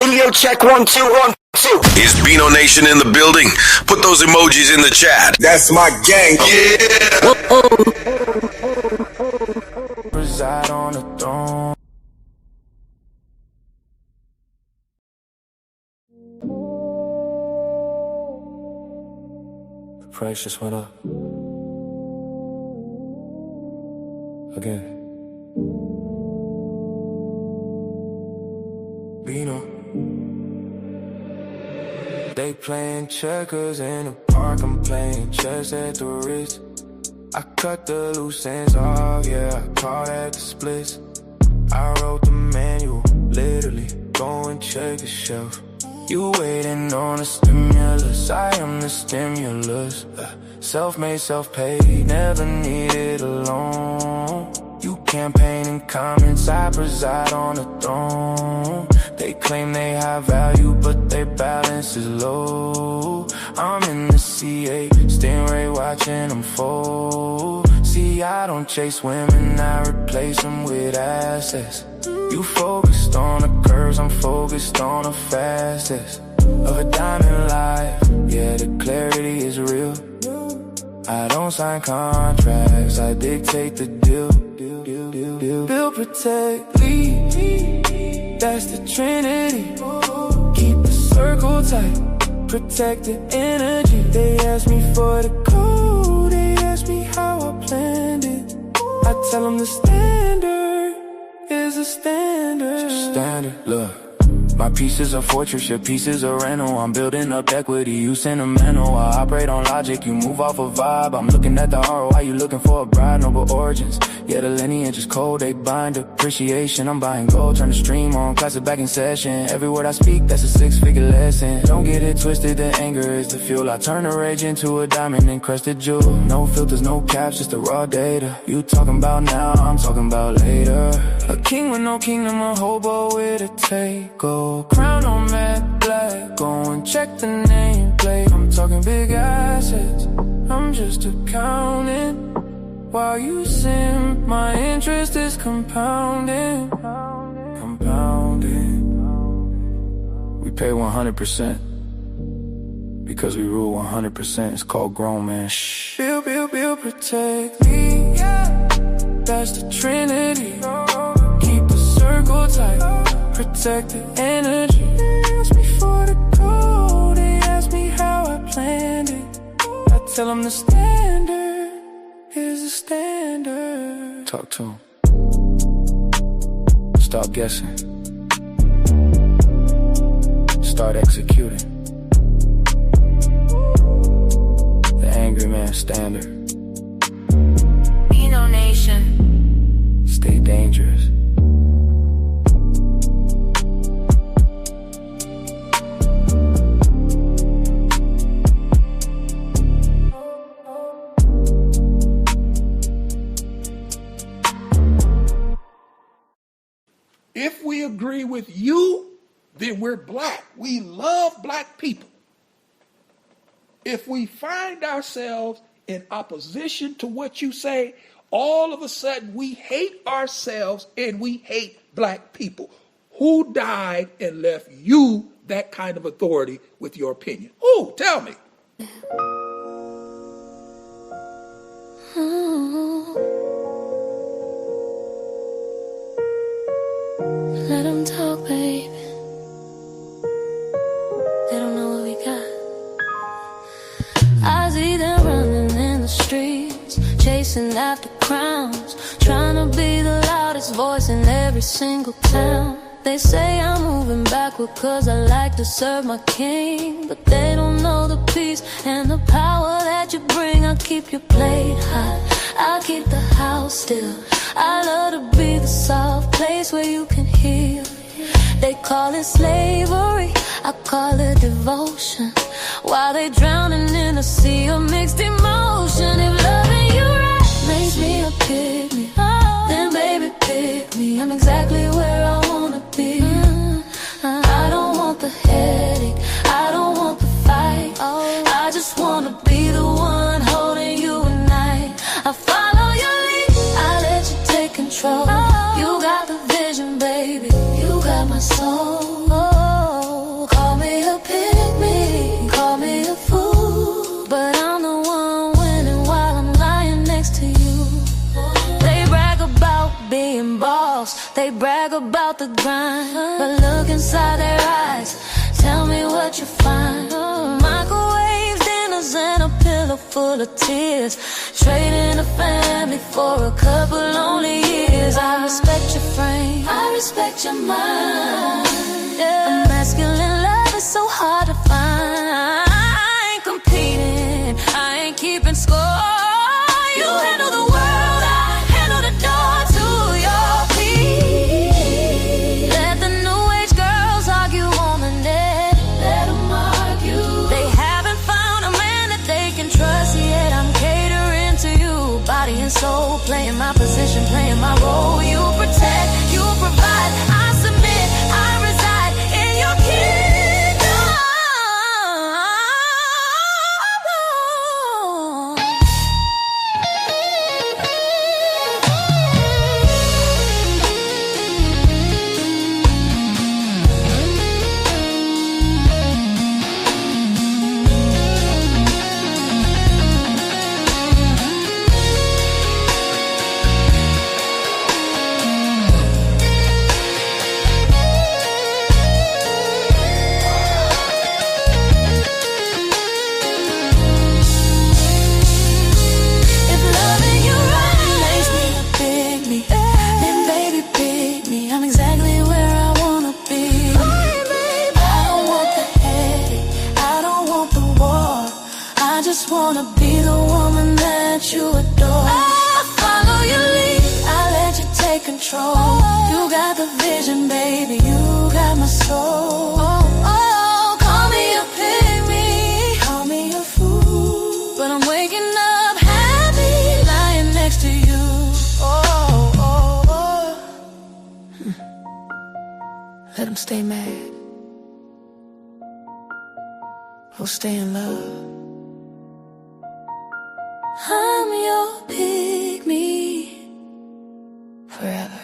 Radio check 1 2 1 2. Is Beano Nation in the building? Put those emojis in the chat. That's my gang. Yeah. Reside on the throne. The price just went up again. Beano. They playing checkers in the park, I'm playing chess at the wrist. I cut the loose ends off, yeah, I call that the splits. I wrote the manual, literally, go and check the shelf. You waiting on a stimulus, I am the stimulus. Self-made, self-paid, never needed a loan. You campaign in comments, I preside on the throne. They claim they have value, but their balance is low. I'm in the C8, stingray watching them fold. See, I don't chase women, I replace them with assets. You focused on the curves, I'm focused on the fastest of a diamond life, yeah, the clarity is real. I don't sign contracts, I dictate the deal. Build, protect, lead, that's the trinity. Keep the circle tight, protect the energy. They ask me for the code, they ask me how I planned it. I tell them the standard is a standard. Just standard, look. My pieces are fortress, your pieces are rental. I'm building up equity, you sentimental. I operate on logic, you move off a vibe. I'm looking at the ROI, you looking for a bride, noble origins. Yeah, the lineage is cold, they bind appreciation. I'm buying gold, turn the stream on, classic back in session. Every word I speak, that's a six-figure lesson. Don't get it twisted, the anger is the fuel. I turn the rage into a diamond encrusted jewel. No filters, no caps, just the raw data. You talking about now, I'm talking about later. A king with no kingdom, a hobo with a take-go. Crown on matte black, go and check the nameplate. I'm talking big assets, I'm just accounting. While you simp, my interest is compounding. Compounding. We pay 100% because we rule 100%. It's called grown man. Shh. Build, protect me. That's the trinity. Keep the circle tight, protect the energy. They ask me for the code, they ask me how I planned it. I tell them the standard is the standard. Talk to them. Stop guessing. Start executing. The Angryman standard. Beano Nation. Stay dangerous. If we agree with you, then we're black. We love black people. If we find ourselves in opposition to what you say, all of a sudden we hate ourselves and we hate black people. Who died and left you that kind of authority with your opinion? Who? Tell me. Let them talk, baby. They don't know what we got. I see them running in the streets, chasing after crowns, trying to be the loudest voice in every single town. They say I'm moving backward cause I like to serve my king, but they don't know the peace and the power that you bring. I'll keep your plate hot, I'll keep the house still. I love to be the soft place where you can heal. They call it slavery, I call it devotion. While they drowning in a sea of mixed emotion. If loving you right makes me a pygmy, then baby pick me. I'm exactly where I wanna be. I don't want the headache, I don't want the fight. I just wanna be the one holding you at night. I follow your lead, I let you take control. You got the vision, baby, you got my soul. about the grind, but look inside their eyes. Tell me what you find. Microwave dinners and a pillow full of tears, trading a family for a couple lonely years. I respect your frame, I respect your mind. A masculine love is so hard to find. I ain't competing, I ain't keeping score. You handle the world, I handle the door to your peace. Let the new age girls argue on the net. Let them argue. They haven't found a man that they can trust yet. I'm catering to you, body and soul, playing my position, playing my role. You protect, you provide, I submit, I reside in your kingdom. You got the vision, baby, you got my soul. Call me a pygmy, call me a fool, but I'm waking up happy, lying next to you. Let them stay mad, we'll stay in love. I'm your pygmy forever.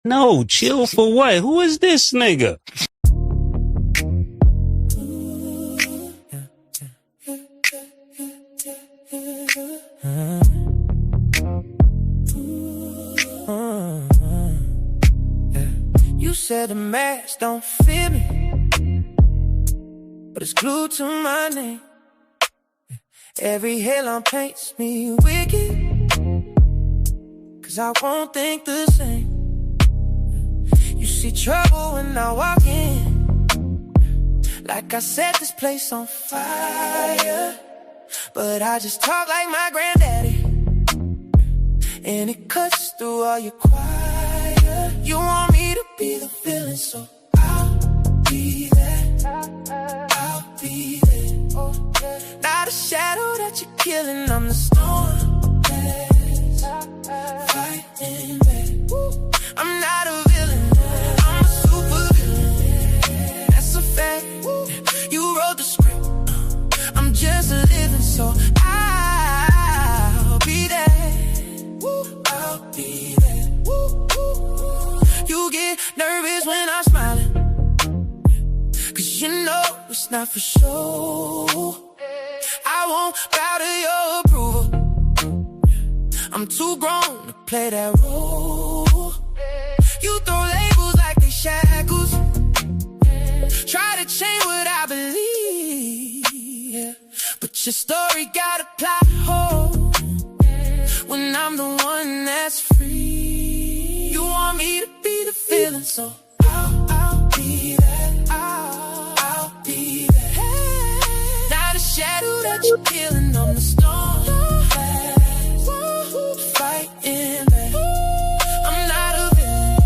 No, chill for what? Who is this nigga? You said the mask don't fit me, but it's glued to my name. Every headline paints me wicked, 'cause I won't think the same. You see trouble when I walk in, like I set this place on fire. But I just talk like my granddaddy, and it cuts through all your choir. You want me to be the villain, so I'll be that. I'll be there. Not a shadow that you're killing, I'm the storm that's fighting back. I'm not a villain, I'm a super villain. That's a fact. You wrote the script, I'm just living, so I'll be there. I'll be there. You get nervous when I'm smiling, 'cause you know it's not for show. I won't bow to your approval, I'm too grown to play that role. You throw labels like they shackles, try to change what I believe, but your story got a plot hole when I'm the one that's free. You want me to be the villain, so I'll be that. I'll be that. Not a shadow that you're killing, I'm the storm that's fighting back. I'm not a villain,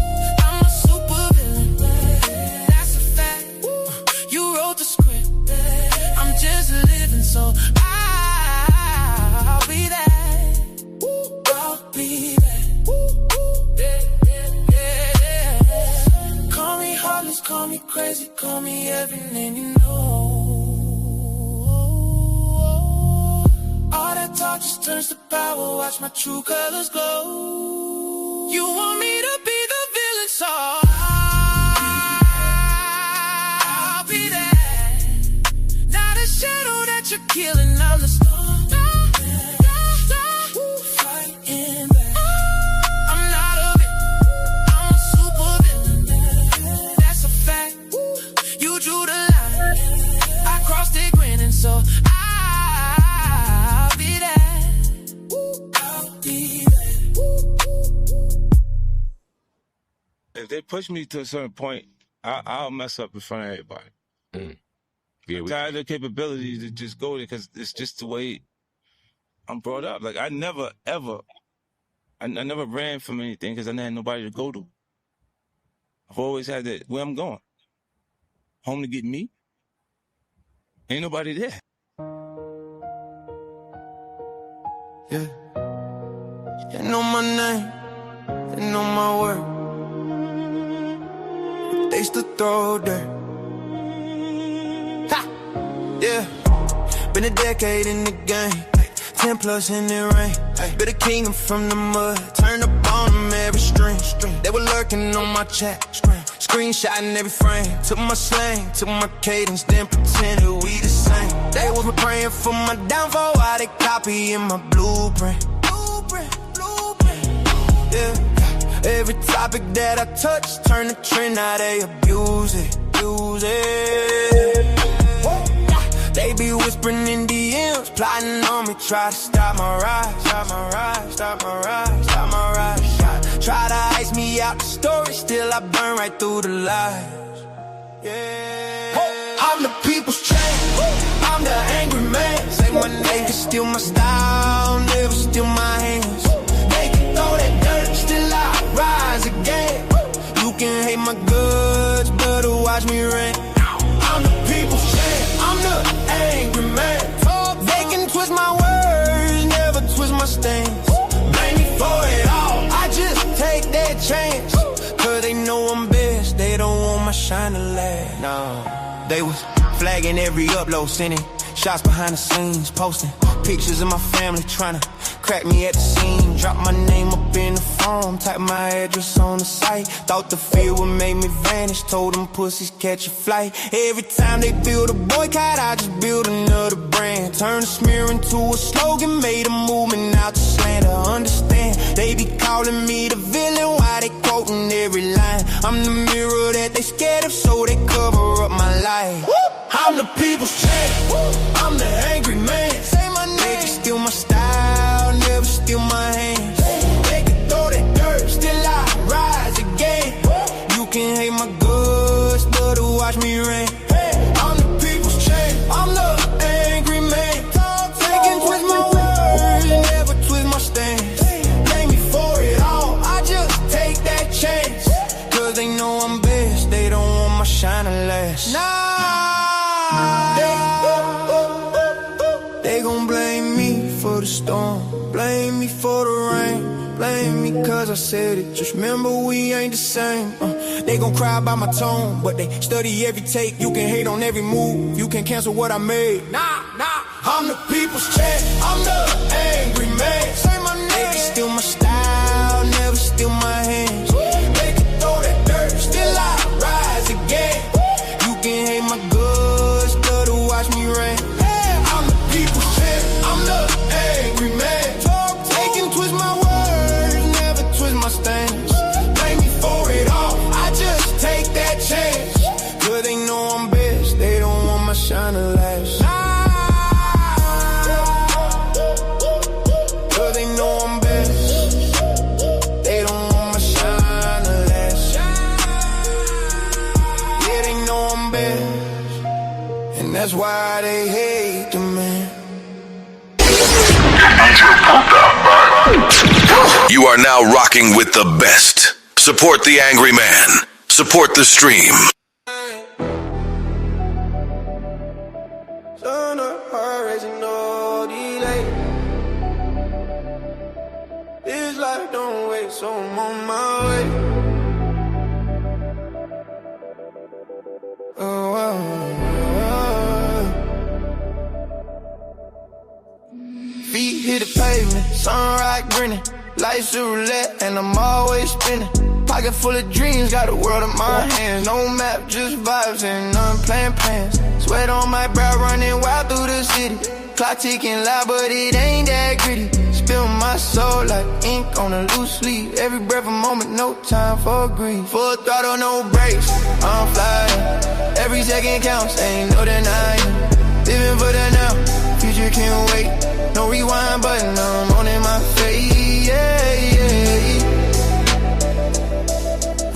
I'm a super villain. That's a fact. You wrote the script, I'm just living, so I'll be that. I'll be that. Call me heartless, call me crazy, call me every name you know. turns to power, watch my true colors glow. You want me to be the villain, so I'll be there. Not a shadow that you're killing, I'm the storm. Fighting back. I'm not a villain, I'm a super villain. That's a fact. You drew the line, I crossed it grinning, so I'll be there. I'll be there. If they push me to a certain point, I'll mess up in front of everybody. Yeah, I have the capability to just go there because it's just the way I'm brought up. Like, I never, ever, I never ran from anything because I didn't have nobody to go to. I've always had that, where I'm going. Home to get me. Ain't nobody there. Yeah. They know my name, they know my word. They still throw dirt. Ha! Yeah. Been a decade in the game, 10 plus in the rain. Been a king from the mud, turned up on them every string. They were lurking on my chat, screenshotting every frame. Took my slang, took my cadence, then pretended we the same. They was praying for my downfall while they copying my blueprint. Yeah. Every topic that I touch turn the trend, now they abuse it, use it. They be whispering in DMs, plotting on me, try to stop my rise, stop my rise, stop my rise, stop my rise. Try to ice me out the story, still I burn right through the lies. Yeah. I'm the people's champ, I'm the angry man. Say my name, can steal my style, never steal my hands. They can throw that dirt, still I rise again. You can hate my goods, better watch me rain. I'm the people's champ, I'm the angry man. They can twist my words, never twist my stance. Blame me for it all, I just take that chance. Cause they know I'm best, they don't want my shine to last. No, they was flagging every upload, sending shots behind the scenes, posting pictures of my family, trying to crack me at the scene. Drop my name up in the phone, type my address on the site. Thought the fear would make me vanish, told them pussies catch a flight. Every time they build a boycott, I just build another brand. Turn a smear into a slogan, made a movement out to slander. Understand, they be calling me the villain, why they quoting every line. I'm the mirror that they scared of, so they cover up my life. I'm the people's champ, I'm the angry man. Say my name. They can steal my style, never steal my hands. They can throw that dirt, still I rise again. You can hate my goods, but watch me rain. I'm the people's champ, I'm the angry man. They can twist my words, never twist my stance. Blame me for it all, I just take that chance. Cause they know I'm best, they don't want my shine to last. They gon' blame me for the storm, blame me for the rain, blame me cause I said it, just remember we ain't the same. They gon' cry by my tone, but they study every take. You can hate on every move, you can cancel what I made. Nah, I'm the people's champ, I'm the angry man. Say my name. They can steal my style, never steal my hands. They can throw that dirt, still I rise again. You can hate my goods, but watch me rain. I'm the people's champ, I'm the angry man. They can twist my words, never twist my stance. Blame me for it all, I just take that chance. Cause they know I'm best, they don't want my shine to last. Cause they know I'm best, they don't want my shine to last. Yeah, they know I'm best, and that's why they hate the man. You are now rocking with the best. Support the angry man. Support the stream. Son of her raising no delay. This life don't wait, so I'm on my way. Feet hit the pavement. burning. Life's a roulette and I'm always spinning. Pocket full of dreams, got the world in my hands. No map, just vibes and unplanned plans. Sweat on my brow, running wild through the city. Clock ticking loud, but it ain't that gritty. Spill my soul like ink on a loose leaf. Every breath a moment, no time for grief. Full throttle, no brakes, I'm flying. Every second counts, ain't no denying. Living for the now, future can't wait. No rewind button, I'm on in my face, yeah, yeah.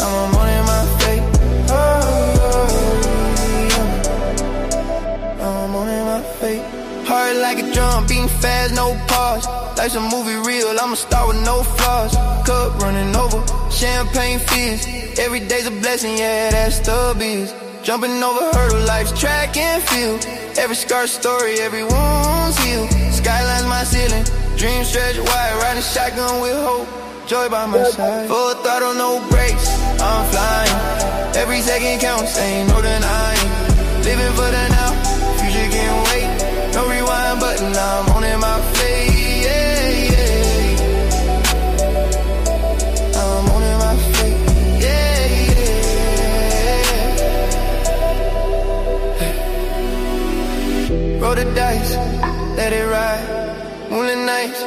I'm on in my face, I'm on in my face. Heart like a drum, beating fast, no pause. Life's a movie real, I'ma start with no flaws. Cup running over, champagne fizz. Every day's a blessing, yeah, that's the biz. Jumping over hurdle, life's track and field. Every scar story, every wound's healed. Skyline's my ceiling, dreams stretch wide. Riding shotgun with hope, joy by my side. Full throttle, no brakes, I'm flying. Every second counts, ain't no denying. Living for the now, future can't wait. No rewind button, I'm on in my face, yeah, yeah. I'm on in my face, yeah, yeah. Roll the dice, let it ride. Moonlit nights,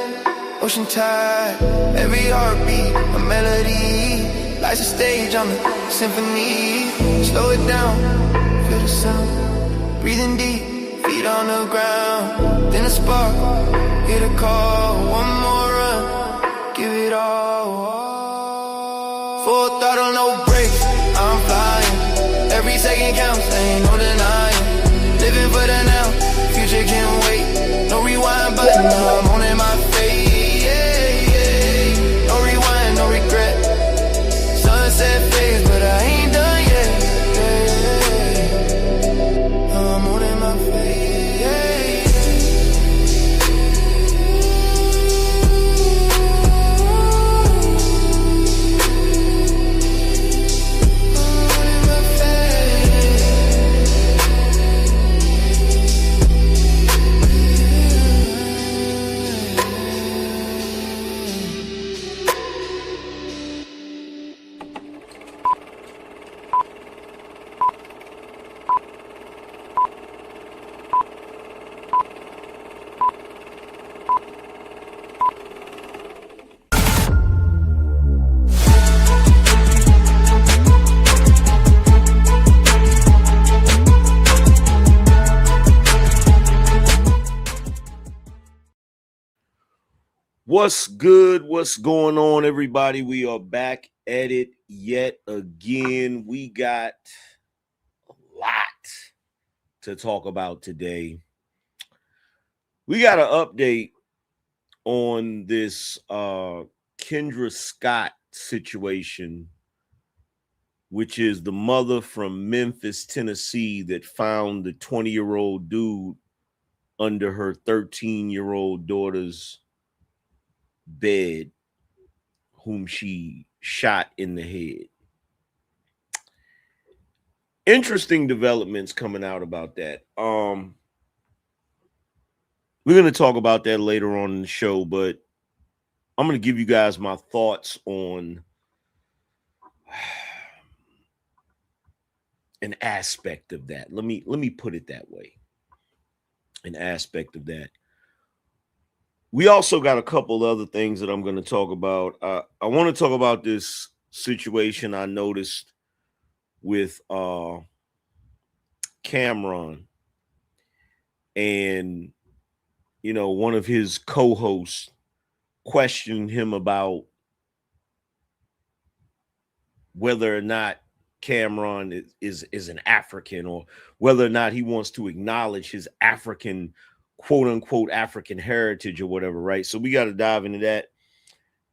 ocean tide. Every heartbeat, a melody. Life's a stage, I'm a symphony. Slow it down, feel the sound. Breathing deep, feet on the ground. Then a spark, hit a call. One more run, give it all. Full throttle, no brakes, I'm flying. Every second counts, ain't no denying. Living for the now, future can't wait. No rewind button, I'm on in my face, yeah, yeah. No rewind, no regret. Sunset phase, but I ain't done yet, yeah. I'm on in my face, yeah, What's good? What's going on, everybody? We are back at it yet again. We got a lot to talk about today. We got an update on this Kendra Scott situation, which is the mother from Memphis, Tennessee, that found the 20-year-old dude under her 13-year-old daughter's bed, whom she shot in the head. Interesting developments coming out about that. We're going to talk about that later on in the show, but I'm going to give you guys my thoughts on an aspect of that. Let me put it that way. An aspect of that. We also got a couple other things that I'm going to talk about. I want to talk about this situation I noticed with Cameron and, you know, one of his co-hosts questioned him about whether or not Cameron is an African, or whether or not he wants to acknowledge his African, quote unquote, African heritage or whatever, right? So we got to dive into that.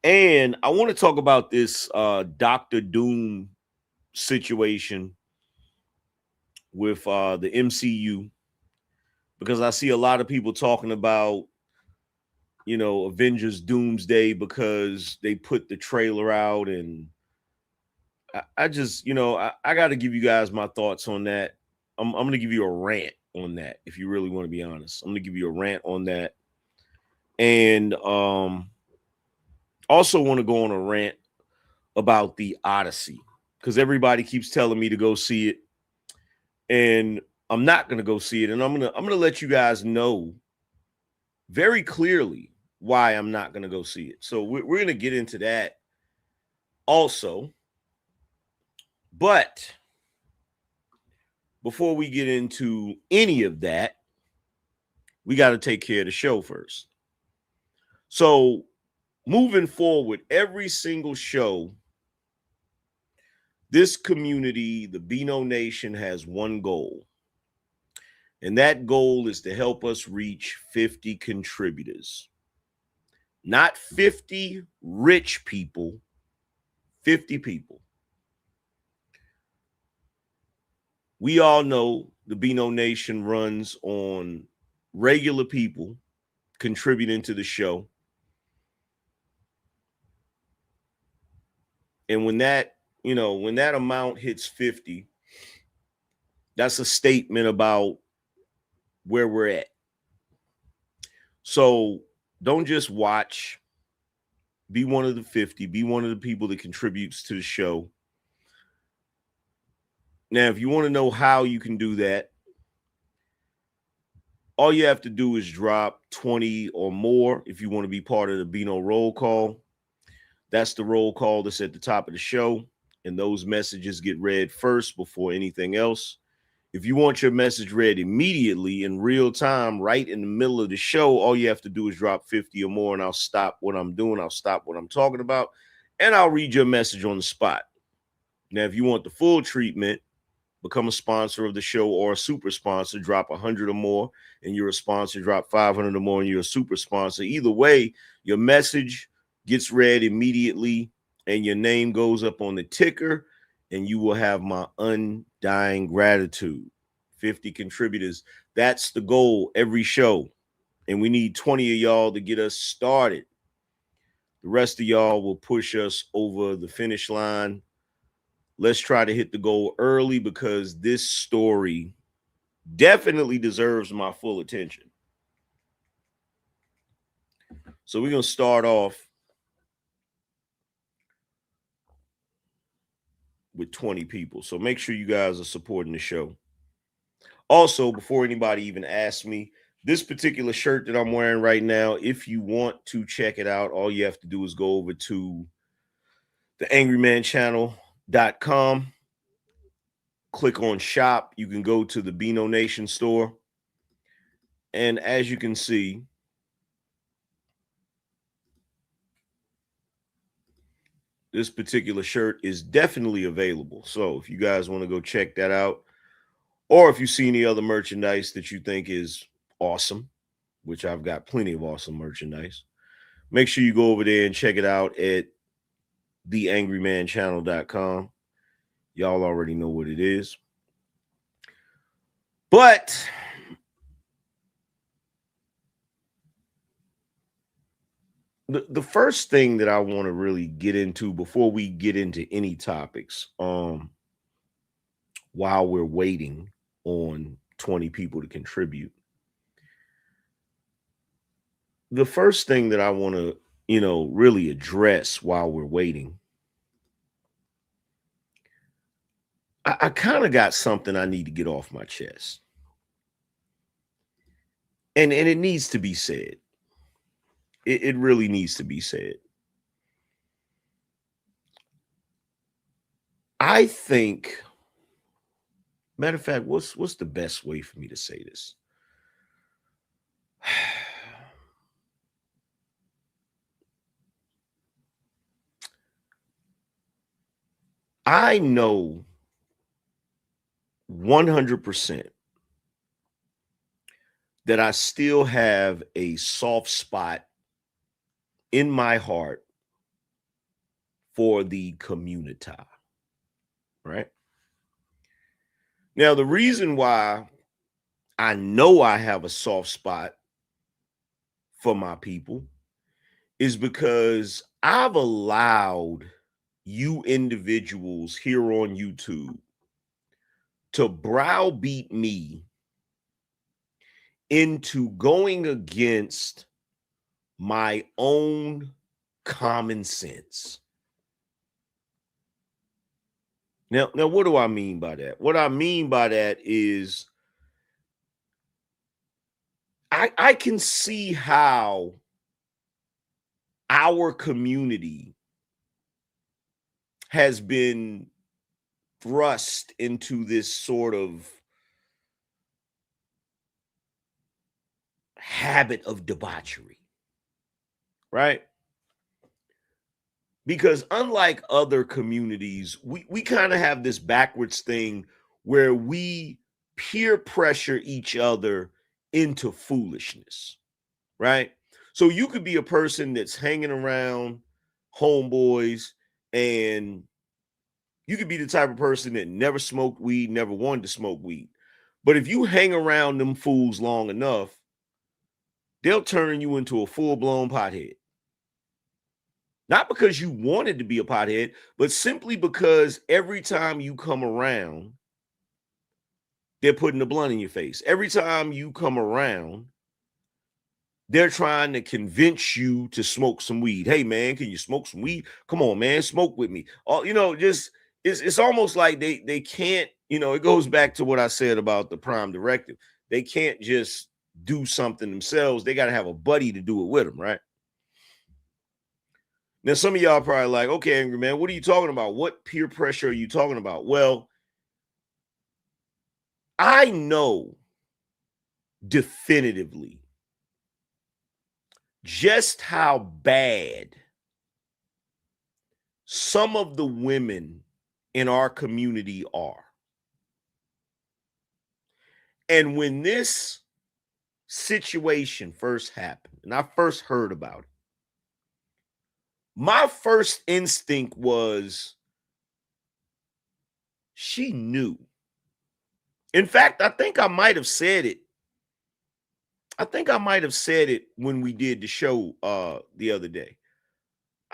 And I want to talk about this Dr. Doom situation with the MCU, because I see a lot of people talking about, you know, Avengers Doomsday because they put the trailer out, and I just, you know, I got to give you guys my thoughts on that. I'm going to give you a rant on that, if you really want to be honest. I'm going to give you a rant on that. And Also want to go on a rant about the Odyssey because everybody keeps telling me to go see it, and I'm not going to go see it. And I'm gonna let you guys know very clearly why I'm not going to go see it. So we're going to get into that also. But before we get into any of that, we got to take care of the show first. So moving forward, every single show, this community, the Beano Nation, has one goal. And that goal is to help us reach 50 contributors. Not 50 rich people, 50 people. We all know the Beano Nation runs on regular people contributing to the show. And when that amount hits 50, that's a statement about where we're at. So don't just watch. Be one of the 50. Be one of the people that contributes to the show. Now, if you want to know how you can do that, all you have to do is drop 20 or more if you want to be part of the Beano roll call. That's the roll call that's at the top of the show, and those messages get read first before anything else. If you want your message read immediately in real time, right in the middle of the show, all you have to do is drop 50 or more, and I'll stop what I'm doing. I'll stop what I'm talking about, and I'll read your message on the spot. Now, if you want the full treatment, become a sponsor of the show or a super sponsor, drop 100 or more, and you're a sponsor, drop 500 or more, and you're a super sponsor. Either way, your message gets read immediately, and your name goes up on the ticker, and you will have my undying gratitude. 50 contributors. That's the goal every show. And we need 20 of y'all to get us started. The rest of y'all will push us over the finish line. Let's try to hit the goal early because this story definitely deserves my full attention. So we're going to start off with 20 people. So make sure you guys are supporting the show. Also, before anybody even asks me, this particular shirt that I'm wearing right now, if you want to check it out, all you have to do is go over to the angrymanchannel.com. Click on shop. You can go to the Beano Nation store. And as you can see, this particular shirt is definitely available. So if you guys want to go check that out, or if you see any other merchandise that you think is awesome, which I've got plenty of awesome merchandise, make sure you go over there and check it out at theangrymanchannel.com. Y'all already know what it is. But the first thing that I want to really get into before we get into any topics, while we're waiting on 20 people to contribute, the first thing that I want to, really address while we're waiting, I kind of got something I need to get off my chest. And it needs to be said. It really needs to be said. I think, matter of fact, what's the best way for me to say this? I know 100% that I still have a soft spot in my heart for the community, right? Now, the reason why I know I have a soft spot for my people is because I've allowed you individuals here on YouTube to browbeat me into going against my own common sense. Now, what do I mean by that? What I mean by that is I can see how our community has been thrust into this sort of habit of debauchery, right? Because unlike other communities, we kind of have this backwards thing where we peer pressure each other into foolishness, right? So you could be a person that's hanging around homeboys, and you could be the type of person that never smoked weed, never wanted to smoke weed. But if you hang around them fools long enough, they'll turn you into a full-blown pothead. Not because you wanted to be a pothead, but simply because every time you come around, they're putting a blunt in your face. Every time you come around, they're trying to convince you to smoke some weed. Hey, man, can you smoke some weed? Come on, man, smoke with me. Just it's almost like they can't, it goes back to what I said about the prime directive. They can't just do something themselves. They got to have a buddy to do it with them, right? Now, some of y'all probably like, okay, Angry Man, what are you talking about? What peer pressure are you talking about? Well, I know definitively just how bad some of the women in our community are. And when this situation first happened, and I first heard about it, my first instinct was she knew. In fact, I think I might have said it. I think I might have said it when we did the show the other day.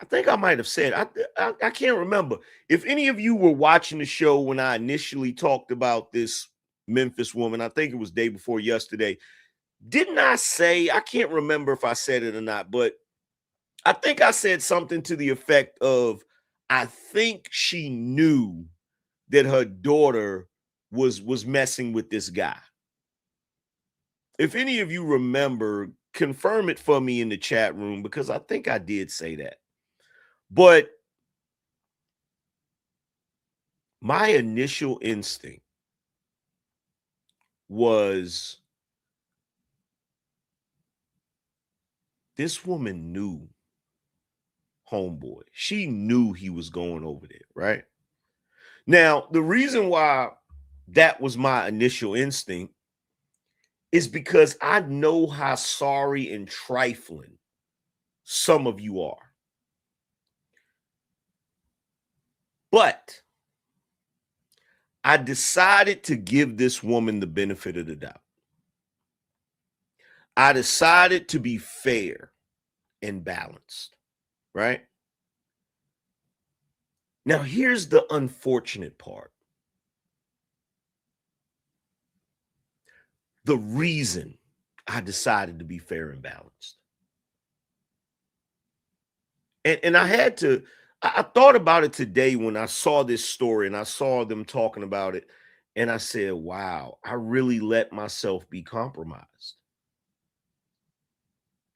I think I might have said I can't remember. If any of you were watching the show when I initially talked about this Memphis woman, I think it was day before yesterday. Didn't I say, I can't remember if I said it or not, but I think I said something to the effect of, I think she knew that her daughter was messing with this guy. If any of you remember, confirm it for me in the chat room, because I think I did say that. But my initial instinct was, this woman knew homeboy. She knew he was going over there, right? Now, the reason why that was my initial instinct is because I know how sorry and trifling some of you are. But I decided to give this woman the benefit of the doubt. I decided to be fair and balanced, right? Now, here's the unfortunate part. The reason I decided to be fair and balanced. And I thought about it today when I saw this story and I saw them talking about it. And I said, wow, I really let myself be compromised.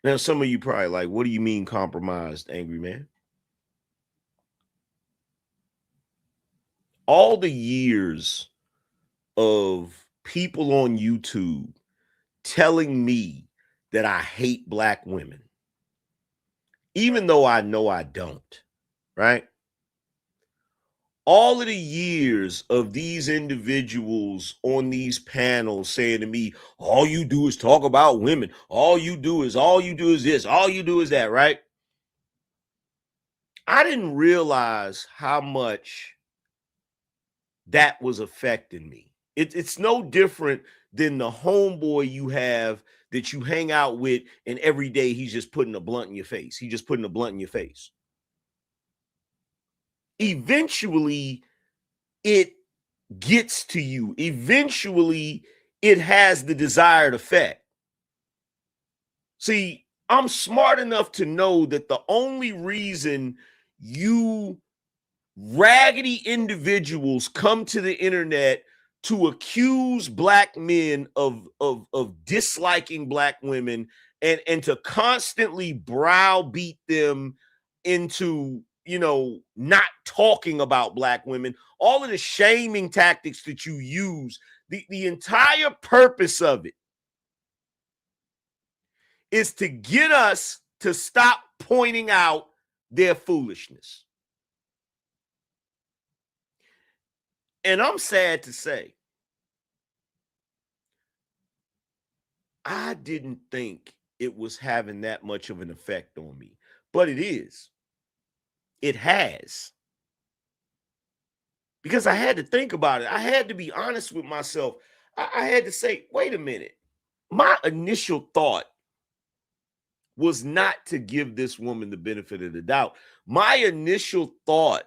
Now, some of you probably like, what do you mean compromised, Angry Man? All the years of people on YouTube telling me that I hate black women, even though I know I don't, right? All of the years of these individuals on these panels saying to me, all you do is talk about women. All you do is this. All you do is that, right? I didn't realize how much that was affecting me. It's no different than the homeboy you have that you hang out with, and every day he's just putting a blunt in your face. He's just putting a blunt in your face. Eventually, it gets to you. Eventually, it has the desired effect. See, I'm smart enough to know that the only reason you raggedy individuals come to the internet to accuse black men of disliking black women and to constantly browbeat them into, you know, not talking about black women, all of the shaming tactics that you use, the entire purpose of it is to get us to stop pointing out their foolishness. And I'm sad to say, I didn't think it was having that much of an effect on me, but it is. It has. Because I had to think about it. I had to be honest with myself. I had to say, wait a minute. My initial thought was not to give this woman the benefit of the doubt. My initial thought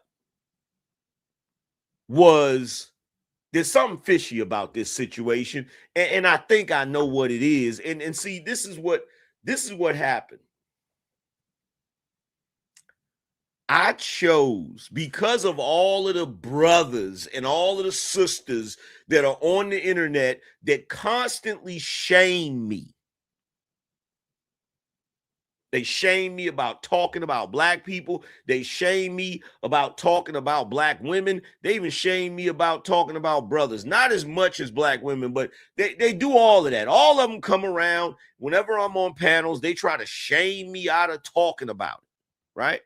was, there's something fishy about this situation, and I think I know what it is. And see, this is what happened. I chose, because of all of the brothers and all of the sisters that are on the internet that constantly shame me. They shame me about talking about black people. They shame me about talking about black women. They even shame me about talking about brothers. Not as much as black women, but they do all of that. All of them come around. Whenever I'm on panels, they try to shame me out of talking about it, right?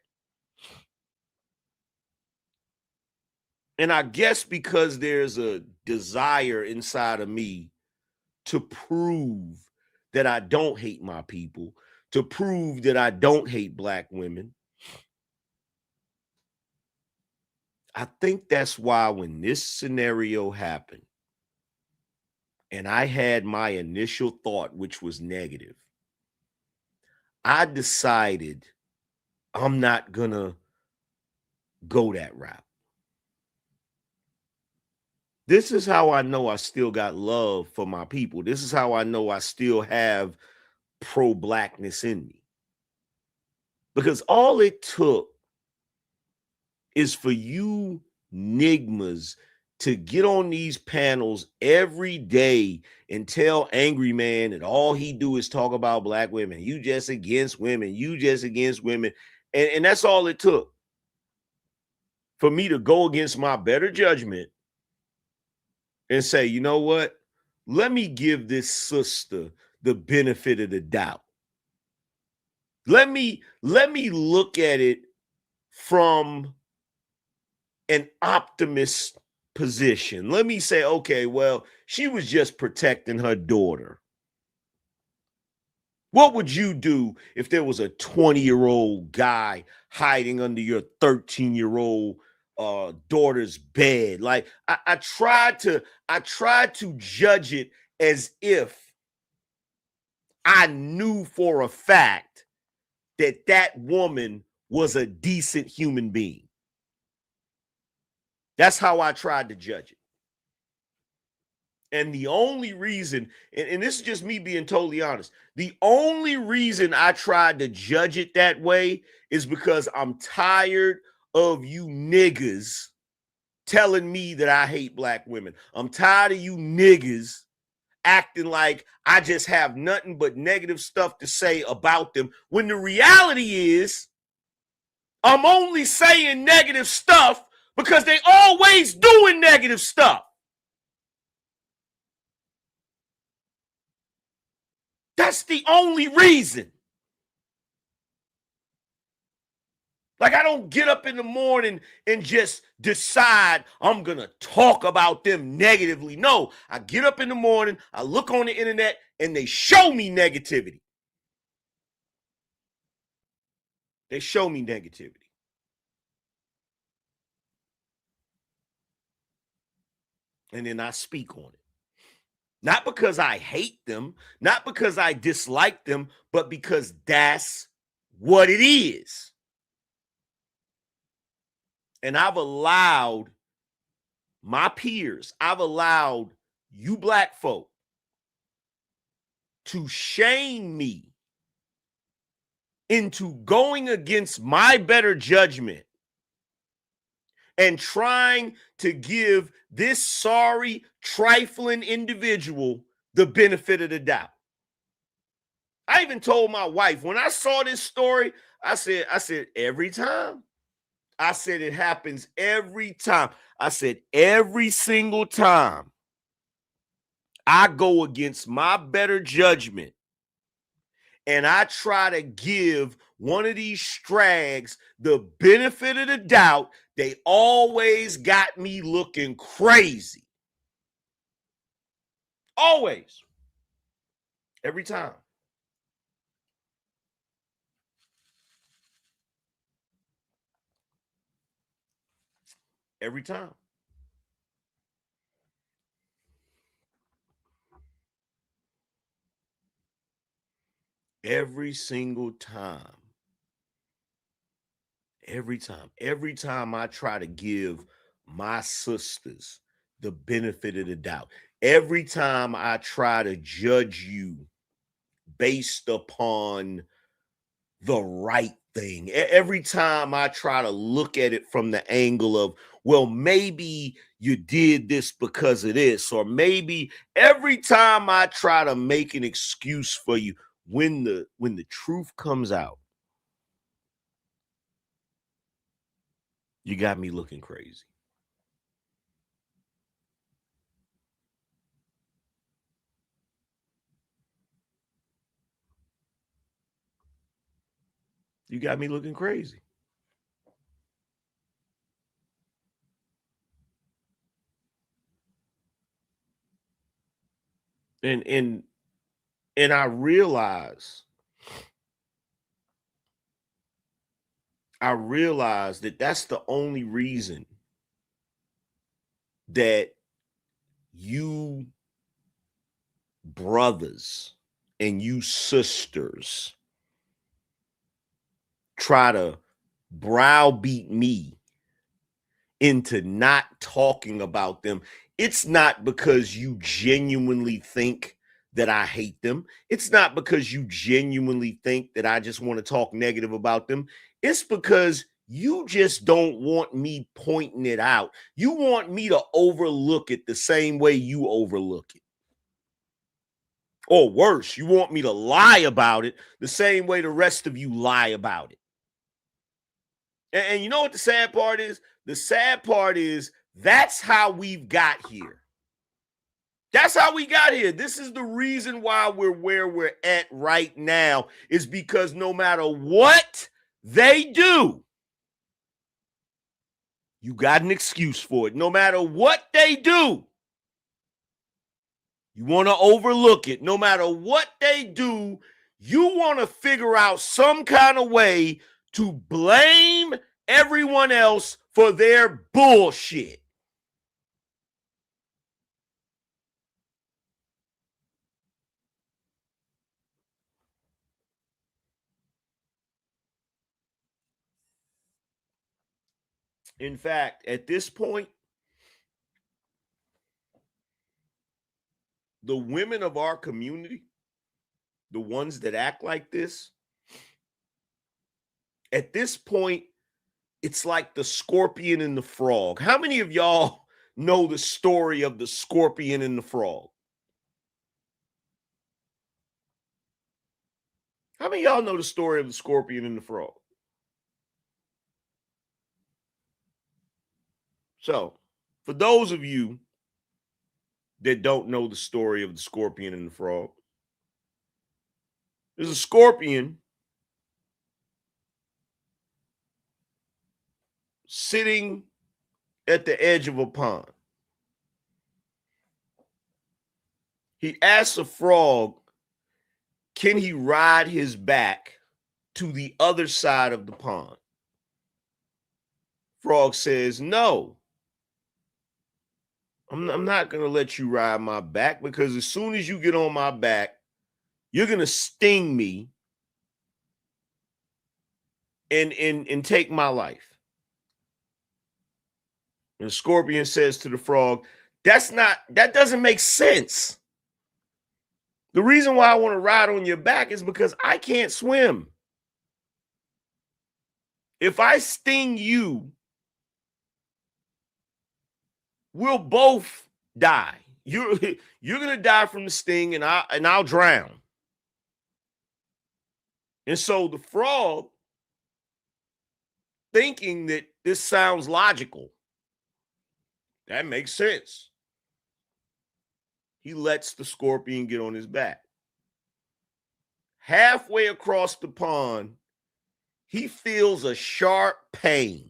And I guess because there's a desire inside of me to prove that I don't hate my people, to prove that I don't hate black women, I think that's why when this scenario happened and I had my initial thought, which was negative, I decided I'm not gonna go that route. This is how I know I still got love for my people. This is how I know I still have pro-blackness in me. Because all it took is for you nigmas to get on these panels every day and tell Angryman that all he do is talk about black women. You just against women. You just against women. And that's all it took for me to go against my better judgment and say, you know what? Let me give this sister the benefit of the doubt. Let me look at it from an optimist position. Let me say, okay, well, she was just protecting her daughter. What would you do if there was a 20-year-old guy hiding under your 13-year-old daughter's bed? Like I tried to judge it as if I knew for a fact that woman was a decent human being. That's how I tried to judge it. And the only reason, and this is just me being totally honest, the only reason I tried to judge it that way is because I'm tired of you niggas telling me that I hate black women. I'm tired of you niggas acting like I just have nothing but negative stuff to say about them, when the reality is I'm only saying negative stuff because they always doing negative stuff. That's the only reason. Like, I don't get up in the morning and just decide I'm going to talk about them negatively. No, I get up in the morning, I look on the internet, and they show me negativity. They show me negativity. And then I speak on it. Not because I hate them, not because I dislike them, but because that's what it is. And I've allowed my peers, I've allowed you black folk to shame me into going against my better judgment and trying to give this sorry, trifling individual the benefit of the doubt. I even told my wife when I saw this story, I said, every time. I said, it happens every time. I said, every single time I go against my better judgment and I try to give one of these strags the benefit of the doubt, they always got me looking crazy. Always. Every time. Every time. Every single time. Every time. Every time I try to give my sisters the benefit of the doubt. Every time I try to judge you based upon the right thing. Every time I try to look at it from the angle of, well, maybe you did this because of this, or maybe every time I try to make an excuse for you, when the truth comes out, you got me looking crazy. You got me looking crazy. And I realize that that's the only reason that you brothers and you sisters try to browbeat me into not talking about them. It's not because you genuinely think that I hate them. It's not because you genuinely think that I just want to talk negative about them. It's because you just don't want me pointing it out. You want me to overlook it the same way you overlook it. Or worse, you want me to lie about it the same way the rest of you lie about it. And you know what the sad part is? The sad part is that's how we've got here. That's how we got here. This is the reason why we're where we're at right now, is because no matter what they do, you got an excuse for it. No matter what they do, you want to overlook it. No matter what they do, you want to figure out some kind of way to blame everyone else for their bullshit. In fact, at this point, the women of our community, the ones that act like this, at this point, it's like the scorpion and the frog. How many of y'all know the story of the scorpion and the frog? How many of y'all know the story of the scorpion and the frog? So, for those of you that don't know the story of the scorpion and the frog, there's a scorpion sitting at the edge of a pond. He asks a frog, can he ride his back to the other side of the pond? Frog says, no. I'm not going to let you ride my back, because as soon as you get on my back, you're going to sting me and take my life. And the scorpion says to the frog, that doesn't make sense. The reason why I want to ride on your back is because I can't swim. If I sting you, we'll both die. You're gonna die from the sting, and I'll drown. And so the frog, thinking that this sounds logical, that makes sense, he lets the scorpion get on his back. Halfway across the pond, he feels a sharp pain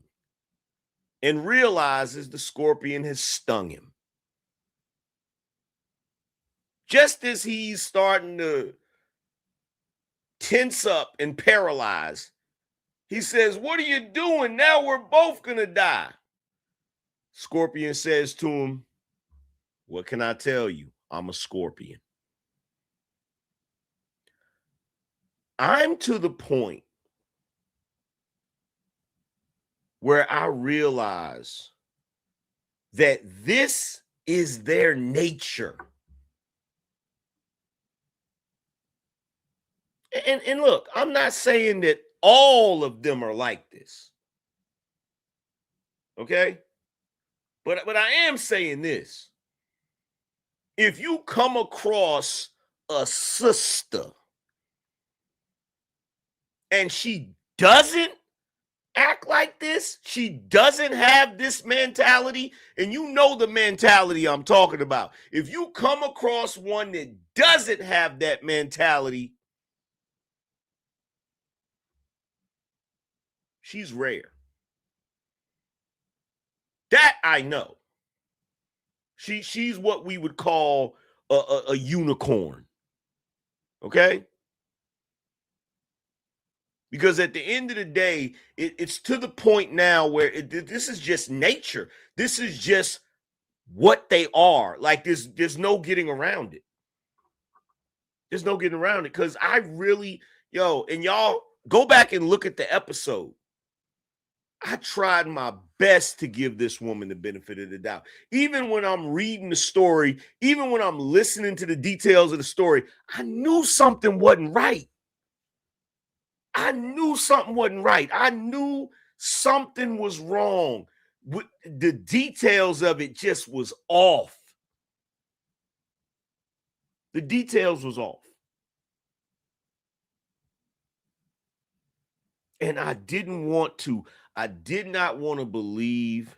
and realizes the scorpion has stung him. Just as he's starting to tense up and paralyze, he says, "What are you doing? Now we're both going to die." Scorpion says to him, "What can I tell you? I'm a scorpion." I'm to the point where I realize that this is their nature. And look, I'm not saying that all of them are like this. Okay? But I am saying this. If you come across a sister and she doesn't act like this, she doesn't have this mentality, and you know the mentality I'm talking about. If you come across one that doesn't have that mentality, she's rare. That I know. She's what we would call a unicorn. Okay? Because at the end of the day, it's to the point now where this is just nature. This is just what they are. Like there's no getting around it. There's no getting around it. Because I really, and y'all go back and look at the episode. I tried my best to give this woman the benefit of the doubt. Even when I'm reading the story, even when I'm listening to the details of the story, I knew something wasn't right. I knew something wasn't right. I knew something was wrong. The details of it just was off. The details was off. And I did not want to believe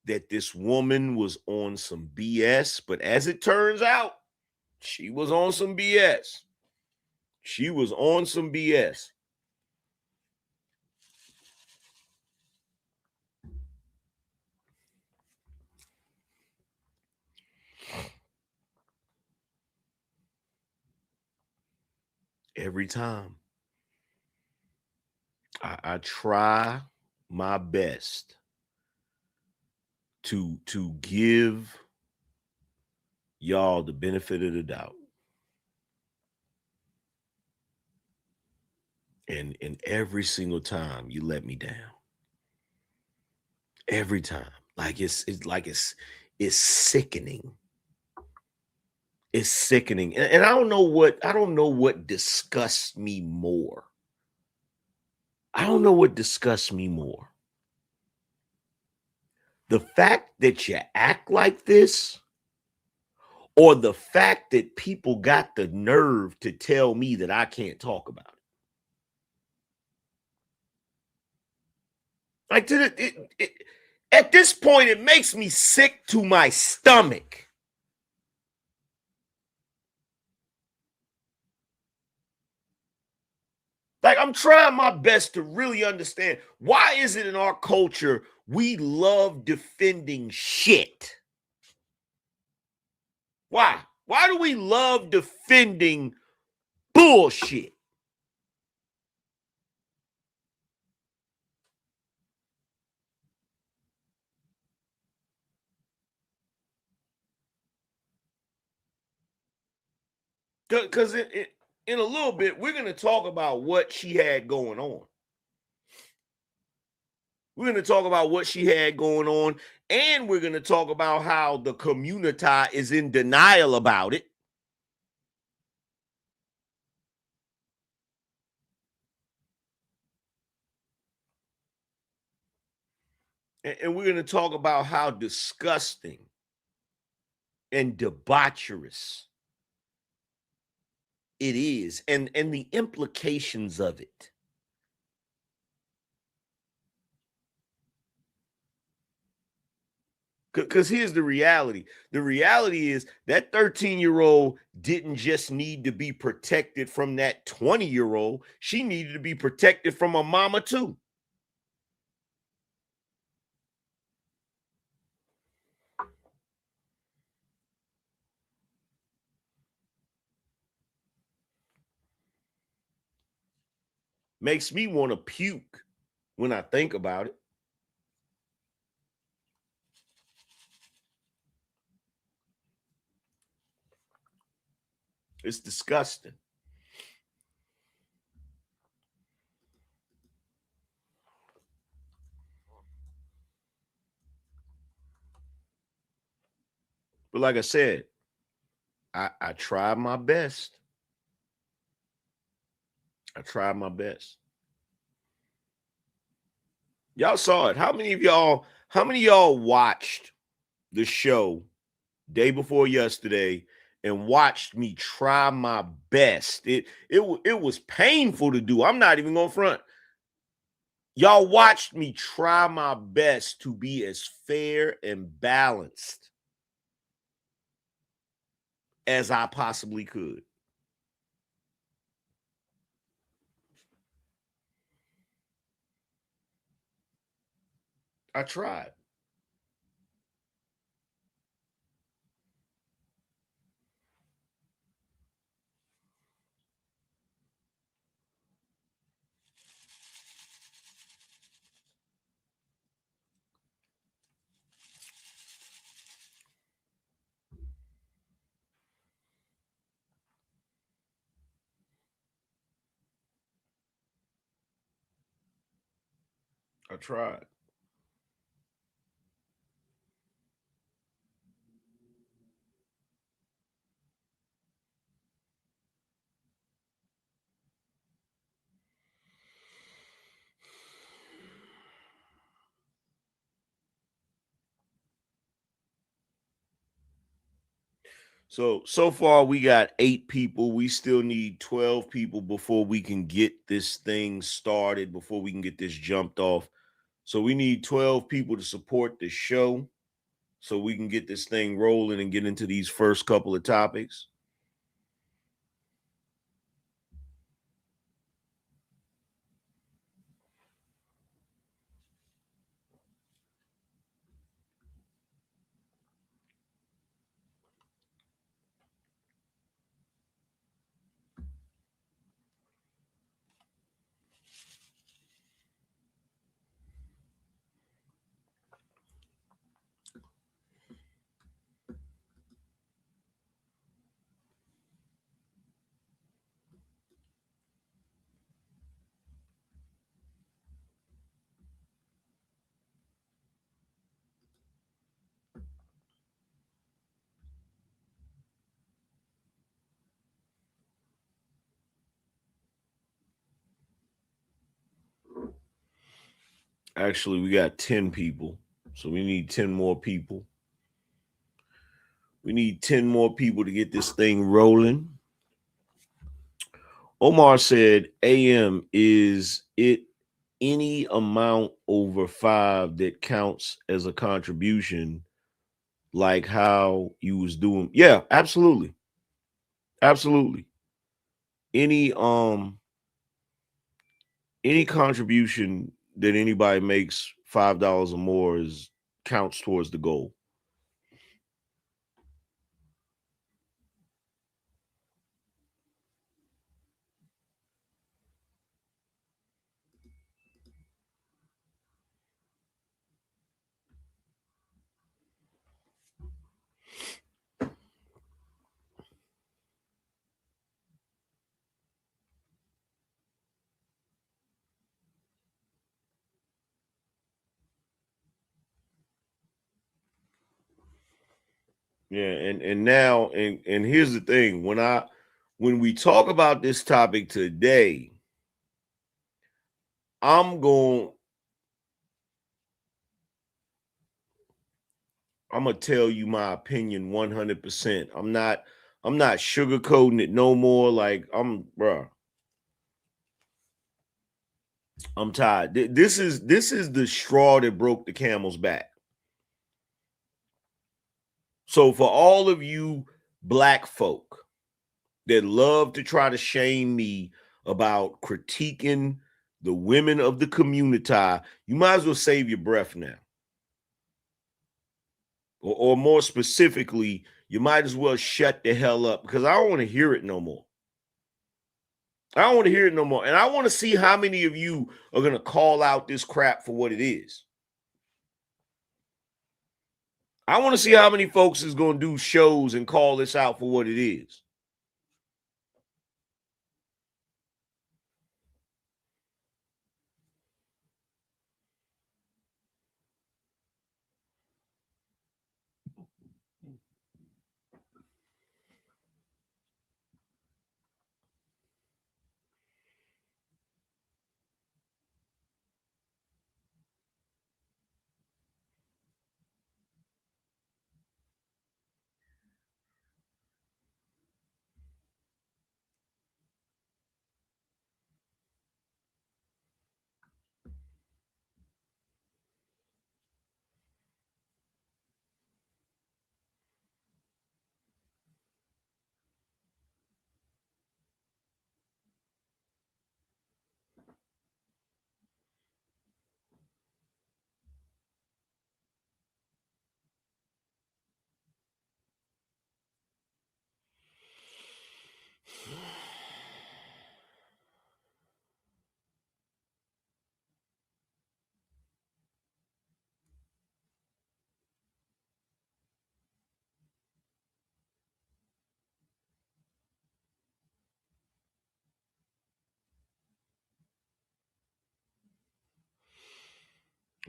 that this woman was on some BS. But as it turns out, she was on some BS. She was on some BS. Every time I try my best to give y'all the benefit of the doubt. And every single time you let me down. Every time. Like it's sickening. It's sickening. And I don't know what disgusts me more. I don't know what disgusts me more. The fact that you act like this, or the fact that people got the nerve to tell me that I can't talk about it. Like at this point, it makes me sick to my stomach. Like, I'm trying my best to really understand, why is it in our culture we love defending shit? Why? Why do we love defending bullshit? Because in a little bit, we're going to talk about what she had going on. We're going to talk about what she had going on, and we're going to talk about how the community is in denial about it. And we're going to talk about how disgusting and debaucherous it is, and the implications of it. Because here's the reality. The reality is that 13-year-old didn't just need to be protected from that 20-year-old. She needed to be protected from her mama too. Makes me want to puke when I think about it. It's disgusting. But like I said, I tried my best. I tried my best. Y'all saw it. How many of y'all watched the show day before yesterday and watched me try my best? It was painful to do. I'm not even going front. Y'all watched me try my best to be as fair and balanced as I possibly could. I tried. I tried. So far we got 8 people. We still need 12 people before we can get this thing started, before we can get this jumped off. So we need 12 people to support the show so we can get this thing rolling and get into these first couple of topics. Actually, we got 10 people. So we need 10 more people. We need 10 more people to get this thing rolling. Omar said, AM, is it any amount over 5 that counts as a contribution, like how you was doing? Yeah, absolutely. Absolutely. Any contribution that anybody makes $5 or more is counts towards the goal. Yeah, and now and here's the thing. When we talk about this topic today, I'm going I'm gonna tell you my opinion 100%. I'm not sugarcoating it no more. Like bruh. I'm tired. This is the straw that broke the camel's back. So for all of you black folk that love to try to shame me about critiquing the women of the community, you might as well save your breath now. Or more specifically, you might as well shut the hell up, because I don't want to hear it no more. I don't want to hear it no more. And I want to see how many of you are going to call out this crap for what it is. I want to see how many folks is going to do shows and call this out for what it is.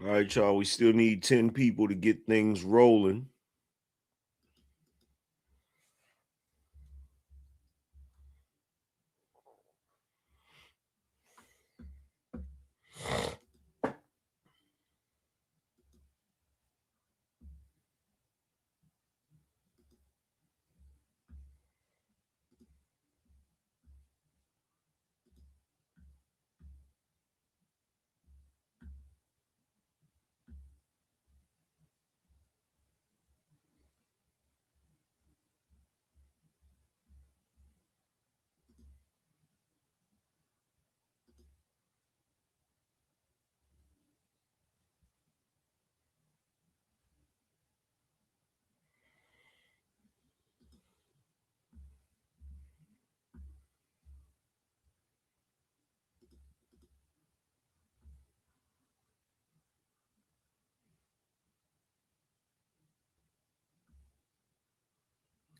All right, y'all. We still need 10 people to get things rolling.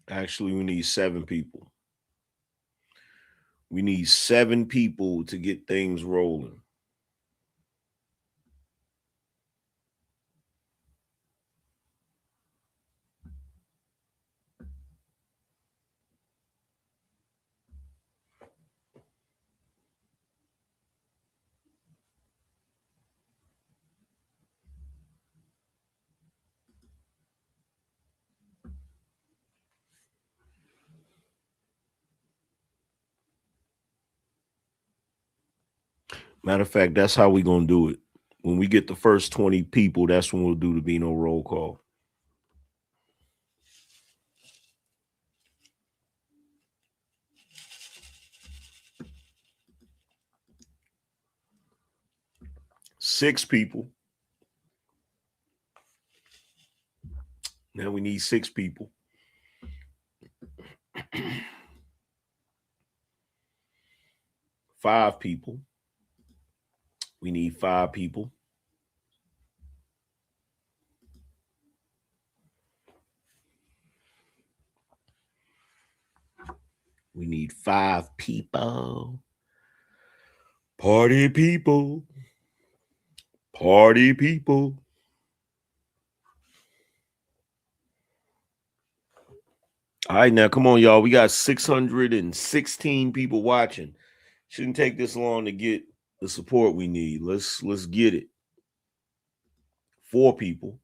Actually, we need 7 people. We need 7 people to get things rolling. Matter of fact, that's how we're going to do it. When we get the first 20 people, that's when we'll do the Beano roll call. Six people. Now we need 6 people. 5 people. We need 5 people. We need 5 people. Party people. Party people. All right, now come on, y'all. We got 616 people watching. Shouldn't take this long to get the support we need. Let's get it. 4 people.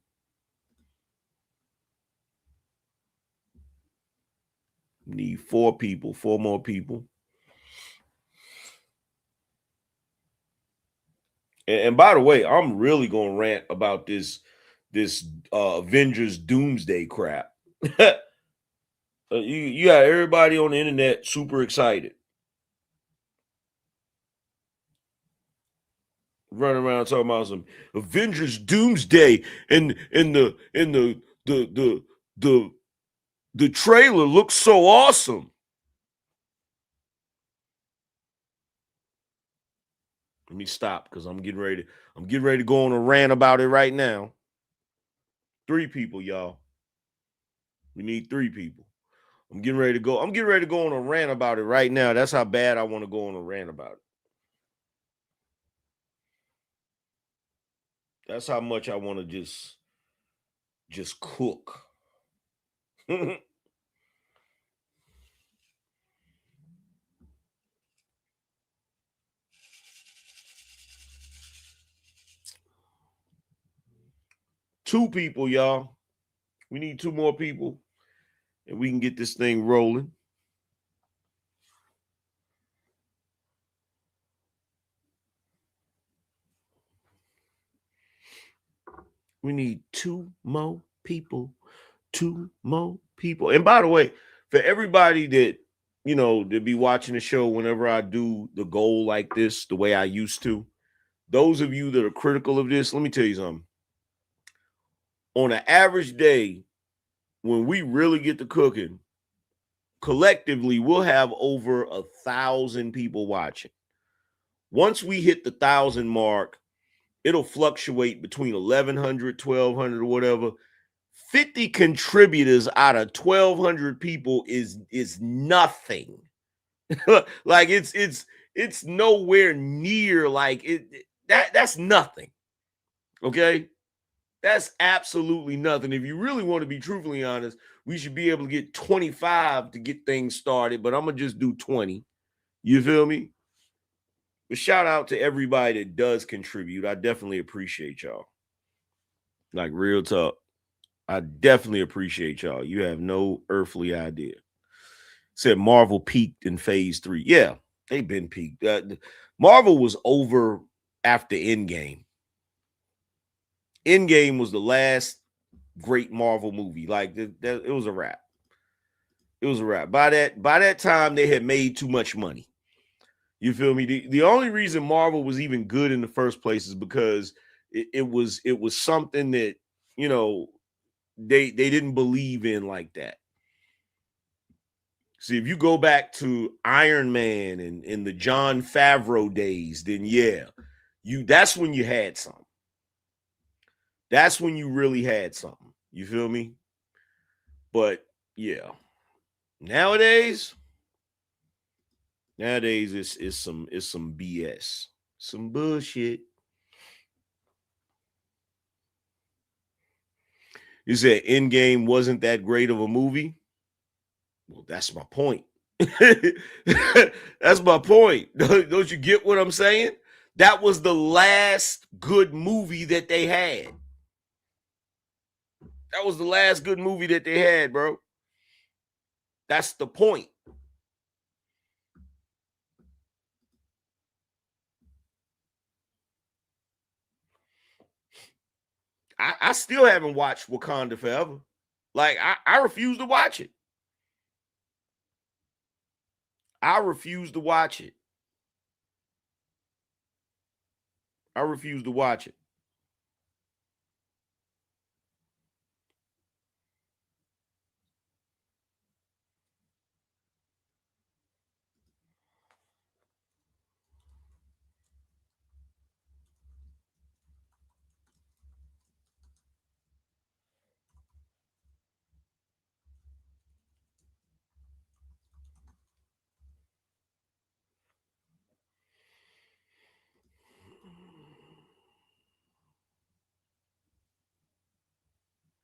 Need 4 people, 4 more people. And by the way, I'm really gonna rant about this Avengers Doomsday crap. You got everybody on the internet super excited, running around talking about some Avengers Doomsday, and the trailer looks so awesome. Let me stop because I'm getting ready to go on a rant about it right now. 3 people, y'all. We need 3 people. I'm getting ready to go on a rant about it right now. That's how bad I want to go on a rant about it. That's how much I want to just cook. 2 people, y'all. We need 2 more people, and we can get this thing rolling. We need 2 more people. 2 more people. And by the way, for everybody that, to be watching the show whenever I do the goal like this, the way I used to, those of you that are critical of this, let me tell you something. On an average day, when we really get to cooking, collectively, we'll have over 1,000 people watching. Once we hit the 1,000 mark, it'll fluctuate between 1,100, 1,200, or whatever. 50 contributors out of 1,200 people is nothing. Like it's nowhere near like it. That's nothing. Okay, that's absolutely nothing. If you really want to be truthfully honest, we should be able to get 25 to get things started, but I'm gonna just do 20. You feel me? But shout out to everybody that does contribute. I definitely appreciate y'all. Like real talk. I definitely appreciate y'all. You have no earthly idea. Said Marvel peaked in phase 3. Yeah, they've been peaked. Marvel was over after Endgame. Endgame was the last great Marvel movie. Like it was a wrap. It was a wrap. By that time, they had made too much money. You feel me? The only reason Marvel was even good in the first place is because it was something that, they didn't believe in like that. See, if you go back to Iron Man and in the Jon Favreau days, then yeah, that's when you had something. That's when you really had something. You feel me? But yeah, nowadays it's some BS, some bullshit. You said Endgame wasn't that great of a movie. Well, that's my point. That's my point. Don't you get what I'm saying? That was the last good movie that they had. That was the last good movie that they had, bro. That's the point. I still haven't watched Wakanda Forever. Like, I refuse to watch it. I refuse to watch it. I refuse to watch it.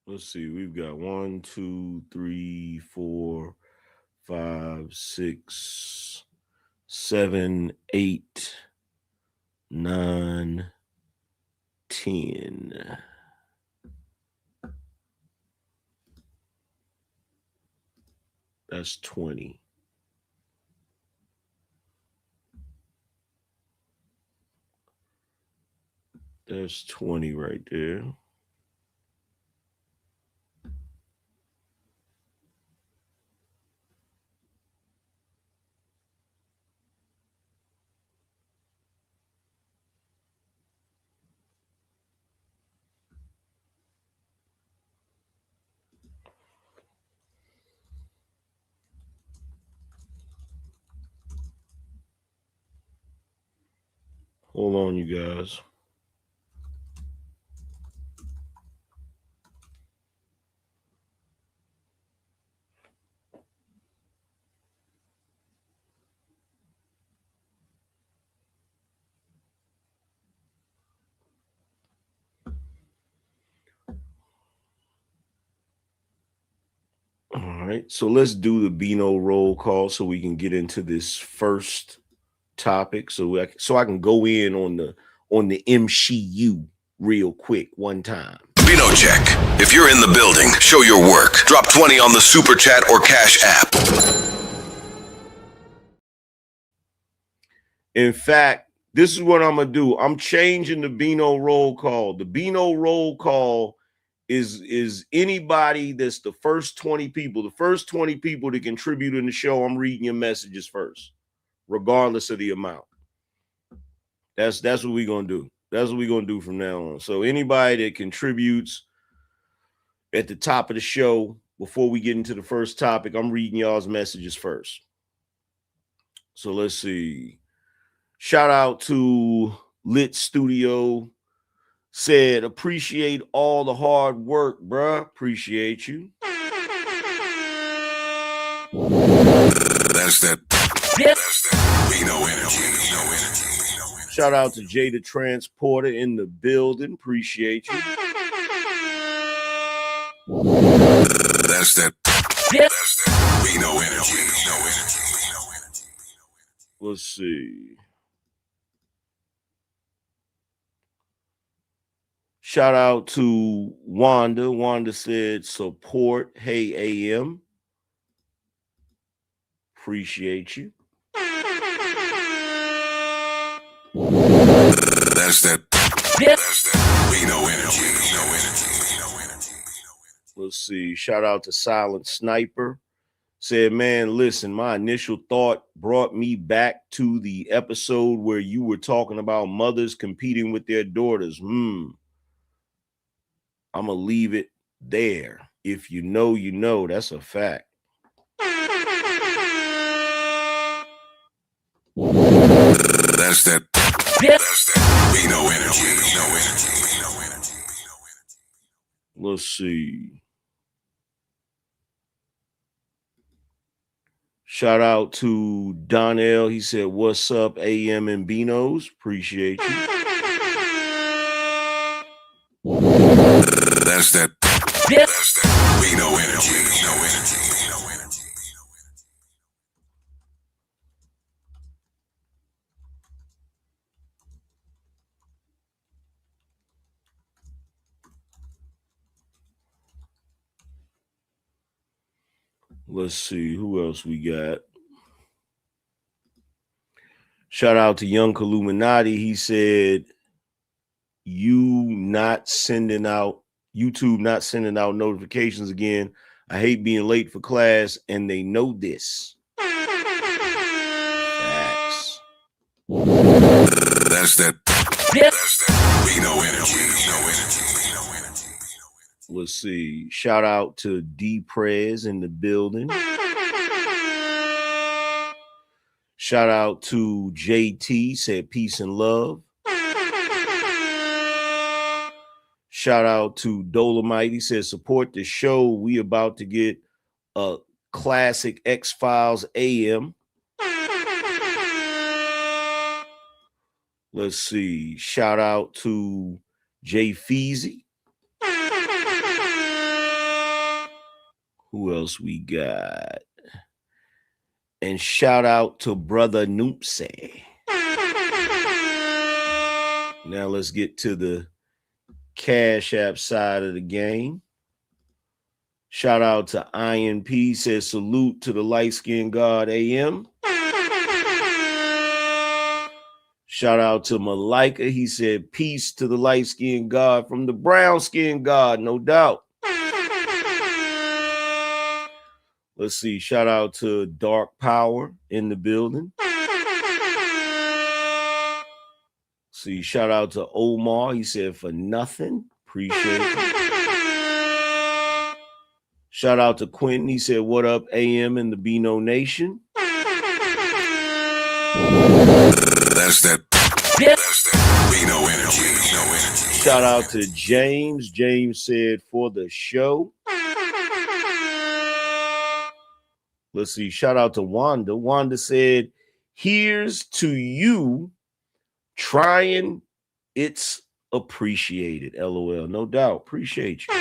Let's see. We've got 1, 2, 3, 4, 5, 6, 7, 8, 9, 10. That's 20. There's 20 right there. Hold on, you guys. All right, so let's do the Beano roll call so we can get into this first topic. So I can go in on the MCU real quick one time. Beano check. If you're in the building, show your work. Drop 20 on the Super Chat or Cash app. In fact, this is what I'm gonna do. I'm changing the Beano roll call. The Beano roll call is anybody that's the first 20 people. The first 20 people to contribute in the show, I'm reading your messages first, regardless of the amount. That's what we're gonna do. That's what we're gonna do from now on. So anybody that contributes at the top of the show, before we get into the first topic, I'm reading y'all's messages first. So let's see. Shout out to Lit Studio. Said, appreciate all the hard work, bruh. Appreciate you. That's that. Beano energy. Shout out to Jay the Transporter in the building. Appreciate you. That's that. Beano energy. Let's see. Shout out to Wanda. Wanda said, support. Hey, AM. Appreciate you. That's that. Beano energy. Let's see. Shout out to Silent Sniper. Said, man, listen, my initial thought brought me back to the episode where you were talking about mothers competing with their daughters. I'm going to leave it there. If you know, you know. That's a fact. That's that. Beano energy. Let's see. Shout out to Donnell. He said, what's up, AM and Beanos? Appreciate you. That's that. Beano energy. Let's see who else we got. Shout out to Young Illuminati. He said, YouTube not sending out notifications again. I hate being late for class, and they know this. Facts. That's that. Beano energy. Let's see. Shout out to D Prez in the building. Shout out to JT, said peace and love. Shout out to Dolomite. He said support the show. We about to get a classic X-Files AM. Let's see. Shout out to Jay Feezy. Who else we got? And shout out to Brother Noopsy. Now let's get to the Cash App side of the game. Shout out to INP, says salute to the light-skinned God AM. Shout out to Malika. He said peace to the light-skinned God from the brown-skinned God, no doubt. Let's see. Shout out to Dark Power in the building. See, shout out to Omar. He said for nothing. Appreciate it. Shout out to Quentin. He said, what up, AM and the Beano Nation? That's that Beano energy. Shout out to James. James said for the show. Let's see. Shout out to Wanda. Wanda said, here's to you trying. It's appreciated. LOL. No doubt. Appreciate you.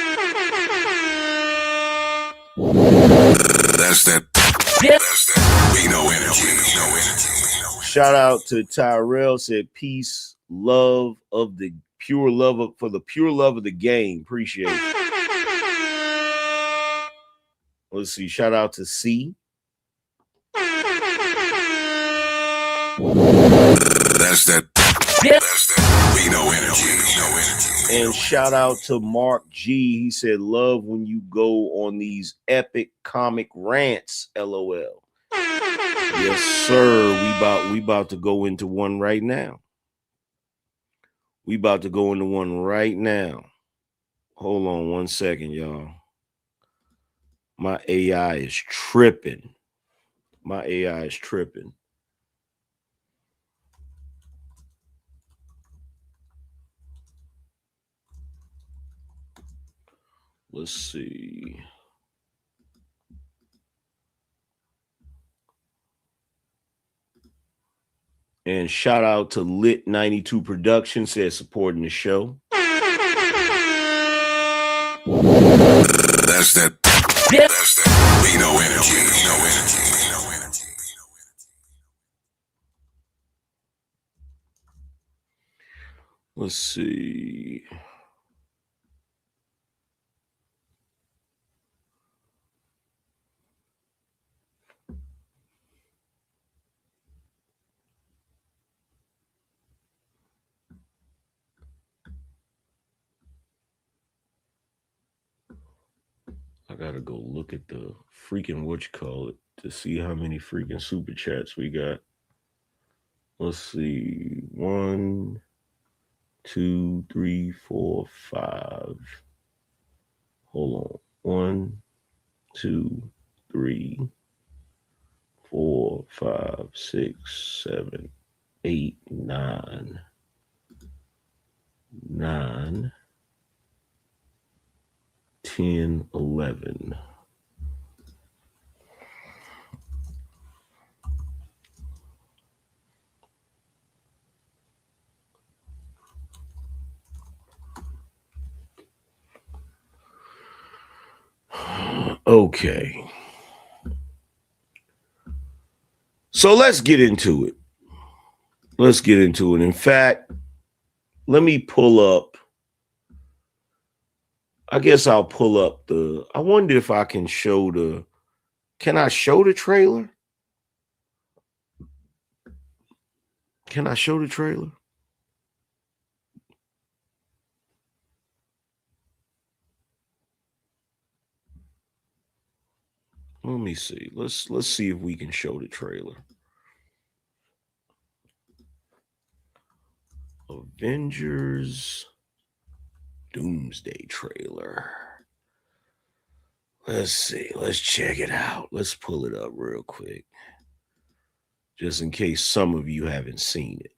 That's that Beano energy. Shout out to Tyrell, said peace, love of the pure love of, for the pure love of the game. Appreciate it. Let's see. Shout out to C. That's that Beano energy. And shout out to Mark G. He said, love when you go on these epic comic rants. LOL. Yes, sir. We about to go into one right now. We about to go into one right now. Hold on 1 second, y'all. My AI is tripping. My AI is tripping. Let's see. And shout out to Lit 92 Productions, says supporting the show. That's that Beano energy. Let's see. I gotta go look at the freaking whatchamacallit to see how many freaking super chats we got. Let's see. 1, 2, 3, 4, 5. Hold on. 1, 2, 3, 4, 5, 6, 7, 8, 9. 9, 10, 11. Okay. So let's get into it. Let's get into it. In fact, let me pull up. I guess I'll pull up the. I wonder if I can show the. Can I show the trailer? Can I show the trailer? Let me see. Let's see if we can show the trailer. Avengers Doomsday trailer. Let's see. Let's check it out. Let's pull it up real quick. Just in case some of you haven't seen it.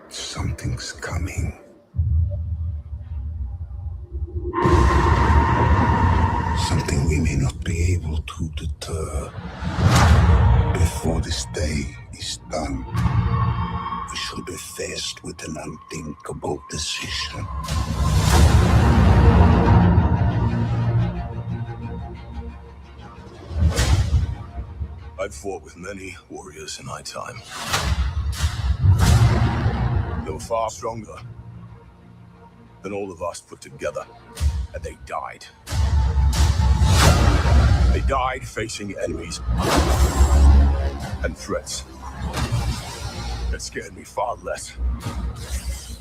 Something's coming. Something we may not be able to deter. Before this day is done, we shall be faced with an unthinkable decision. I've fought with many warriors in my time. They were far stronger than all of us put together, and they died. They died facing enemies and threats that scared me far less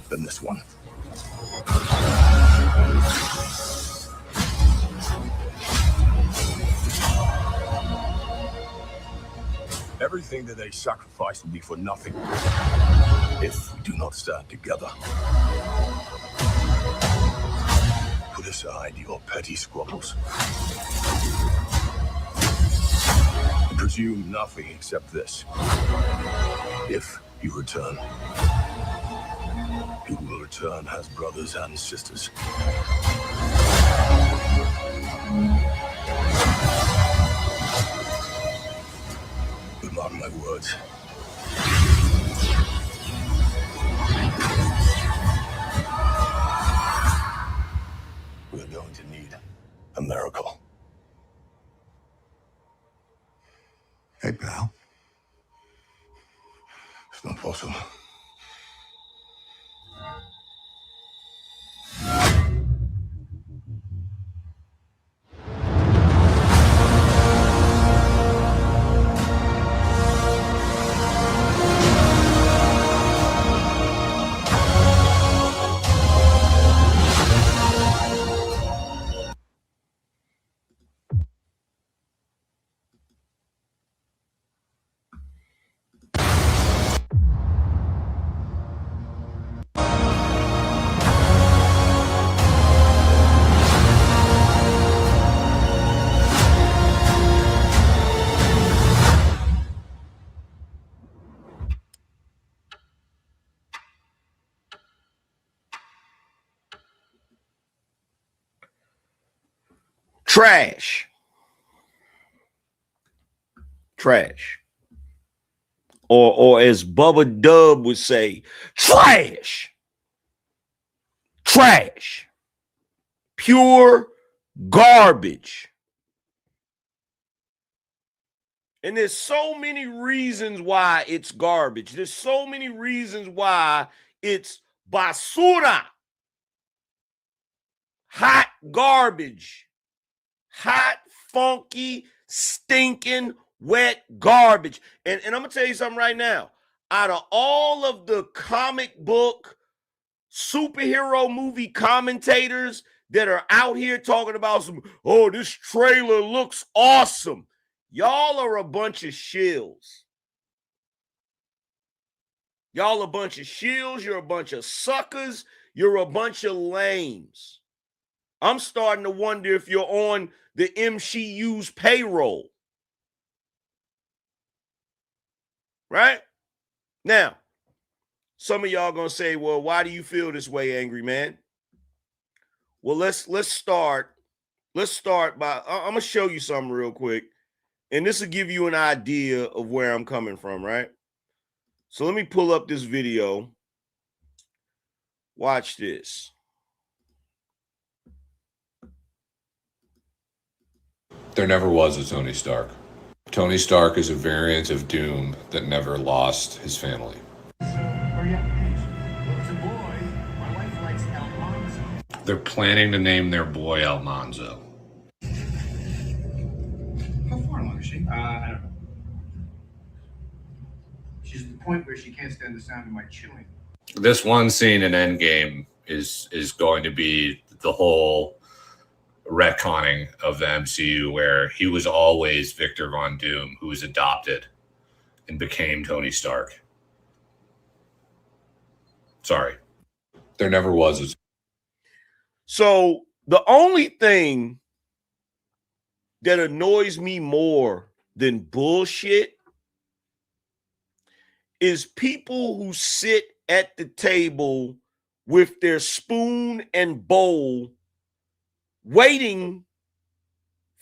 than this one. Everything that they sacrificed will be for nothing if we do not stand together. Put aside your petty squabbles. Presume nothing except this. If you return, you will return as brothers and sisters. But mark my words. We're going to need a miracle. Hey, pal. It's not possible. Trash. Trash. Or as Bubba Dub would say, trash. Trash. Pure garbage. And there's so many reasons why it's garbage. There's so many reasons why it's basura. Hot garbage. Hot, funky, stinking, wet garbage. And I'm going to tell you something right now. Out of all of the comic book, superhero movie commentators that are out here talking about oh, this trailer looks awesome. Y'all are a bunch of shills. Y'all a bunch of shills. You're a bunch of suckers. You're a bunch of lames. I'm starting to wonder if you're on the MCU's payroll. Right? Now, some of y'all gonna say, well, why do you feel this way, Angry Man? Well, let's start. Let's start by, I'm gonna show you something real quick. And this will give you an idea of where I'm coming from, right? So let me pull up this video. Watch this. There never was a Tony Stark. Tony Stark is a variant of Doom that never lost his family. They're planning to name their boy Almanzo. How far along is she? I don't know. She's at the point where she can't stand the sound of my chewing. This one scene in Endgame is going to be the whole retconning of the MCU, where he was always Victor Von Doom, who was adopted and became Tony Stark. Sorry. There never was a... So the only thing that annoys me more than bullshit is people who sit at the table with their spoon and bowl waiting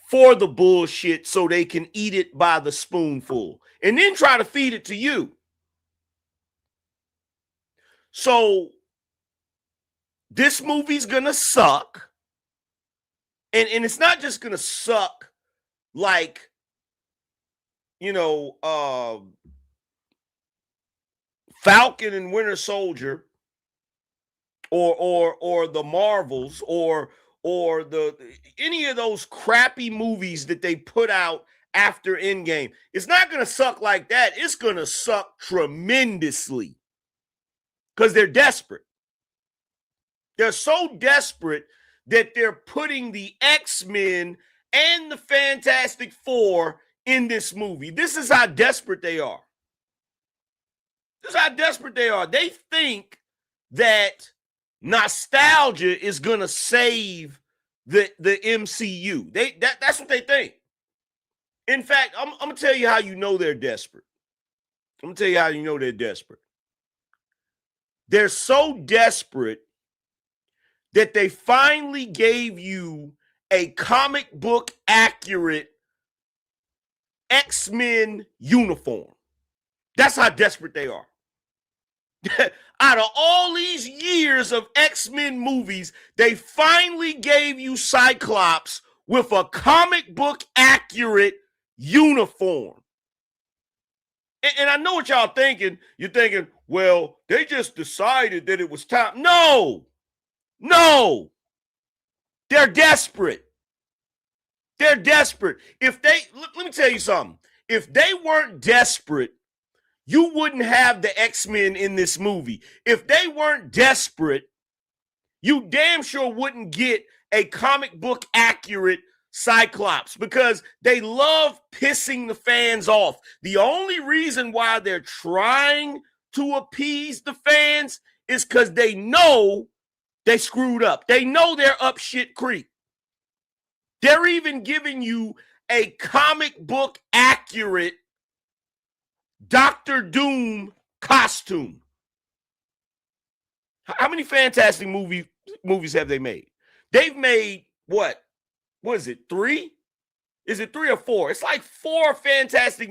for the bullshit so they can eat it by the spoonful and then try to feed it to you. So this movie's gonna suck. And it's not just gonna suck like you know, Falcon and Winter Soldier, or the Marvels, or the any of those crappy movies that they put out after Endgame. It's not going to suck like that. It's going to suck tremendously because they're desperate. They're so desperate that they're putting the X-Men and the Fantastic Four in this movie. This is how desperate they are. This is how desperate they are. They think that nostalgia is going to save the MCU. That's what they think. In fact, I'm going to tell you how you know they're desperate. I'm going to tell you how you know they're desperate. They're so desperate that they finally gave you a comic book accurate X-Men uniform. That's how desperate they are. Out of all these years of X-Men movies, they finally gave you Cyclops with a comic book accurate uniform. And I know what y'all thinking. You're thinking, well, they just decided that it was time. No. They're desperate. They're desperate. If they, let me tell you something. If they weren't desperate, you wouldn't have the X-Men in this movie. If they weren't desperate, you damn sure wouldn't get a comic book accurate Cyclops, because they love pissing the fans off. The only reason why they're trying to appease the fans is because they know they screwed up. They know they're up shit creek. They're even giving you a comic book accurate Dr. Doom costume. How many Fantastic movies have they made? They've made what? What is it? 3? Is it 3 or 4? It's like 4 Fantastic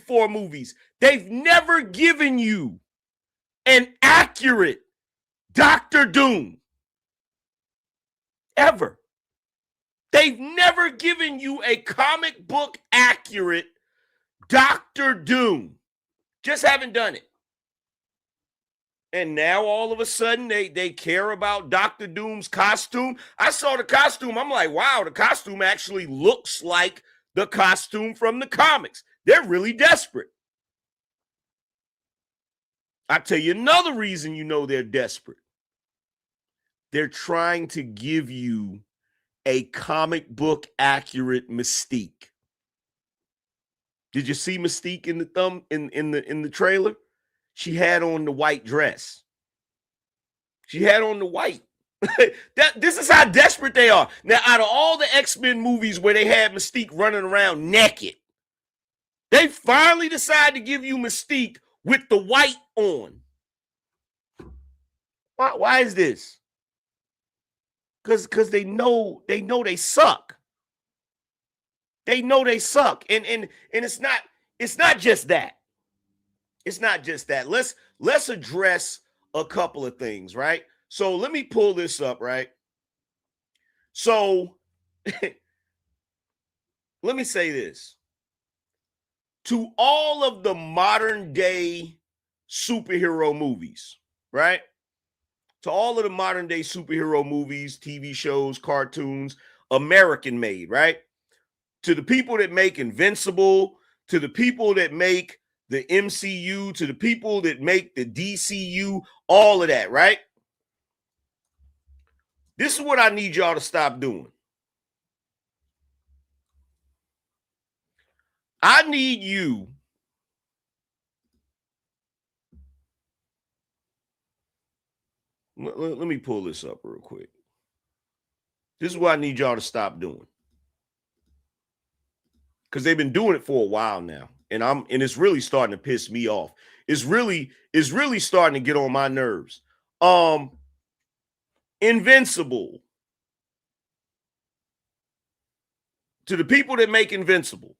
Four movies. They've never given you an accurate Dr. Doom. Ever. They've never given you a comic book accurate Dr. Doom. Just haven't done it. And now all of a sudden they care about Dr. Doom's costume. I saw the costume. I'm like, wow, the costume actually looks like the costume from the comics. They're really desperate. I'll tell you another reason you know they're desperate. They're trying to give you a comic book accurate Mystique. Did you see Mystique in the trailer? She had on the white dress. She had on the white. This is how desperate they are. Now, out of all the X-Men movies where they had Mystique running around naked, they finally decided to give you Mystique with the white on. Why is this? Because they know they suck. They know they suck. And it's not just that. It's not just that. Let's address a couple of things, right? So let me pull this up, right? So let me say this. To all of the modern day superhero movies, right? To all of the modern day superhero movies, TV shows, cartoons, American made, right? To the people that make Invincible, to the people that make the MCU, to the people that make the DCU, all of that, right? This is what I need y'all to stop doing. I need you let me pull this up real quick. This is what I need y'all to stop doing. Because they've been doing it for a while now. And it's really starting to piss me off. It's really starting to get on my nerves. Invincible. To the people that make Invincible.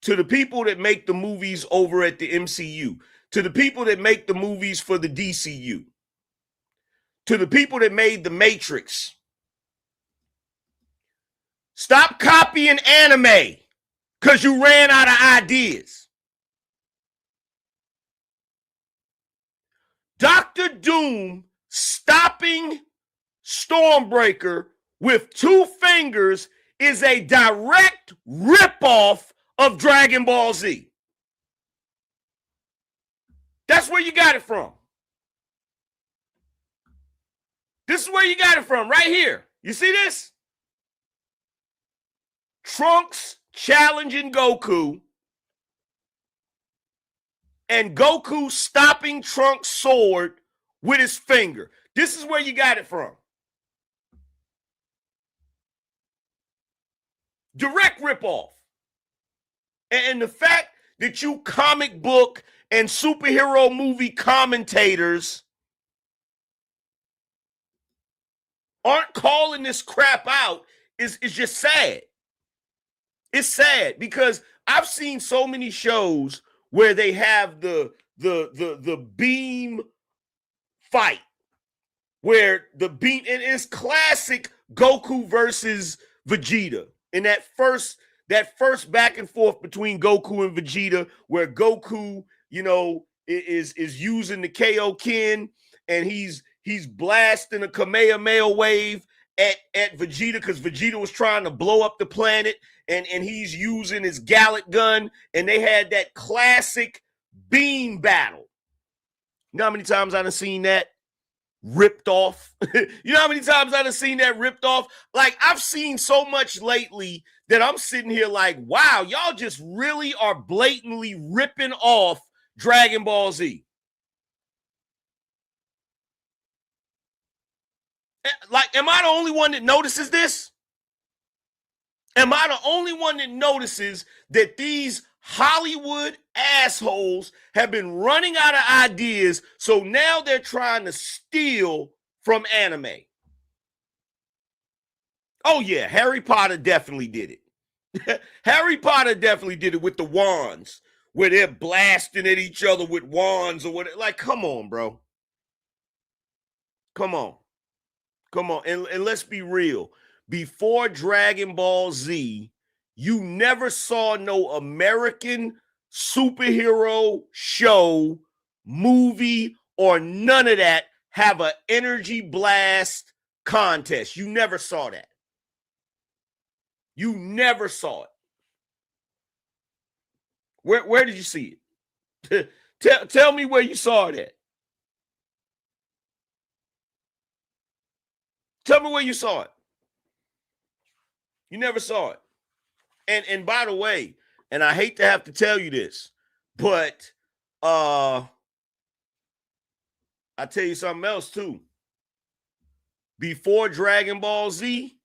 To the people that make the movies over at the MCU. To the people that make the movies for the DCU. To the people that made The Matrix. Stop copying anime. because you ran out of ideas. Dr. Doom stopping Stormbreaker with 2 fingers is a direct ripoff of Dragon Ball Z. That's where you got it from. This is where you got it from, right here. You see this? Trunks challenging Goku, and Goku stopping Trunks' sword with his finger. This is where you got it from. Direct ripoff. And the fact that you comic book and superhero movie commentators aren't calling this crap out is just sad. It's sad because I've seen so many shows where they have the beam fight, where the beam, and it's classic Goku versus Vegeta. In that first back and forth between Goku and Vegeta, where Goku, is using the Kaioken, and he's blasting a Kamehameha wave at Vegeta because Vegeta was trying to blow up the planet, and he's using his Gallic gun, and they had that classic beam battle. You know how many times I've seen that ripped off? You know how many times I've seen that ripped off? Like, I've seen so much lately that I'm sitting here like, wow, y'all just really are blatantly ripping off Dragon Ball Z. Like, am I the only one that notices this? Am I the only one that notices that these Hollywood assholes have been running out of ideas, so now they're trying to steal from anime? Oh, yeah, Harry Potter definitely did it. Harry Potter definitely did it with the wands, where they're blasting at each other with wands or whatever. Like, come on, bro. Come on. Come on. And let's be real. Before Dragon Ball Z, you never saw no American superhero show, movie, or none of that have an energy blast contest. You never saw that. You never saw it. Where did you see it? Tell me where you saw it at. Tell me where you saw it. You never saw it. And by the way, and I hate to have to tell you this, but I tell you something else too. Before Dragon Ball Z,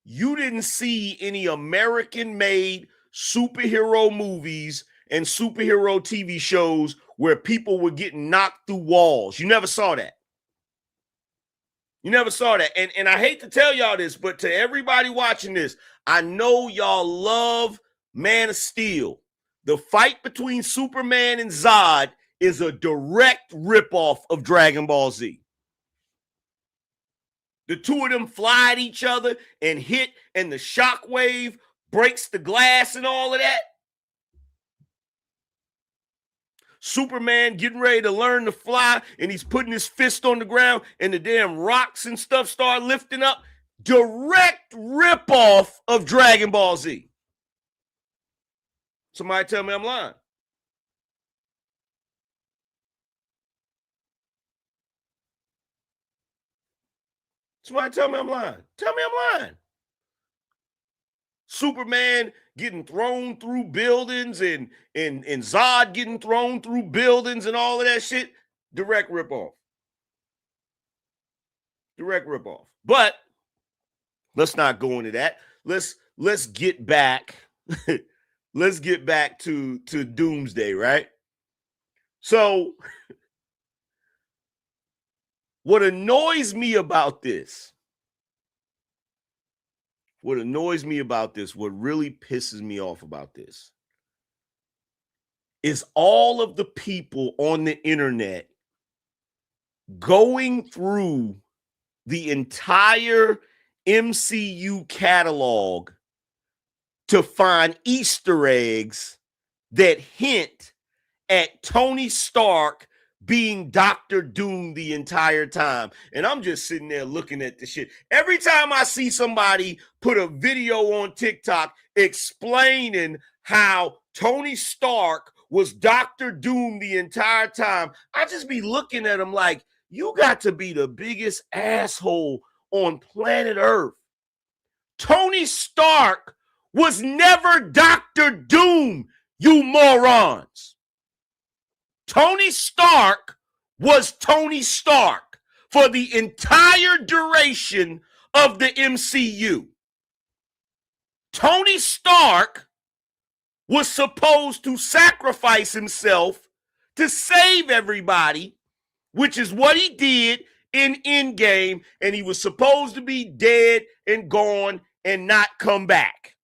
you didn't see any American-made superhero movies and superhero TV shows where people were getting knocked through walls. You never saw that. You never saw that. And I hate to tell y'all this, but to everybody watching this, I know y'all love Man of Steel. The fight between Superman and Zod is a direct ripoff of Dragon Ball Z. The two of them fly at each other and hit, and the shockwave breaks the glass and all of that. Superman getting ready to learn to fly, and he's putting his fist on the ground, and the damn rocks and stuff start lifting up. Direct ripoff of Dragon Ball Z. Somebody tell me I'm lying. Somebody tell me I'm lying. Tell me I'm lying. Superman getting thrown through buildings and Zod getting thrown through buildings and all of that shit. Direct ripoff. Direct ripoff. But let's not go into that. Let's get back. Let's get back to Doomsday, right? So what annoys me about this, what really pisses me off about this is all of the people on the internet going through the entire MCU catalog to find Easter eggs that hint at Tony Stark being Doctor Doom the entire time. And I'm just sitting there looking at the shit. Every time I see somebody put a video on TikTok explaining how Tony Stark was Doctor Doom the entire time, I just be looking at him like, you got to be the biggest asshole on planet Earth. Tony Stark was never Doctor Doom, you morons. Tony Stark was Tony Stark for the entire duration of the MCU. Tony Stark was supposed to sacrifice himself to save everybody, which is what he did in Endgame, and he was supposed to be dead and gone and not come back.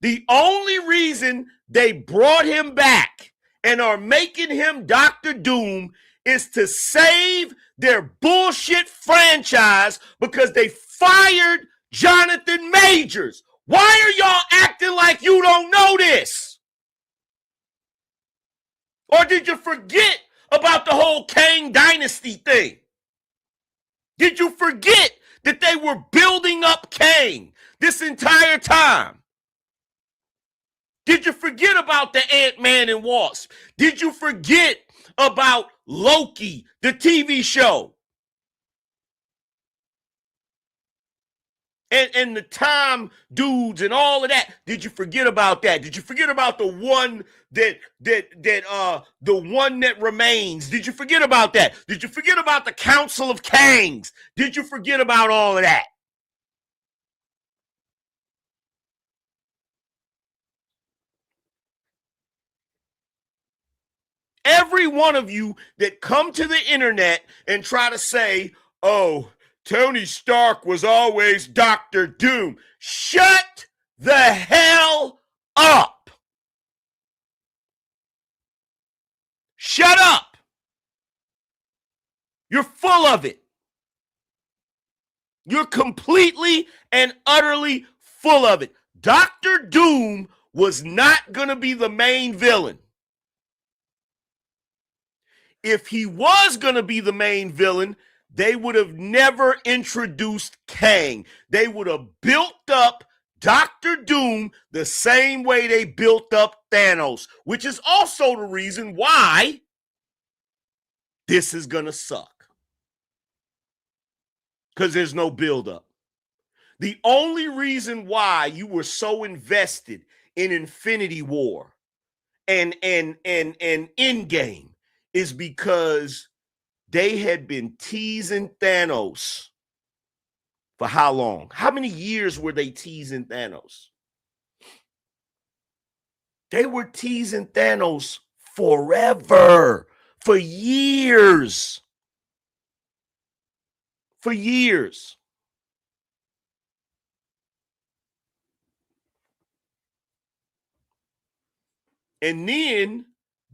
The only reason they brought him back and are making him Doctor Doom is to save their bullshit franchise because they fired Jonathan Majors. Why are y'all acting like you don't know this? Or did you forget about the whole Kang Dynasty thing? Did you forget that they were building up Kang this entire time? Did you forget about the Ant-Man and Wasp? Did you forget about Loki, the TV show? And the Time dudes and all of that. Did you forget about that? Did you forget about the one the one that remains? Did you forget about that? Did you forget about the Council of Kangs? Did you forget about all of that? Every one of you that come to the internet and try to say, oh, Tony Stark was always Doctor Doom. Shut the hell up. Shut up. You're full of it. You're completely and utterly full of it. Doctor Doom was not going to be the main villain. If he was going to be the main villain, they would have never introduced Kang. They would have built up Doctor Doom the same way they built up Thanos, which is also the reason why this is going to suck. Because there's no buildup. The only reason why you were so invested in Infinity War and Endgame is because they had been teasing Thanos for how long? How many years were they teasing Thanos? They were teasing Thanos forever, for years. For years. And then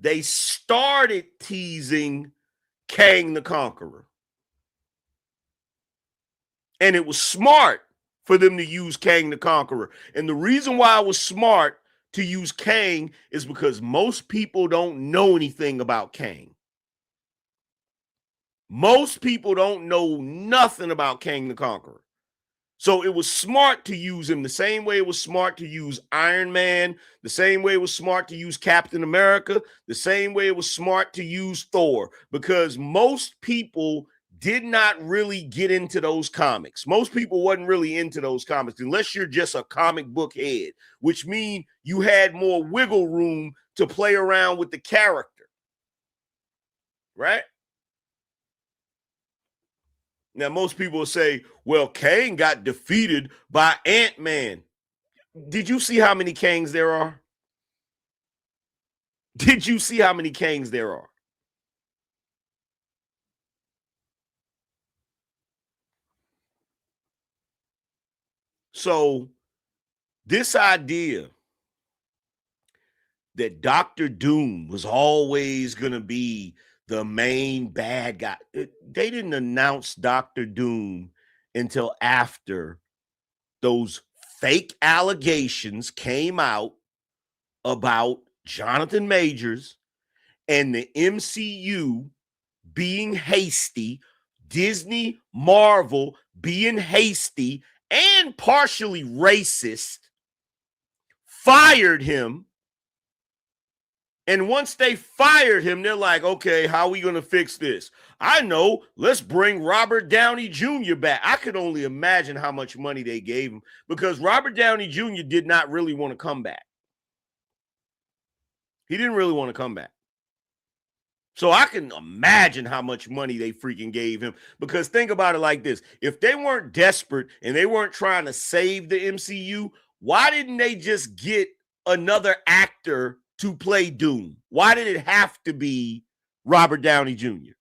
they started teasing Kang the Conqueror. And it was smart for them to use Kang the Conqueror. And the reason why it was smart to use Kang is because most people don't know anything about Kang. Most people don't know nothing about Kang the Conqueror. So it was smart to use him the same way it was smart to use Iron Man, the same way it was smart to use Captain America, the same way it was smart to use Thor, because most people did not really get into those comics. Most people wasn't really into those comics unless you're just a comic book head, which means you had more wiggle room to play around with the character, right? Now, most people will say, well, Kang got defeated by Ant-Man. Did you see how many Kangs there are? Did you see how many Kangs there are? So, this idea that Doctor Doom was always going to be the main bad guy. They didn't announce Doctor Doom until after those fake allegations came out about Jonathan Majors and the MCU being hasty, Disney, Marvel being hasty and partially racist, fired him. And once they fired him, they're like, okay, how are we going to fix this? I know, let's bring Robert Downey Jr. back. I could only imagine how much money they gave him because Robert Downey Jr. did not really want to come back. He didn't really want to come back. So I can imagine how much money they freaking gave him because think about it like this. If they weren't desperate and they weren't trying to save the MCU, why didn't they just get another actor to play Doom? Why did it have to be Robert Downey Jr.?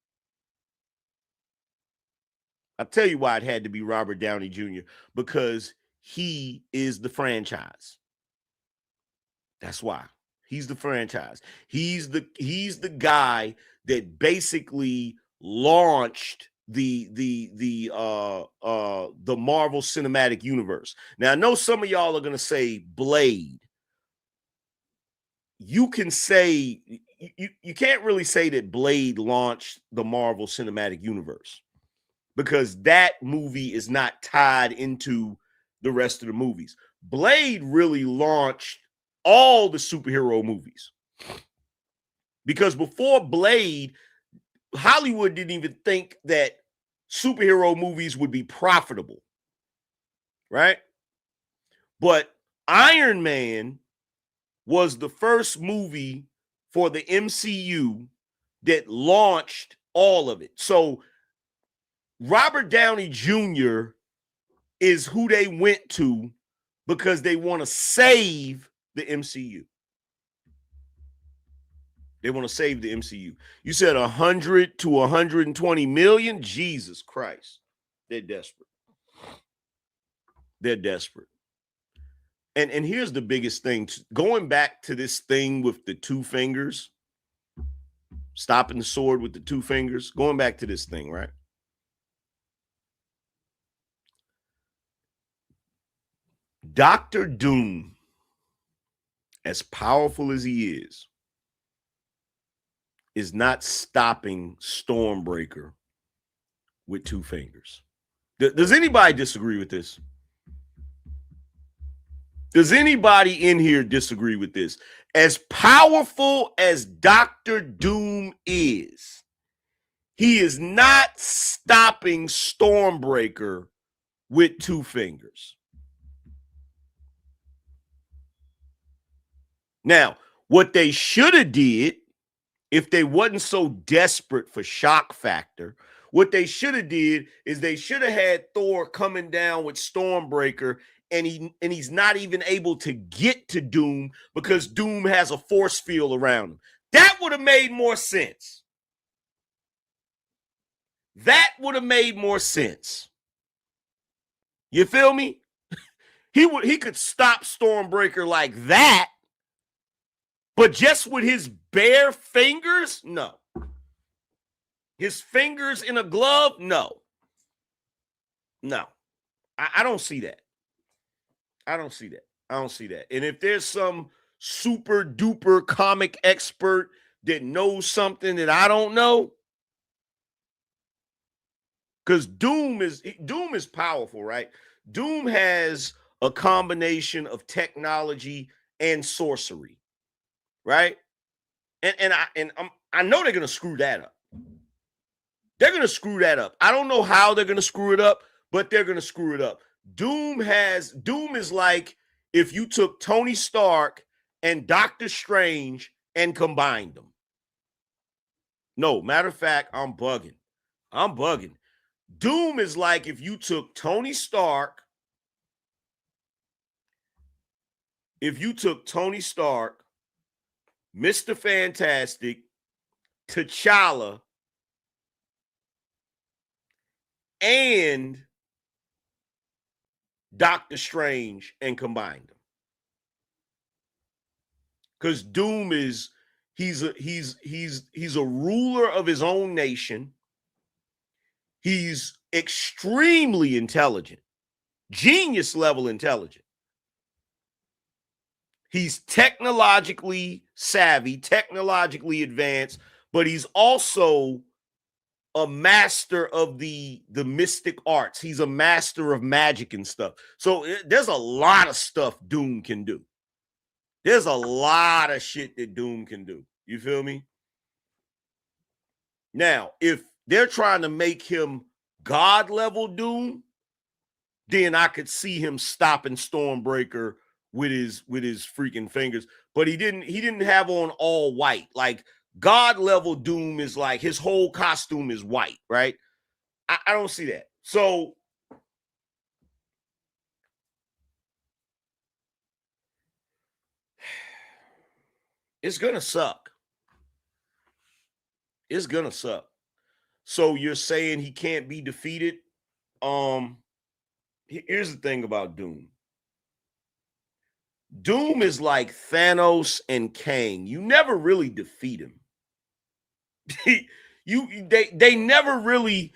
I'll tell you why it had to be Robert Downey Jr. because he is the franchise. That's why. He's the franchise. He's the guy that basically launched the Marvel Cinematic Universe. Now I know some of y'all are gonna say Blade. You can say you can't really say that Blade launched the Marvel Cinematic Universe because that movie is not tied into the rest of the movies. Blade really launched all the superhero movies because before Blade, Hollywood didn't even think that superhero movies would be profitable, right? But Iron Man was the first movie for the MCU that launched all of it. So Robert Downey Jr. is who they went to because they want to save the MCU. They want to save the MCU. You said 100 to 120 million? Jesus Christ. They're desperate. They're desperate. And here's the biggest thing. Going back to this thing with the two fingers, stopping the sword with the two fingers, going back to this thing, right? Dr. Doom, as powerful as he is not stopping Stormbreaker with two fingers. Does anybody disagree with this? Does anybody in here disagree with this? As powerful as Dr. Doom is, he is not stopping Stormbreaker with two fingers. Now, what they should have did, if they wasn't so desperate for shock factor, what they should have did is they should have had Thor coming down with Stormbreaker, and he's not even able to get to Doom because Doom has a force field around him. That would have made more sense. That would have made more sense. You feel me? He could stop Stormbreaker like that. But just with his bare fingers? No. His fingers in a glove? No. No. I don't see that. I don't see that. I don't see that. And if there's some super duper comic expert that knows something that I don't know, because Doom is powerful, right? Doom has a combination of technology and sorcery, right? And I know they're gonna screw that up. They're gonna screw that up. I don't know how they're gonna screw it up, but they're gonna screw it up. Doom is like if you took Tony Stark and Doctor Strange and combined them. No, matter of fact, I'm bugging. Doom is like if you took Tony Stark, Mr. Fantastic, T'Challa, and Doctor Strange and combined them. Because Doom is he's a ruler of his own nation. He's extremely intelligent, genius level intelligent. He's technologically savvy, technologically advanced, but he's also a master of the mystic arts. He's a master of magic and stuff. So there's a lot of stuff Doom can do. There's a lot of shit that Doom can do. You feel me? Now, if they're trying to make him God level Doom, then I could see him stopping Stormbreaker with his freaking fingers. But he didn't have on all white. Like God level Doom is like his whole costume is white, right? I don't see that. So it's gonna suck. It's gonna suck. So you're saying he can't be defeated? Here's the thing about Doom. Doom is like Thanos and Kang. You never really defeat him. They never really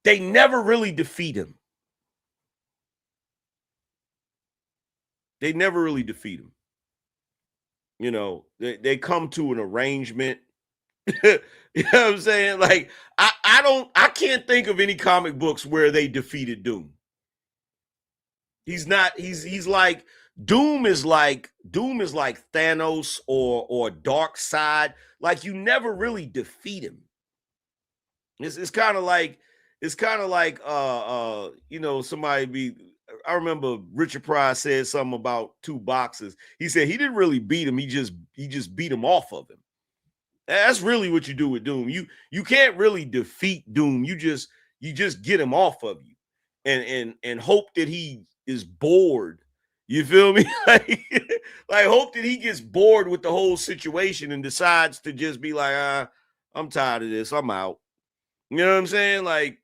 defeat him. They never really defeat him. You know, they come to an arrangement. You know what I'm saying? Like, I can't think of any comic books where they defeated Doom. He's like Doom is like Thanos or Darkseid. Like, you never really defeat him. It's kind of like you know, I remember Richard Pryor said something about two boxers. He said he didn't really beat him, he just beat him off of him. That's really what you do with Doom. You can't really defeat Doom. You just get him off of you and hope that he is bored. You feel me? like hope that he gets bored with the whole situation and decides to just be like, I'm tired of this. I'm out. You know what I'm saying? Like,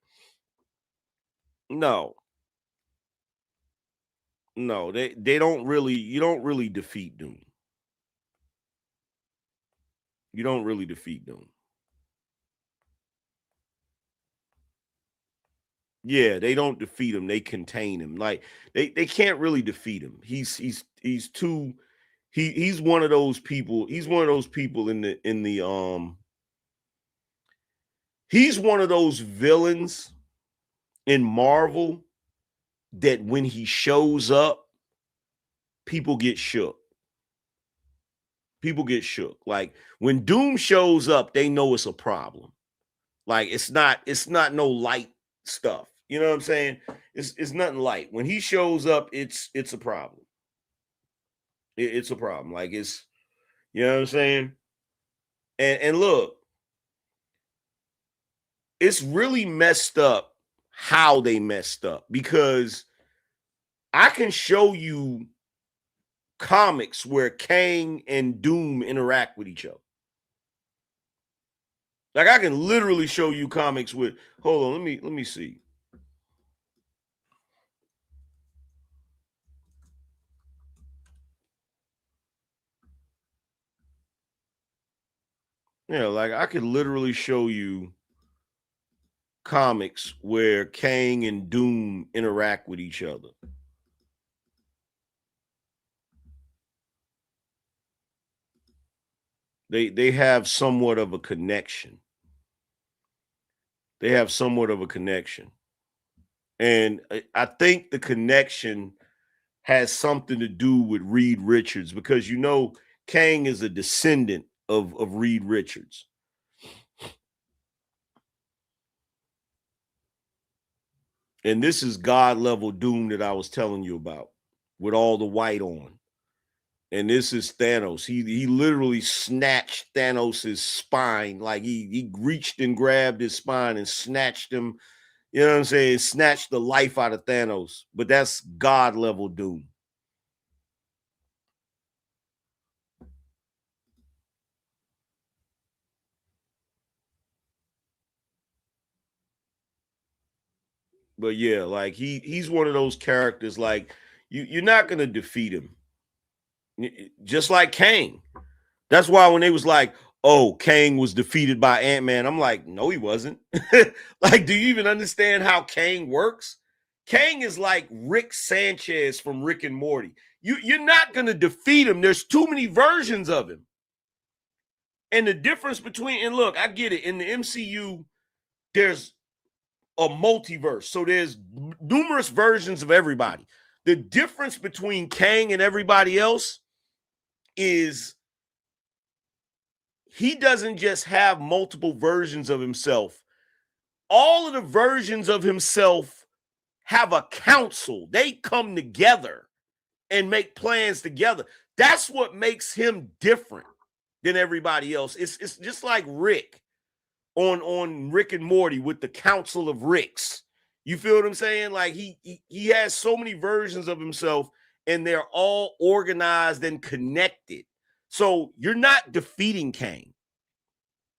no, they don't really, you don't really defeat Doom. You don't really defeat Doom. Yeah, they don't defeat him. They contain him. Like they can't really defeat him. He's one of those people. He's one of those people he's one of those villains in Marvel that when he shows up, people get shook. People get shook. Like when Doom shows up, they know it's a problem. Like it's not no light stuff. You know what I'm saying? It's nothing light. When he shows up, it's a problem. It's a problem. Like it's, you know what I'm saying? And look, it's really messed up how they messed up, because I can show you comics where Kang and Doom interact with each other. Like I can literally show you comics with, hold on, let me see. Yeah, like I could literally show you comics where Kang and Doom interact with each other. They have somewhat of a connection. They have somewhat of a connection. And I think the connection has something to do with Reed Richards, because you know Kang is a descendant of Reed Richards. And this is God level Doom that I was telling you about with all the white on. And this is Thanos. He literally snatched Thanos's spine. Like he reached and grabbed his spine and snatched him. You know what I'm saying? Snatched the life out of Thanos. But that's God level Doom. But yeah, like he's one of those characters, like you're not gonna defeat him. Just like Kang. That's why when they was like, oh, Kang was defeated by Ant-Man, I'm like, no, he wasn't. Like, do you even understand how Kang works? Kang is like Rick Sanchez from Rick and Morty. You're not going to defeat him. There's too many versions of him. And the difference between, and look, I get it. In the MCU, there's a multiverse. So there's numerous versions of everybody. The difference between Kang and everybody else is he doesn't just have multiple versions of himself. All of the versions of himself have a council. They come together and make plans together. That's what makes him different than everybody else. It's just like Rick on Rick and Morty with the Council of Ricks. You feel what I'm saying? Like he has so many versions of himself, and they're all organized and connected. So you're not defeating Kang.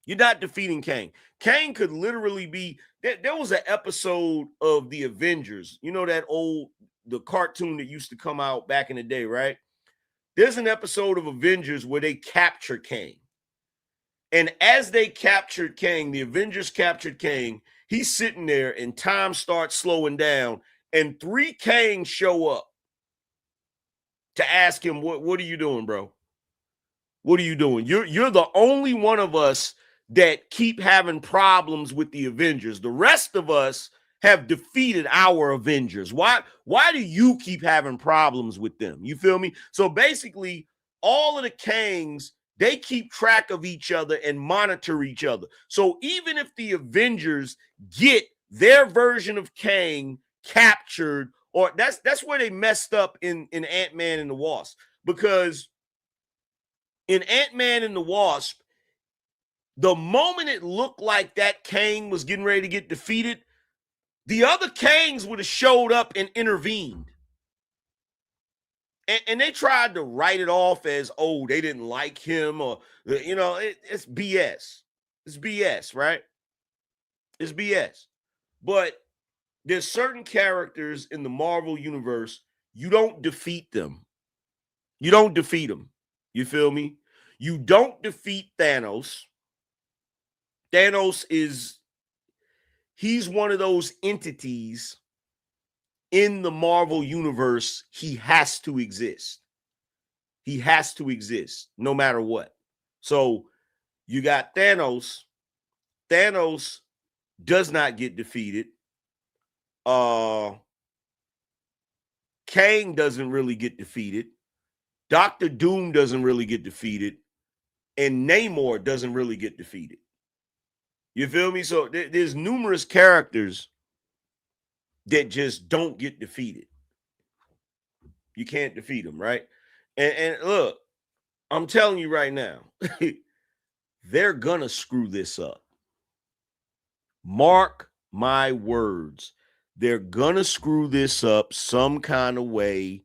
You're not defeating Kang. Kang could literally be. There was an episode of the Avengers. You know the cartoon that used to come out back in the day, right? There's an episode of Avengers where they capture Kang. And as they captured Kang, the Avengers captured Kang, he's sitting there and time starts slowing down, and 3 Kangs show up to ask him, what are you doing, bro? What are you doing? You're the only one of us that keep having problems with the Avengers. The rest of us have defeated our Avengers. Why do you keep having problems with them? You feel me? So basically, all of the Kangs, they keep track of each other and monitor each other. So even if the Avengers get their version of Kang captured, or that's where they messed up in Ant-Man and the Wasp, because in Ant-Man and the Wasp, the moment it looked like that Kang was getting ready to get defeated, the other Kangs would have showed up and intervened. And they tried to write it off as, oh, they didn't like him, or, you know, it's BS. It's BS, right? It's BS. But there's certain characters in the Marvel universe, you don't defeat them. You don't defeat them. You feel me? You don't defeat Thanos. Thanos he's one of those entities in the Marvel universe. He has to exist. He has to exist no matter what. So you got Thanos. Thanos does not get defeated. Kang doesn't really get defeated. Dr. Doom doesn't really get defeated. And Namor doesn't really get defeated. You feel me? So there's numerous characters that just don't get defeated. You can't defeat them, right? And look, I'm telling you right now, they're gonna screw this up. Mark my words. They're gonna screw this up some kind of way.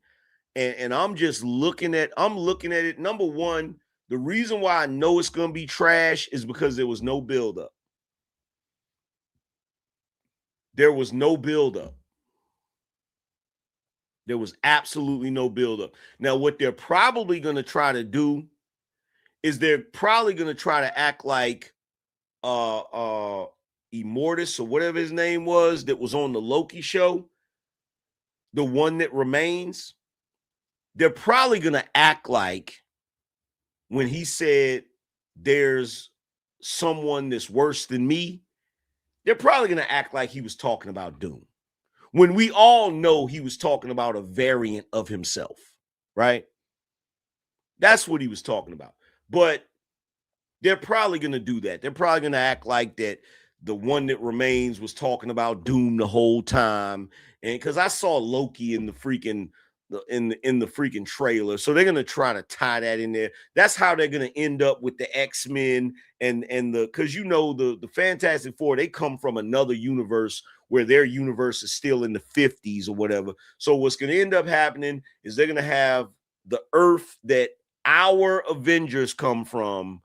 And I'm just looking at it. Number one, the reason why I know it's gonna be trash is because there was no buildup. There was no buildup. There was absolutely no buildup. Now, what they're probably going to try to do is they're probably going to try to act like Immortus or whatever his name was that was on the Loki show, the one that remains. They're probably going to act like when he said there's someone that's worse than me, they're probably going to act like he was talking about Doom, when we all know he was talking about a variant of himself, right? That's what he was talking about. But they're probably going to do that. They're probably going to act like that the one that remains was talking about Doom the whole time. And because I saw Loki in the freaking trailer, so they're gonna try to tie that in there. That's how they're gonna end up with the X-Men and the, because you know the Fantastic Four, they come from another universe where their universe is still in the 50s or whatever. So what's gonna end up happening is they're gonna have the Earth that our Avengers come from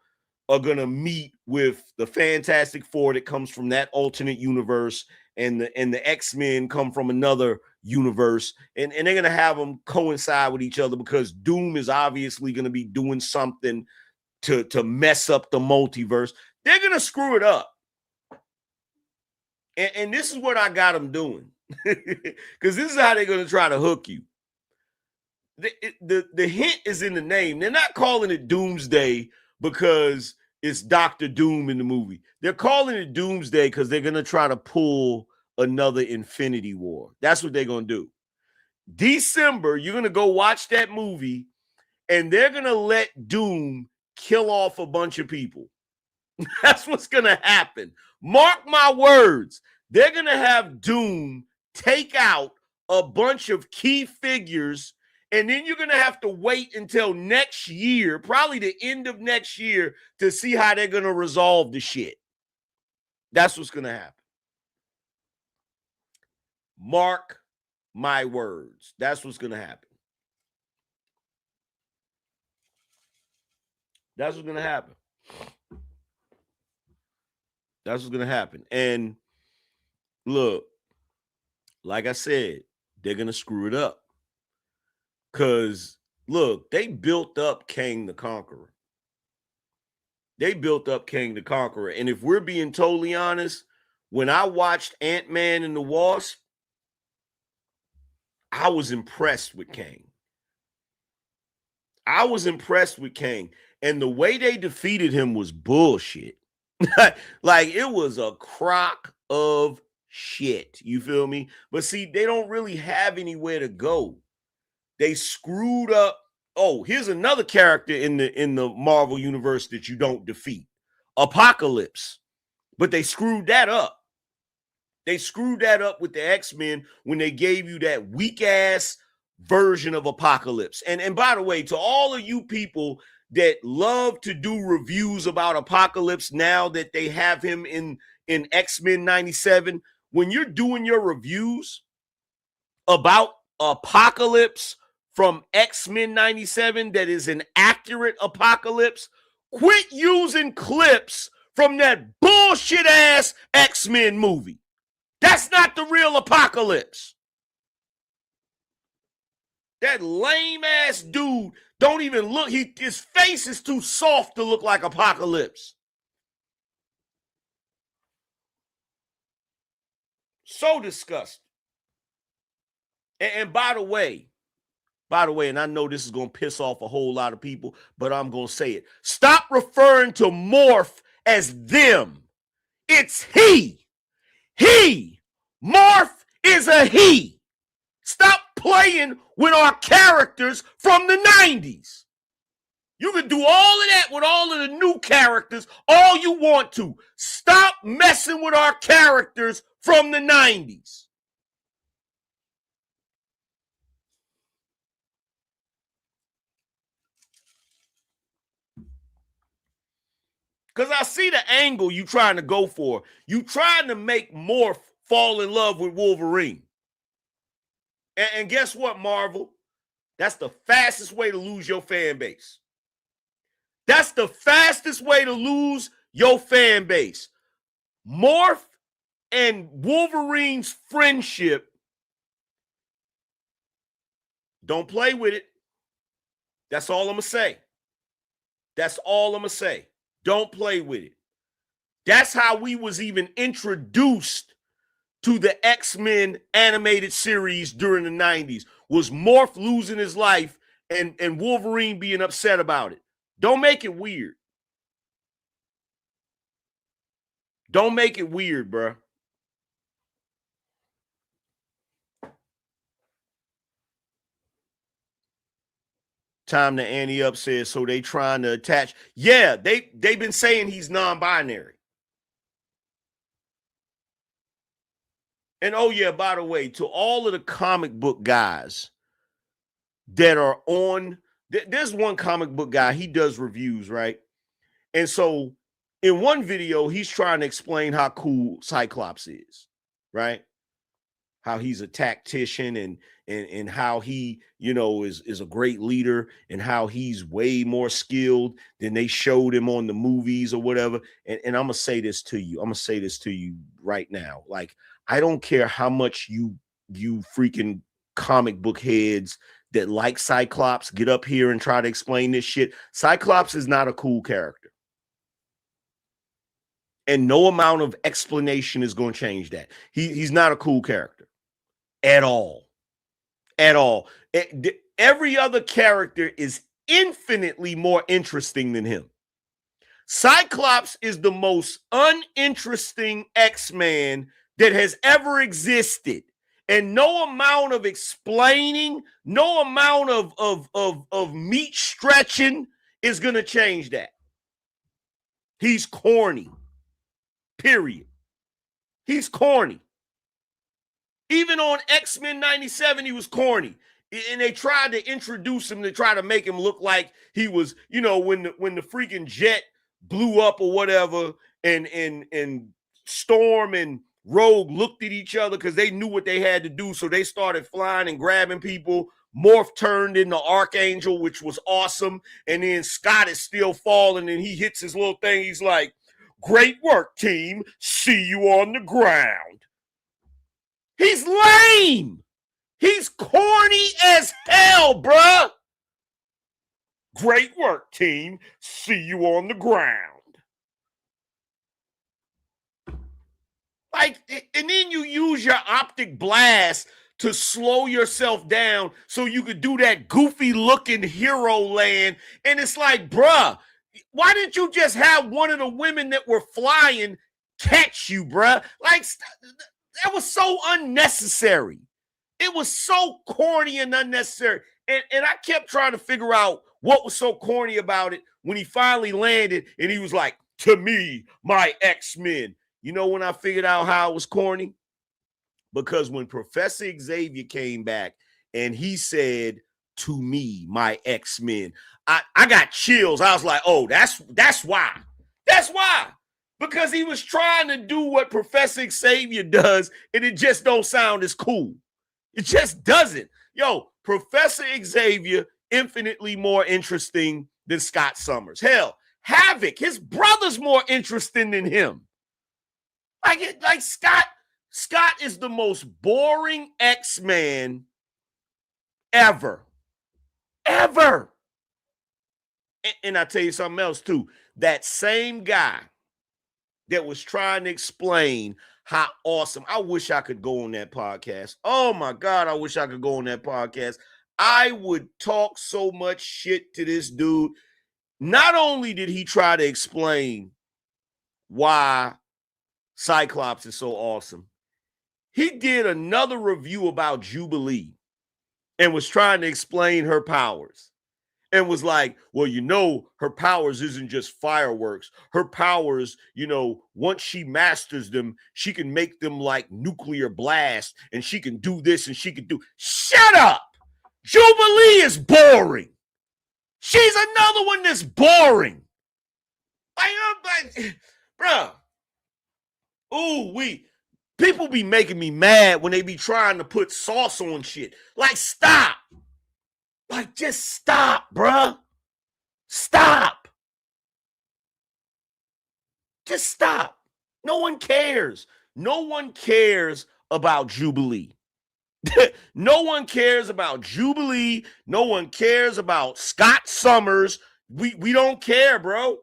are gonna meet with the Fantastic Four that comes from that alternate universe, and the X-Men come from another universe, and they're going to have them coincide with each other because Doom is obviously going to be doing something to mess up the multiverse. They're going to screw it up. And this is what I got them doing. Because this is how they're going to try to hook you. The hint is in the name. They're not calling it Doomsday because it's Dr. Doom in the movie. They're calling it Doomsday because they're going to try to pull another Infinity War. That's what they're going to do. December, you're going to go watch that movie, and they're going to let Doom kill off a bunch of people. That's what's going to happen. Mark my words. They're going to have Doom take out a bunch of key figures, and then you're going to have to wait until next year, probably the end of next year, to see how they're going to resolve the shit. That's what's going to happen. Mark my words. That's what's going to happen. That's what's going to happen. That's what's going to happen. And look, like I said, they're going to screw it up. Because, look, they built up Kang the Conqueror. They built up Kang the Conqueror. And if we're being totally honest, when I watched Ant-Man and the Wasp, I was impressed with Kang. I was impressed with Kang. And the way they defeated him was bullshit. Like, it was a crock of shit. You feel me? But see, they don't really have anywhere to go. They screwed up. Oh, here's another character in the Marvel universe that you don't defeat. Apocalypse. But they screwed that up. They screwed that up with the X-Men when they gave you that weak-ass version of Apocalypse. And by the way, to all of you people that love to do reviews about Apocalypse now that they have him in X-Men 97, when you're doing your reviews about Apocalypse from X-Men 97 that is an accurate Apocalypse, quit using clips from that bullshit-ass X-Men movie. That's not the real Apocalypse. That lame-ass dude don't even look. His face is too soft to look like Apocalypse. So disgusting. And by the way, and I know this is going to piss off a whole lot of people, but I'm going to say it. Stop referring to Morph as them. It's he. He. Morph is a he. Stop playing with our characters from the 90s. You can do all of that with all of the new characters all you want to. Stop messing with our characters from the 90s. Because I see the angle you trying to go for. You trying to make Morph fall in love with Wolverine. And guess what, Marvel? That's the fastest way to lose your fan base. That's the fastest way to lose your fan base. Morph and Wolverine's friendship, don't play with it. That's all I'm going to say. That's all I'm going to say. Don't play with it. That's how we was even introduced to the X-Men animated series during the 90s, was Morph losing his life and Wolverine being upset about it. Don't make it weird. Don't make it weird, bro. Time to Annie up says, so they trying to attach. Yeah, they've been saying he's non-binary. And oh yeah, by the way, to all of the comic book guys that are on, there's one comic book guy, he does reviews, right? And so in one video, he's trying to explain how cool Cyclops is, right? How he's a tactician and how he, you know, is a great leader and how he's way more skilled than they showed him on the movies or whatever. And I'm going to say this to you. I'm going to say this to you right now. Like, I don't care how much you freaking comic book heads that like Cyclops get up here and try to explain this shit. Cyclops is not a cool character. And no amount of explanation is going to change that. He's not a cool character. at all. At all. Every other character is infinitely more interesting than him. Cyclops is the most uninteresting X-Man that has ever existed. And no amount of explaining, no amount of meat stretching is going to change that. He's corny. Period. He's corny. Even on X-Men 97, he was corny. And they tried to introduce him to try to make him look like he was, you know, when the freaking jet blew up or whatever, and Storm and Rogue looked at each other because they knew what they had to do. So they started flying and grabbing people. Morph turned into Archangel, which was awesome. And then Scott is still falling and he hits his little thing. He's like, "Great work, team. See you on the ground." He's lame. He's corny as hell, bruh. "Great work, team. See you on the ground." Like, and then you use your optic blast to slow yourself down so you could do that goofy looking hero land. And it's like, bruh, why didn't you just have one of the women that were flying catch you, bruh? Like, that was so unnecessary. It was so corny and unnecessary. And I kept trying to figure out what was so corny about it when he finally landed and he was like, "To me, my X-Men." You know when I figured out how it was corny? Because when Professor Xavier came back and he said, "To me, my X-Men," I got chills. I was like, oh, that's why. That's why. Because he was trying to do what Professor Xavier does, and it just don't sound as cool. It just doesn't. Yo, Professor Xavier, infinitely more interesting than Scott Summers. Hell, Havoc, his brother's more interesting than him. Like Scott is the most boring X-Man ever. Ever. And I tell you something else too. That same guy that was trying to explain how awesome. I wish I could go on that podcast. Oh my God, I wish I could go on that podcast. I would talk so much shit to this dude. Not only did he try to explain why Cyclops is so awesome, he did another review about Jubilee and was trying to explain her powers. And was like, well, you know, her powers isn't just fireworks. Her powers, you know, once she masters them, she can make them like nuclear blast, and she can do this and she can do. Shut up! Jubilee is boring. She's another one that's boring. Bruh. Ooh, people be making me mad when they be trying to put sauce on shit. Like, stop. Like, just stop, bruh. Stop. Just stop. No one cares. No one cares about Jubilee. No one cares about Jubilee. No one cares about Scott Summers. We don't care, bro.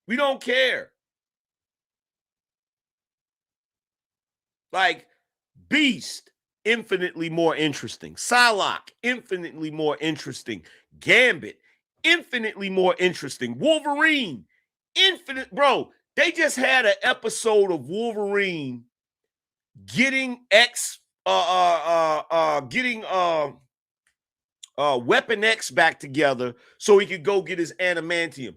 We don't care. Like, Beast, infinitely more interesting. Psylocke, infinitely more interesting. Gambit, infinitely more interesting. Wolverine, bro. They just had an episode of Wolverine getting Weapon X back together so he could go get his adamantium.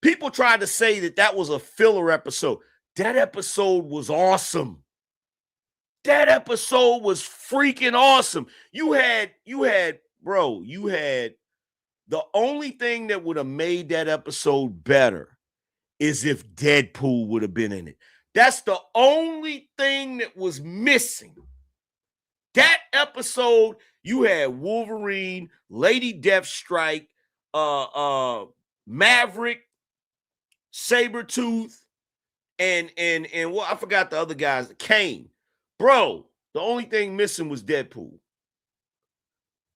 People tried to say that was a filler episode. That episode was awesome. That episode was freaking awesome. You had the only thing that would have made that episode better is if Deadpool would have been in it. That's the only thing that was missing. That episode, you had Wolverine, Lady Deathstrike, Maverick, Sabretooth, and well, I forgot the other guys, Kane. Bro, the only thing missing was Deadpool.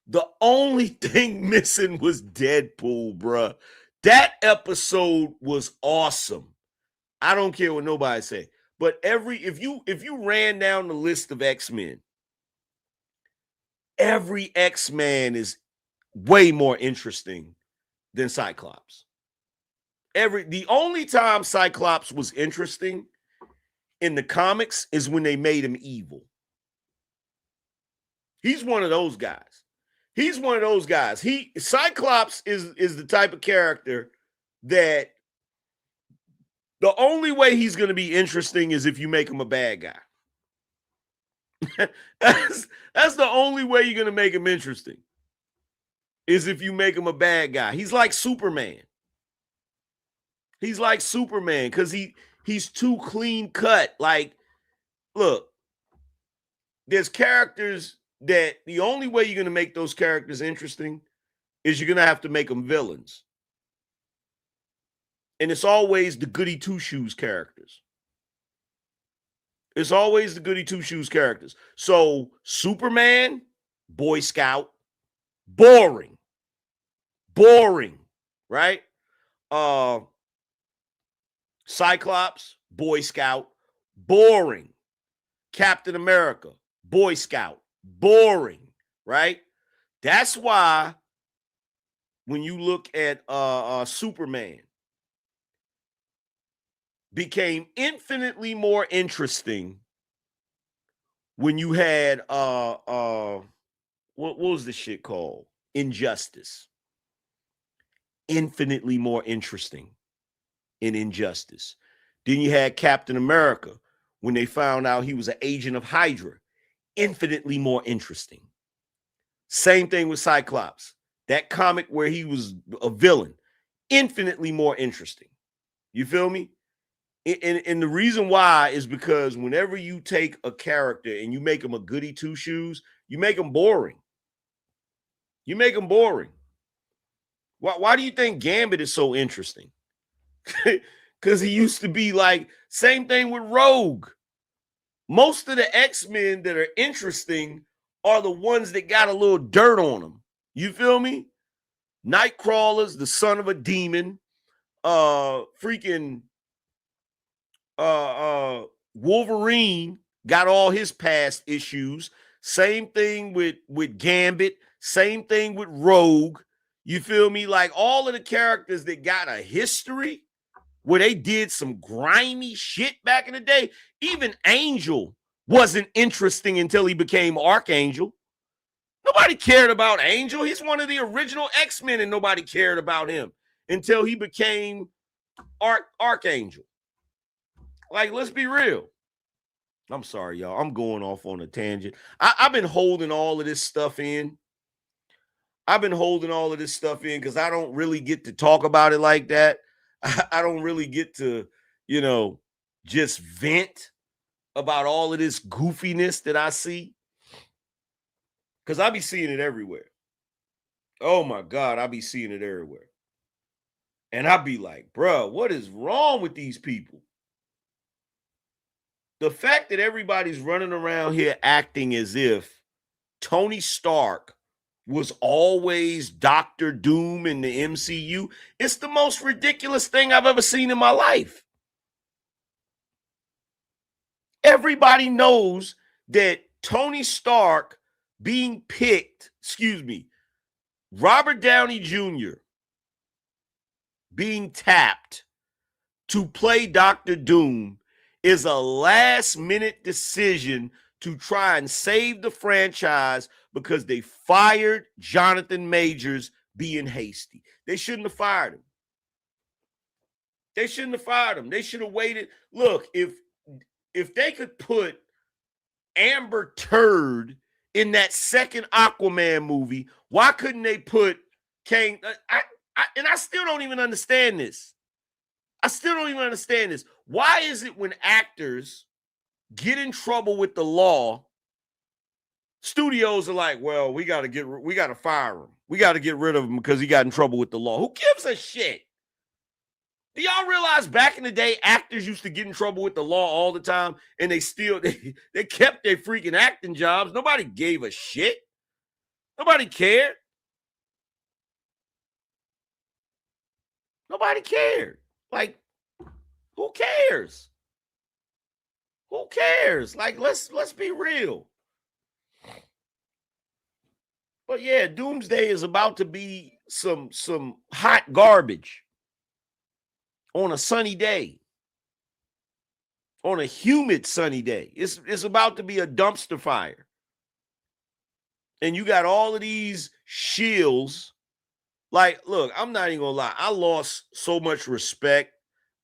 The only thing missing was Deadpool, bro. That episode was awesome. I don't care what nobody say. But if you ran down the list of X-Men every X-Man is way more interesting than Cyclops. The only time Cyclops was interesting in the comics is when they made him evil. He's one of those guys. Cyclops is the type of character that the only way he's going to be interesting is if you make him a bad guy. that's the only way you're going to make him interesting, is if you make him a bad guy. He's like Superman. He's like Superman because he's too clean cut. Like, look, there's characters that the only way you're going to make those characters interesting is you're going to have to make them villains. And it's always the goody two-shoes characters. It's always the goody two-shoes characters. So Superman, Boy Scout, boring, right? Cyclops, Boy Scout, boring. Captain America, Boy Scout, boring, right? That's why when you look at Superman, became infinitely more interesting when you had what was the shit called? Injustice. Infinitely more interesting in Injustice. Then you had Captain America when they found out he was an agent of Hydra. Infinitely more interesting. Same thing with Cyclops. That comic where he was a villain. Infinitely more interesting. You feel me? And the reason why is because whenever you take a character and you make him a goody two-shoes, you make him boring. You make him boring. Why do you think Gambit is so interesting? Because he used to be like, same thing with Rogue. Most of the X-Men that are interesting are the ones that got a little dirt on them. You feel me? Nightcrawler's the son of a demon. Wolverine got all his past issues. Same thing with Gambit. Same thing with Rogue. You feel me? Like all of the characters that got a history where they did some grimy shit back in the day. Even Angel wasn't interesting until he became Archangel. Nobody cared about Angel. He's one of the original X-Men and nobody cared about him until he became Archangel. Like, let's be real. I'm sorry, y'all. I'm going off on a tangent. I've been holding all of this stuff in. Because I don't really get to talk about it like that. I don't really get to, just vent about all of this goofiness that I see. Because I be seeing it everywhere. Oh, my God. I be seeing it everywhere. And I be like, bro, what is wrong with these people? The fact that everybody's running around here acting as if Tony Stark was always Dr. Doom in the MCU, it's the most ridiculous thing I've ever seen in my life. Everybody knows that Tony Stark being picked, Robert Downey Jr. being tapped to play Dr. Doom is a last-minute decision to try and save the franchise because they fired Jonathan Majors being hasty. They shouldn't have fired him. They should have waited. Look, if they could put Amber Turd in that second Aquaman movie, why couldn't they put Kane? I still don't even understand this. Why is it when actors get in trouble with the law, studios are like, well, we got to fire him. We got to get rid of him because he got in trouble with the law. Who gives a shit? Do y'all realize back in the day, actors used to get in trouble with the law all the time, and they kept their freaking acting jobs. Nobody gave a shit. Nobody cared. Nobody cared. Like, who cares? Who cares? Like, let's be real. But yeah, Doomsday is about to be some hot garbage on a sunny day. On a humid sunny day. It's about to be a dumpster fire. And you got all of these shills. Like, look, I'm not even gonna lie. I lost so much respect.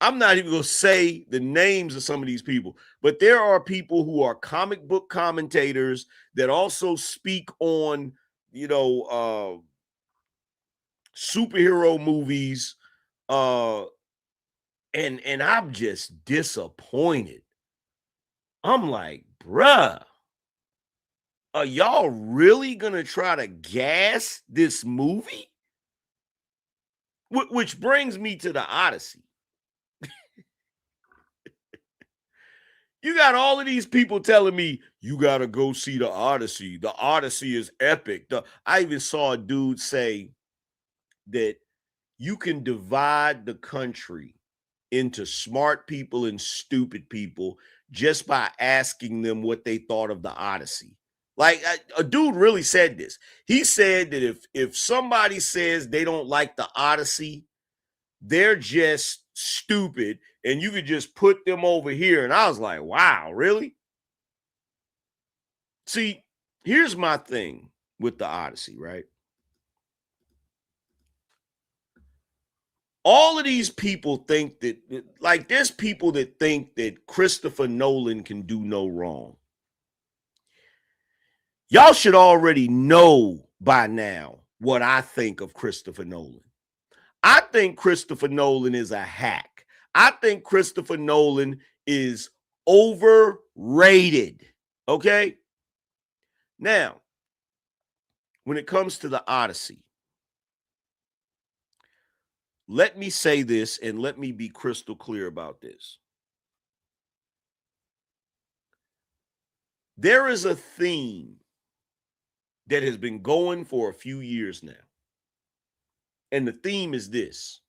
I'm not even gonna say the names of some of these people, but there are people who are comic book commentators that also speak on, superhero movies. And I'm just disappointed. I'm like, bruh, are y'all really gonna try to gas this movie? Which brings me to the Odyssey. You got all of these people telling me you gotta go see the Odyssey. The Odyssey is epic. I even saw a dude say that you can divide the country into smart people and stupid people just by asking them what they thought of the Odyssey. Like, a dude really said this. He said that if somebody says they don't like the Odyssey, they're just stupid, and you could just put them over here. And I was like, wow, really? See, here's my thing with the Odyssey, right? All of these people think that, like, there's people that think that Christopher Nolan can do no wrong. Y'all should already know by now what I think of Christopher Nolan. I think Christopher Nolan is a hack. I think Christopher Nolan is overrated. Okay? Now, when it comes to the Odyssey, let me say this and let me be crystal clear about this. There is a theme that has been going for a few years now. And the theme is this: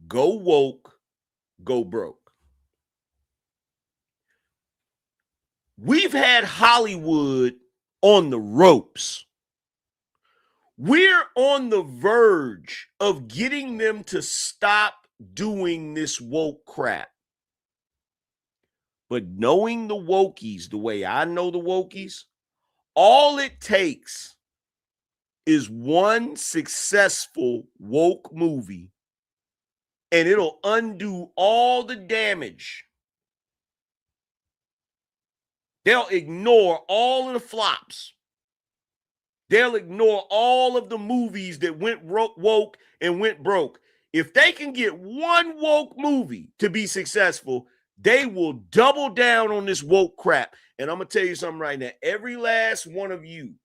go woke, go broke. We've had Hollywood on the ropes. We're on the verge of getting them to stop doing this woke crap. But knowing the wokies the way I know the wokies, all it takes is one successful woke movie, and it'll undo all the damage. They'll ignore all of the flops. They'll ignore all of the movies that went woke and went broke. If they can get one woke movie to be successful, they will double down on this woke crap. And I'm going to tell you something right now. Every last one of you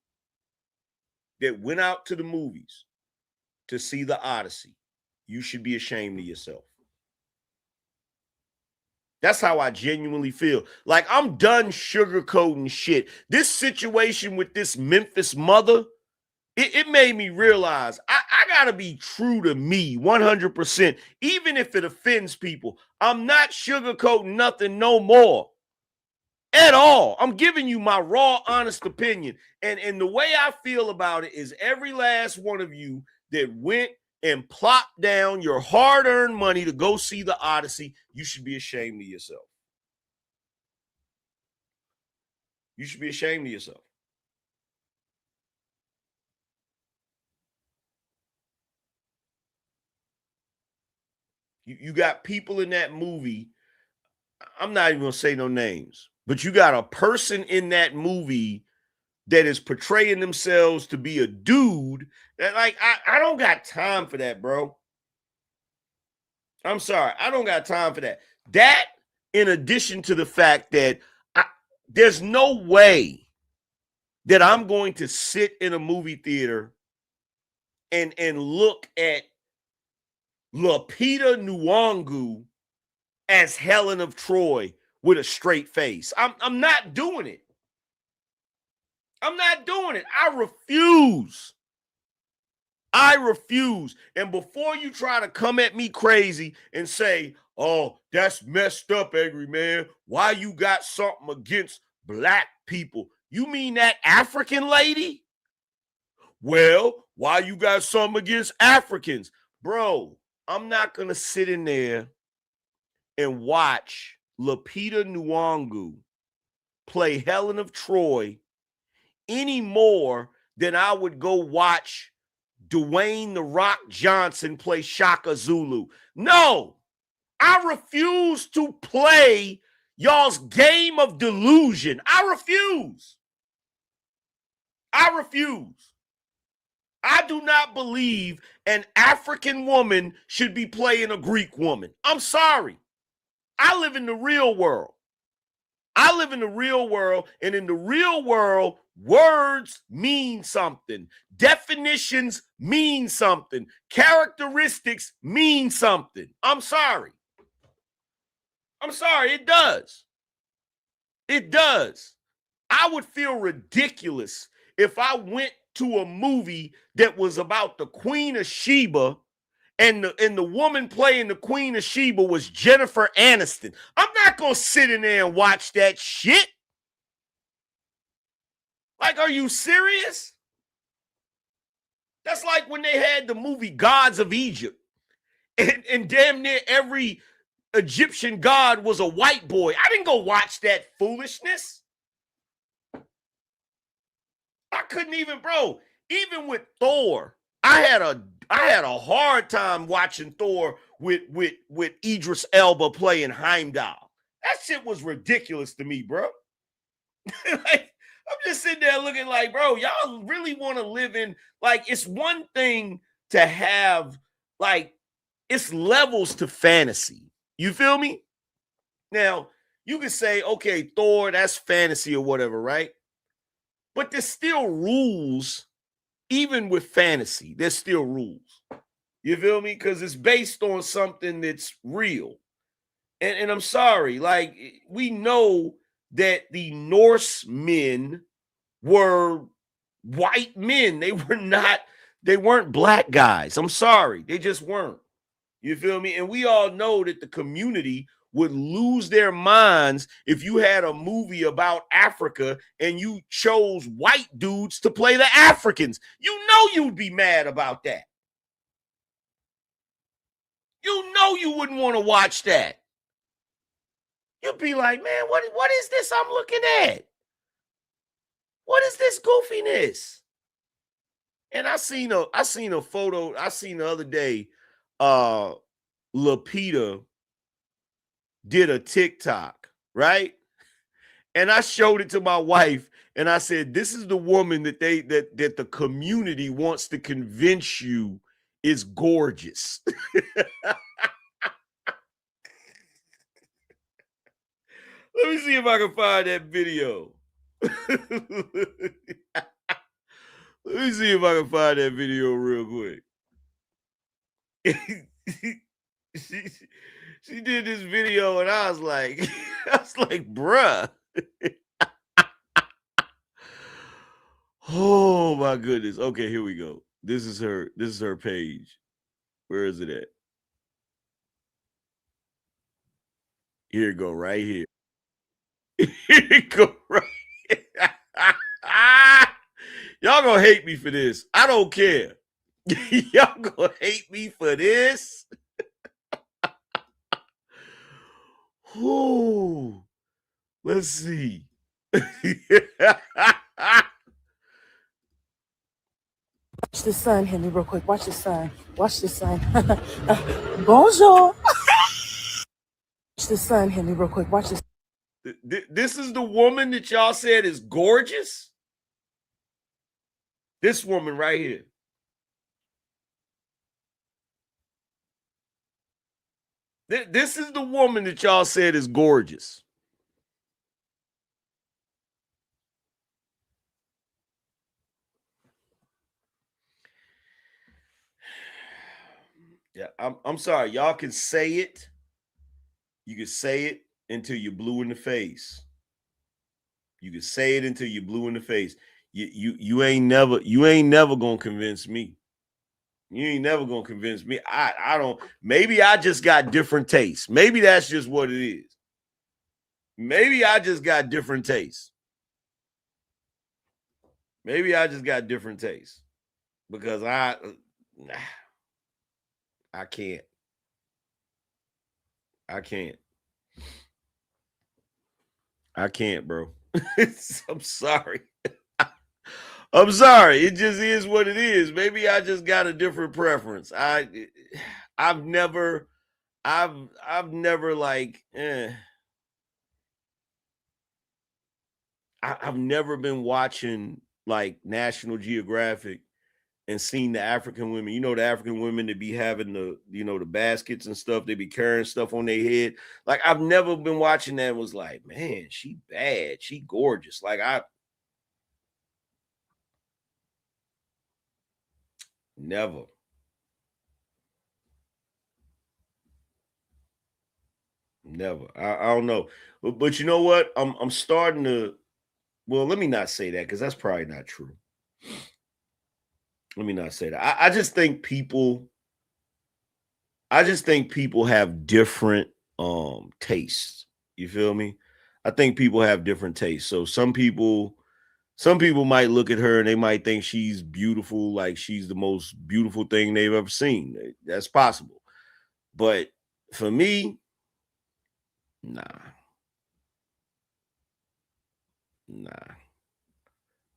that went out to the movies to see the Odyssey, you should be ashamed of yourself. That's how I genuinely feel. Like, I'm done sugarcoating shit. This situation with this Memphis mother, it made me realize I got to be true to me 100%, even if it offends people. I'm not sugarcoating nothing no more at all. I'm giving you my raw, honest opinion. And the way I feel about it is every last one of you that went and plop down your hard-earned money to go see the Odyssey, you should be ashamed of yourself. You should be ashamed of yourself. You got people in that movie, I'm not even going to say no names, but you got a person in that movie that is portraying themselves to be a dude that, like, I don't got time for that, bro. I'm sorry. I don't got time for that. That, in addition to the fact that there's no way that I'm going to sit in a movie theater and look at Lupita Nyong'o as Helen of Troy with a straight face. I'm not doing it. I'm not doing it. I refuse. And before you try to come at me crazy and say, oh, that's messed up, Angryman, why you got something against black people? You mean that African lady? Well, why you got something against Africans? Bro, I'm not going to sit in there and watch Lupita Nyong'o play Helen of Troy any more than I would go watch Dwayne The Rock Johnson play Shaka Zulu. No, I refuse to play y'all's game of delusion. I refuse. I do not believe an African woman should be playing a Greek woman. I'm sorry. I live in the real world. And in the real world, words mean something. Definitions mean something. Characteristics mean something. I'm sorry. It does. It does. I would feel ridiculous if I went to a movie that was about the Queen of Sheba and the woman playing the Queen of Sheba was Jennifer Aniston. I'm not going to sit in there and watch that shit. Like, are you serious? That's like when they had the movie Gods of Egypt. And damn near every Egyptian god was a white boy. I didn't go watch that foolishness. I couldn't even, bro. Even with Thor, I had a hard time watching Thor with Idris Elba playing Heimdall. That shit was ridiculous to me, bro. Like, I'm just sitting there looking like, bro, y'all really want to live in, like, it's one thing to have, like, it's levels to fantasy. You feel me? Now, you can say, okay, Thor, that's fantasy or whatever, right? But there's still rules, even with fantasy. There's still rules. You feel me? Because it's based on something that's real. And I'm sorry, like, we know that the Norsemen were white men. They weren't black guys. I'm sorry. They just weren't. You feel me? And we all know that the community would lose their minds if you had a movie about Africa and you chose white dudes to play the Africans. You know you'd be mad about that. You know you wouldn't want to watch that. You'd be like, man, what is this I'm looking at? What is this goofiness? And I seen a photo. I seen the other day, Lupita did a TikTok, right? And I showed it to my wife, and I said, this is the woman that that the community wants to convince you is gorgeous. Let me see if I can find that video. Let me see if I can find that video real quick. She did this video, and I was like, bruh. Oh my goodness. Okay, here we go. This is her page. Where is it at? Here you go, right here. Here you go, right here. Y'all gonna hate me for this. I don't care. Y'all gonna hate me for this. Ooh, let's see. Watch the sun, Henry, real quick. Watch the sun. Watch the sun. Bonjour. Watch the sun, Henry, real quick. Watch the sun. This is the woman that y'all said is gorgeous. This woman right here. This is the woman that y'all said is gorgeous. Yeah, I'm sorry. Y'all can say it. You can say it until you're blue in the face. You can say it until you're blue in the face. You ain't never gonna convince me. You ain't never gonna convince me. I don't. Maybe I just got different tastes. Maybe that's just what it is. Maybe I just got different tastes. Maybe I just got different tastes. because I can't. I can't. I can't, bro. I'm sorry. I'm sorry. It just is what it is. Maybe I just got a different preference. I've never like I've never been watching like National Geographic and seen the African women. You know, the African women that be having the, you know, the baskets and stuff. They be carrying stuff on their head. Like, I've never been watching that and was like, man, she bad. She gorgeous. Like, never. Never. I don't know. But you know what? I'm starting to, well, let me not say that because that's probably not true. Let me not say that. I just think people have different tastes. You feel me? I think people have different tastes. So some people might look at her and they might think she's beautiful, like she's the most beautiful thing they've ever seen. That's possible. But for me, nah.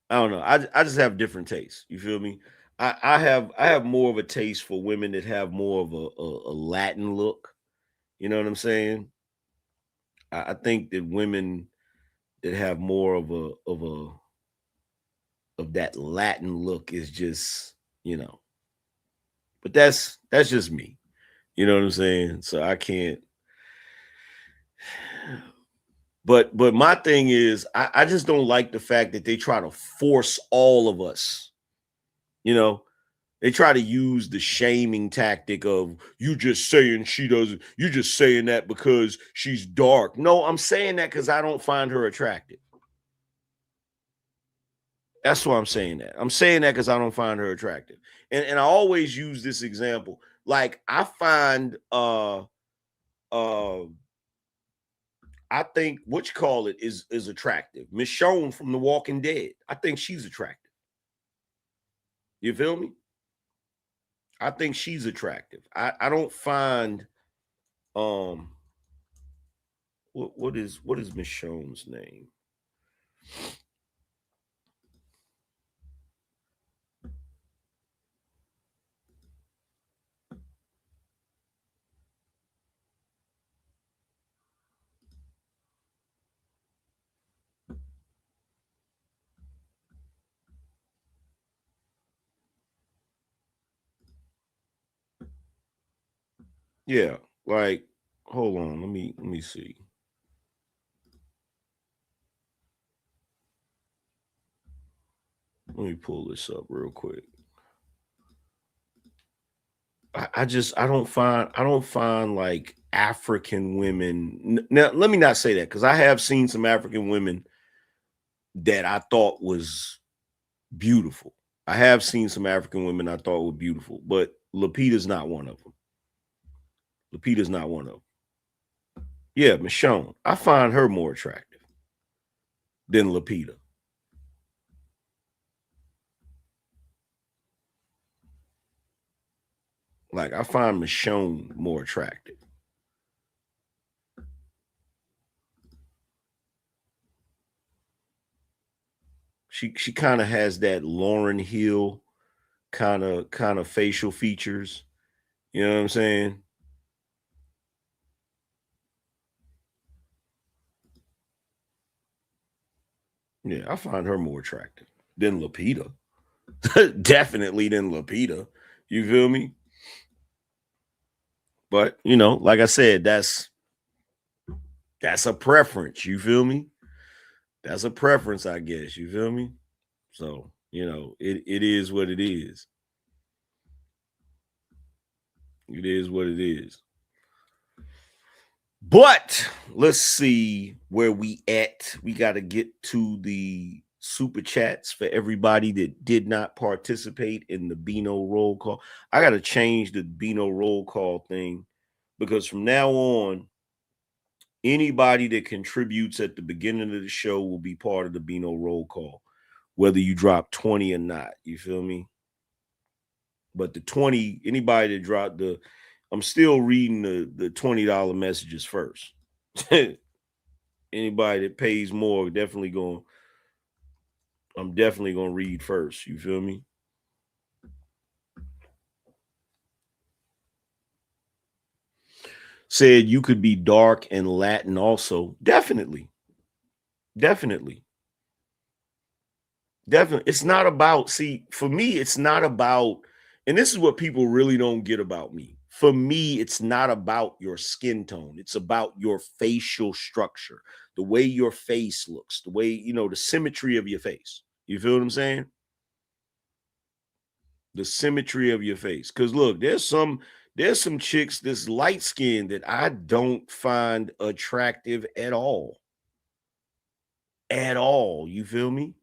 I don't know. I just have different tastes. You feel me? I have more of a taste for women that have more of a Latin look. You know what I'm saying? I think that women that have more of that Latin look is just, you know, but that's just me. You know what I'm saying? So I can't. But my thing is, I just don't like the fact that they try to force all of us. You know, they try to use the shaming tactic of you just saying she doesn't, you just saying that because she's dark. No, I'm saying that because I don't find her attractive. That's why I'm saying that. I'm saying that because I don't find her attractive. And I always use this example. Like I find I think what you call it is attractive. Michonne from The Walking Dead. I think she's attractive. You feel me? I think she's attractive. I don't find what is Michonne's name? Yeah, like hold on, let me see. Let me pull this up real quick. I don't find like African women. Now, let me not say that because I have seen some African women that I thought was beautiful. I have seen some African women I thought were beautiful, but Lupita's not one of them. Lupita's not one of them. Yeah, Michonne. I find her more attractive than Lupita. Like I find Michonne more attractive. She kind of has that Lauryn Hill kind of facial features. You know what I'm saying? Yeah, I find her more attractive than Lupita. Definitely than Lupita. You feel me? But you know, like I said, that's a preference. You feel me? That's a preference, I guess. You feel me? So, you know, it is what it is. It is what it is. But let's see where we at. We got to get to the super chats for everybody that did not participate in the Beano roll call. I got to change the Beano roll call thing because from now on, anybody that contributes at the beginning of the show will be part of the Beano roll call, whether you drop 20 or not. You feel me? But the 20, anybody that dropped the, I'm still reading the $20 messages first. Anybody that pays more, I'm definitely going to read first. You feel me? Said you could be dark and Latin also. Definitely. It's not about, see, for me, it's not about, and this is what people really don't get about me. For me, it's not about your skin tone. It's about your facial structure, the way your face looks, the way, the symmetry of your face. You feel what I'm saying? The symmetry of your face. Because look, there's some chicks that's light skinned that I don't find attractive at all. At all. You feel me?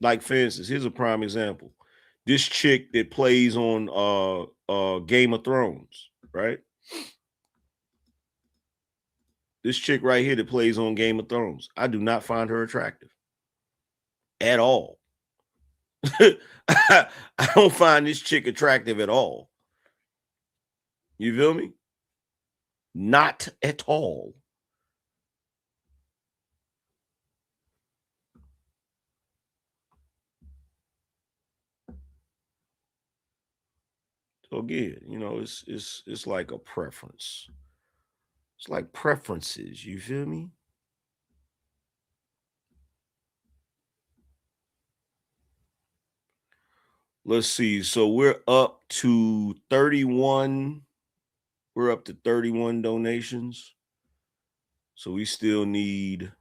Like, for instance, here's a prime example. This chick that plays on Game of Thrones, right? This chick right here that plays on Game of Thrones. I do not find her attractive at all. I don't find this chick attractive at all. You feel me? Not at all. So again, it's like a preference. It's like preferences. You feel me? Let's see. So we're up to 31. We're up to 31 donations. So we still need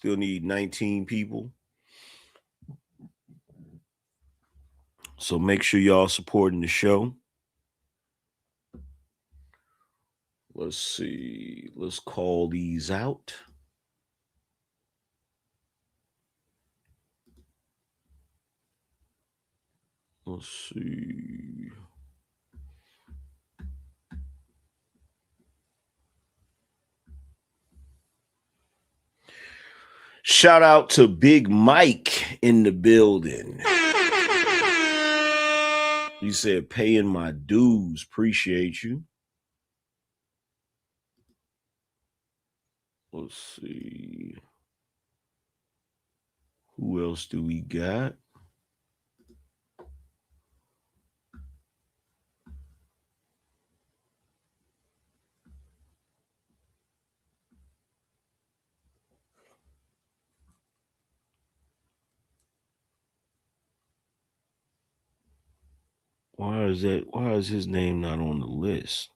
19 people. So make sure y'all supporting the show. Let's see. Let's call these out. Let's see. Shout out to Big Mike in the building. He said, paying my dues. Appreciate you. Let's see. Who else do we got? Why is his name not on the list?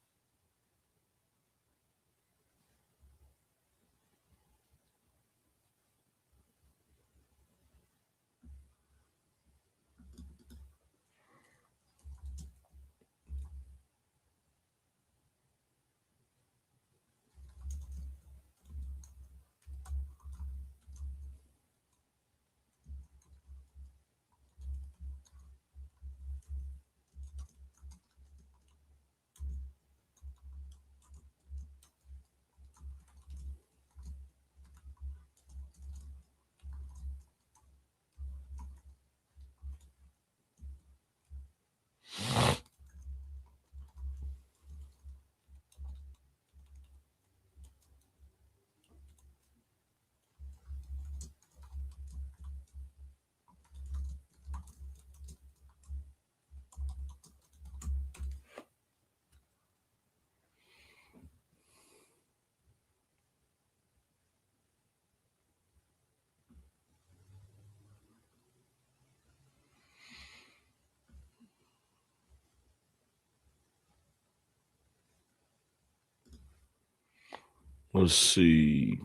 Let's see.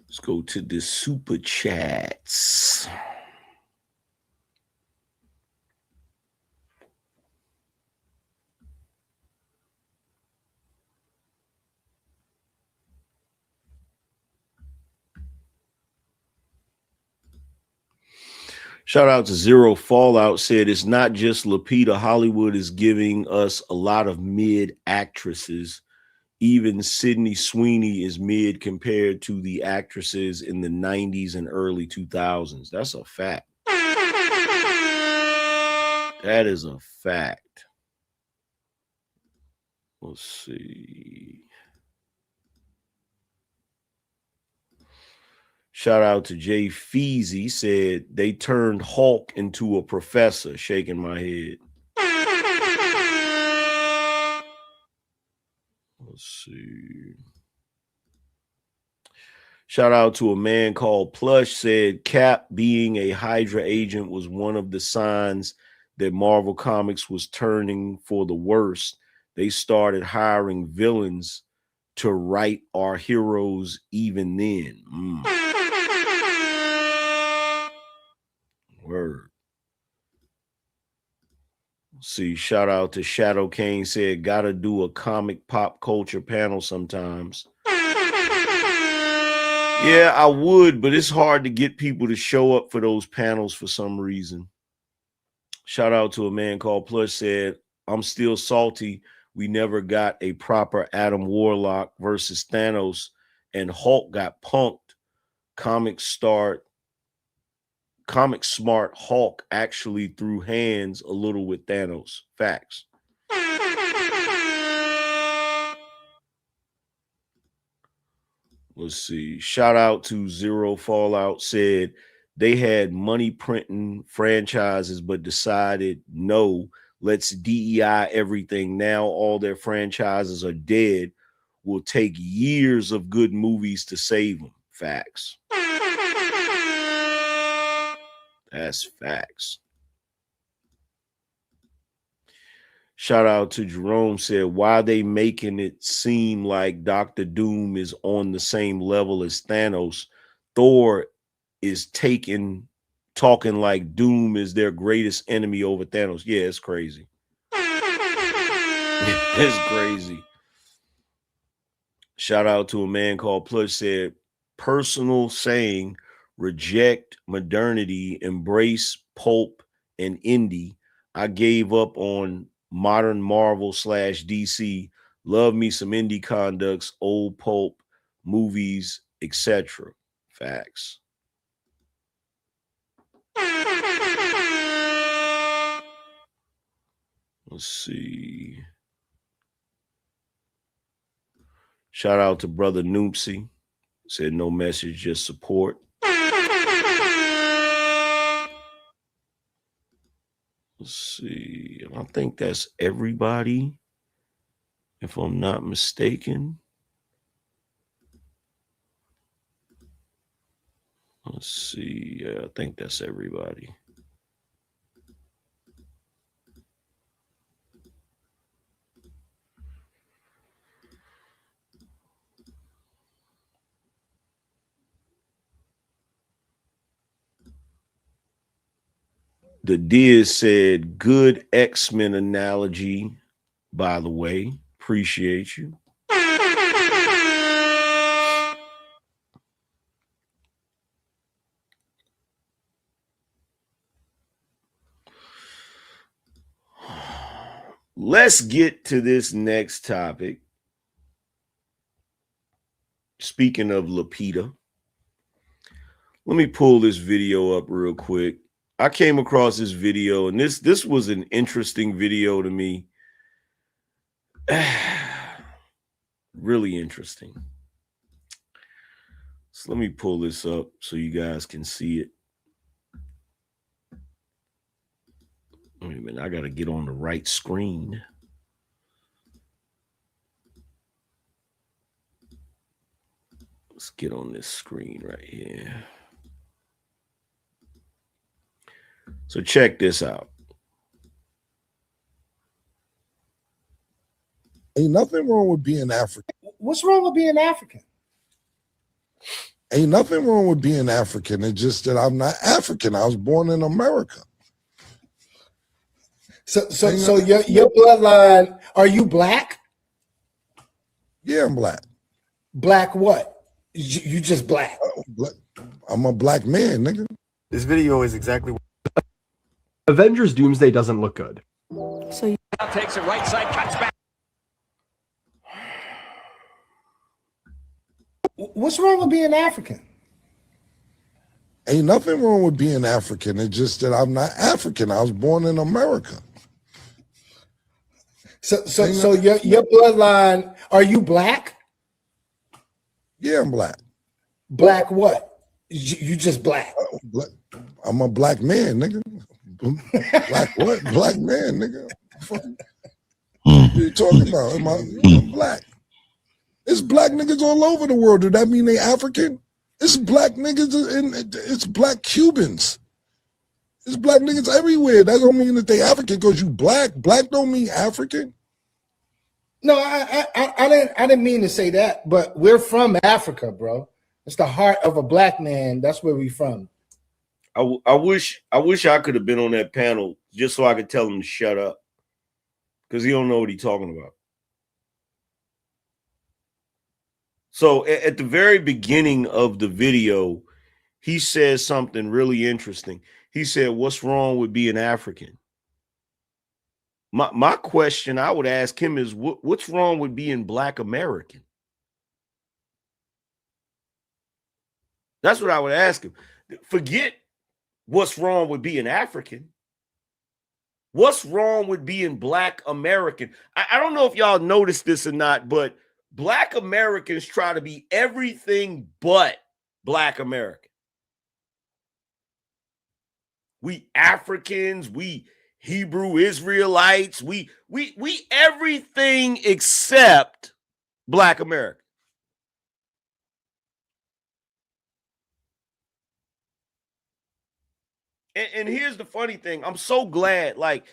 Let's go to the super chats. Shout out to Zero Fallout, said it's not just Lupita. Hollywood is giving us a lot of mid actresses. even Sydney Sweeney is mid compared to the actresses in the 90s and early 2000s. That's a fact. That is a fact. Let's see. Shout out to Jay Feezy, said they turned Hulk into a professor, shaking my head. Let's see. Shout out to a man called Plush, said Cap being a Hydra agent was one of the signs that Marvel Comics was turning for the worst. They started hiring villains to write our heroes even then. Word. See, shout out to Shadow Kane, said gotta do a comic pop culture panel sometimes. Yeah, I would, but it's hard to get people to show up for those panels for some reason. Shout out to a man called Plush, said I'm still salty we never got a proper Adam Warlock versus Thanos, and Hulk got punked. Comic smart Hulk actually threw hands a little with Thanos. Facts. Let's see. Shout out to Zero Fallout, said they had money printing franchises, but decided no, let's DEI everything. Now all their franchises are dead. Will take years of good movies to save them. Facts. That's facts. Shout out to Jerome, said, why they making it seem like Dr. Doom is on the same level as Thanos? Thor is talking like Doom is their greatest enemy over Thanos. Yeah, it's crazy. It's crazy. Shout out to a man called Plush, said, personal saying, reject modernity, embrace pulp and indie. I gave up on modern Marvel / DC. Love me some indie conducts, old pulp, movies, etc. Facts. Let's see. Shout out to brother Noopsy. Said no message, just support. Let's see. I think that's everybody, if I'm not mistaken. Let's see. Yeah, I think that's everybody. The Diz said, good X-Men analogy, by the way. Appreciate you. Let's get to this next topic. Speaking of Lupita, let me pull this video up real quick. I came across this video, and this was an interesting video to me. Really interesting. So let me pull this up so you guys can see it. Wait a minute, I got to get on the right screen. Let's get on this screen right here. So check this out. Ain't nothing wrong with being African. What's wrong with being African? Ain't nothing wrong with being African. It's just that I'm not African. I was born in America. So your bloodline, are you black? Yeah, I'm black. Black what? You just black. I'm a black man, nigga. This video is exactly what Avengers Doomsday doesn't look good. So you Takes it right side, cuts back. What's wrong with being African? Ain't nothing wrong with being African. It's just that I'm not African. I was born in America. So your bloodline, are you black? Yeah, I'm black. Black what? You just black. I'm a black man, nigga. Black what? Black man, nigga. What are you talking about? I'm black. It's black niggas all over the world. Does that mean they African? It's black niggas and it's black Cubans. It's black niggas everywhere. That don't mean that they African because you black. Black don't mean African. No, I didn't mean to say that, but we're from Africa, bro. It's the heart of a black man. That's where we from. I wish I could have been on that panel just so I could tell him to shut up, because he don't know what he's talking about. So at the very beginning of the video, he says something really interesting. He said, "What's wrong with being African?" My question I would ask him is, what's wrong with being Black American? That's what I would ask him. Forget what's wrong with being African. What's wrong with being Black American? I don't know if y'all noticed this or not, but Black Americans try to be everything but Black American. We Africans, we Hebrew Israelites, we everything except Black America. And here's the funny thing. I'm so glad, like,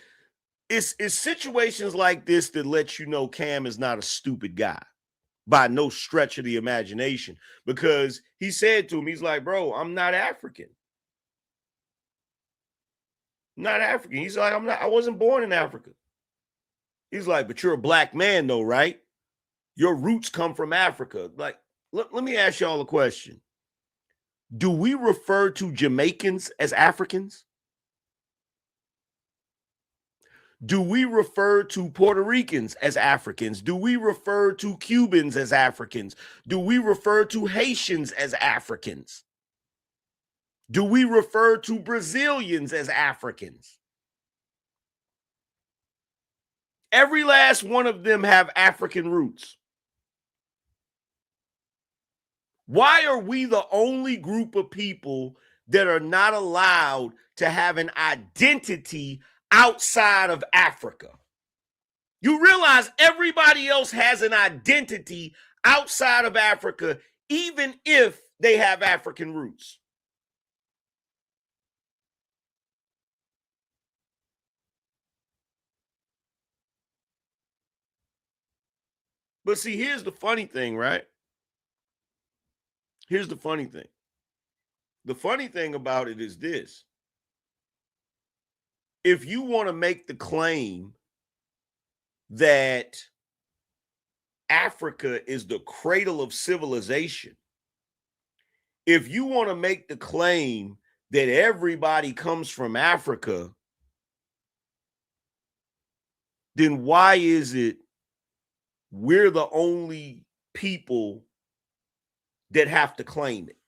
it's situations like this that let you know Cam is not a stupid guy by no stretch of the imagination, because he said to him, he's like, bro, I'm not African. I'm not African. He's like, I wasn't born in Africa. He's like, but you're a black man though, right? Your roots come from Africa. Like, let me ask y'all a question. Do we refer to Jamaicans as Africans? Do we refer to Puerto Ricans as Africans? Do we refer to Cubans as Africans? Do we refer to Haitians as Africans? Do we refer to Brazilians as Africans? Every last one of them have African roots. Why are we the only group of people that are not allowed to have an identity outside of Africa? You realize everybody else has an identity outside of Africa, even if they have African roots. But see, here's the funny thing, right? Here's the funny thing. The funny thing about it is this. If you want to make the claim that Africa is the cradle of civilization, if you want to make the claim that everybody comes from Africa, then why is it we're the only people that have to claim it?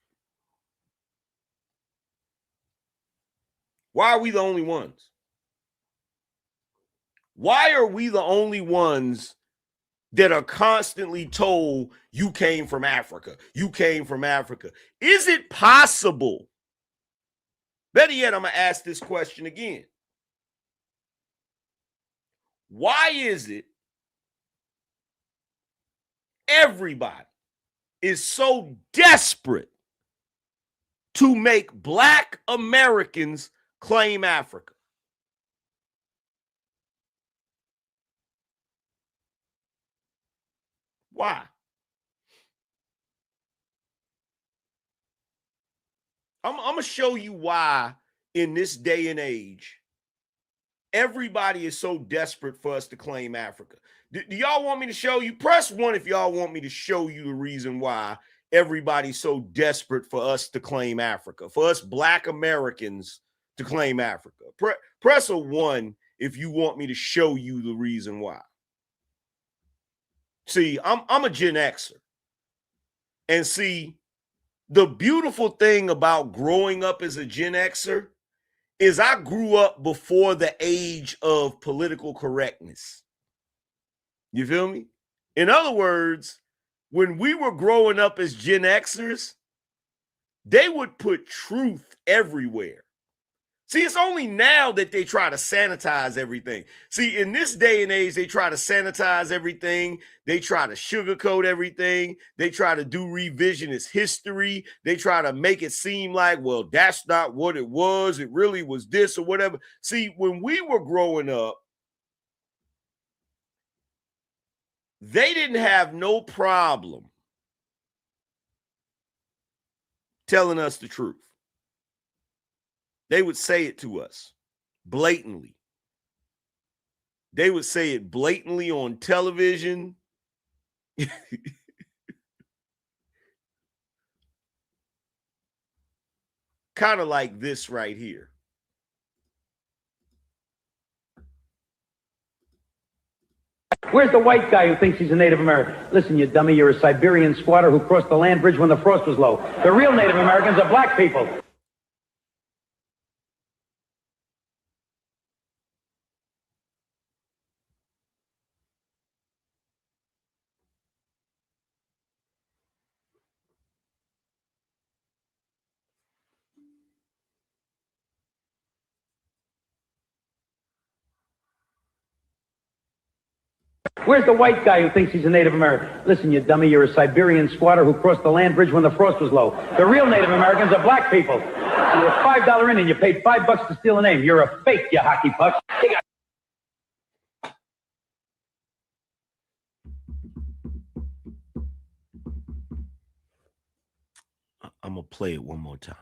Why are we the only ones? Why are we the only ones that are constantly told you came from Africa? You came from Africa. Is it possible? Better yet, I'm going to ask this question again. Why is it everybody is so desperate to make Black Americans claim Africa? Why? I'm going to show you why in this day and age, everybody is so desperate for us to claim Africa. Do y'all want me to show you? Press 1 if y'all want me to show you the reason why everybody's so desperate for us to claim Africa, for us Black Americans to claim Africa. Press a 1 if you want me to show you the reason why. See, I'm a Gen Xer. And see, the beautiful thing about growing up as a Gen Xer is I grew up before the age of political correctness. You feel me? In other words, when we were growing up as Gen Xers, they would put truth everywhere. See, it's only now that they try to sanitize everything. See, in this day and age, they try to sanitize everything. They try to sugarcoat everything. They try to do revisionist history. They try to make it seem like, well, that's not what it was. It really was this or whatever. See, when we were growing up, they didn't have no problem telling us the truth. They would say it to us blatantly. They would say it blatantly on television. Kind of like this right here. Where's the white guy who thinks he's a Native American? Listen, you dummy, you're a Siberian squatter who crossed the land bridge when the frost was low. The real Native Americans are black people. Where's the white guy who thinks he's a Native American? Listen, you dummy, you're a Siberian squatter who crossed the land bridge when the frost was low. The real Native Americans are black people. You're a $5 Indian. You paid $5 to steal a name. You're a fake, you hockey puck. I'm going to play it one more time.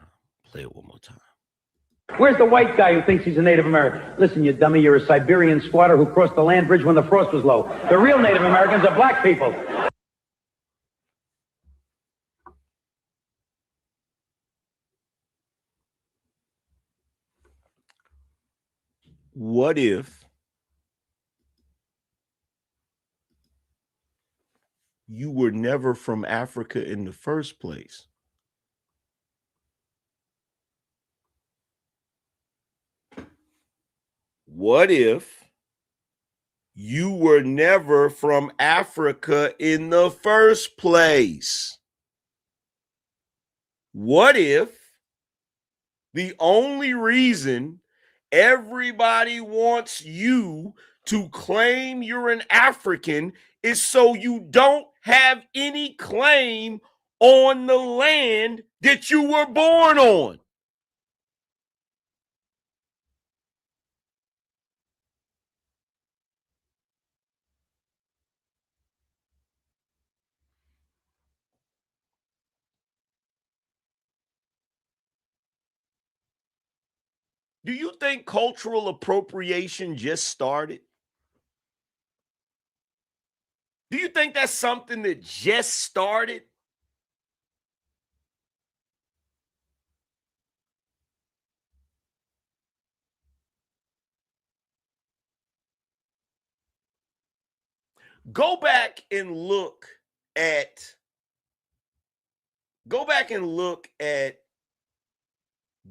Where's the white guy who thinks he's a Native American? Listen, you dummy, you're a Siberian squatter who crossed the land bridge when the frost was low. The real Native Americans are black people. What if you were never from Africa in the first place? What if you were never from Africa in the first place? What if the only reason everybody wants you to claim you're an African is so you don't have any claim on the land that you were born on? Do you think cultural appropriation just started? Do you think that's something that just started? Go back and look at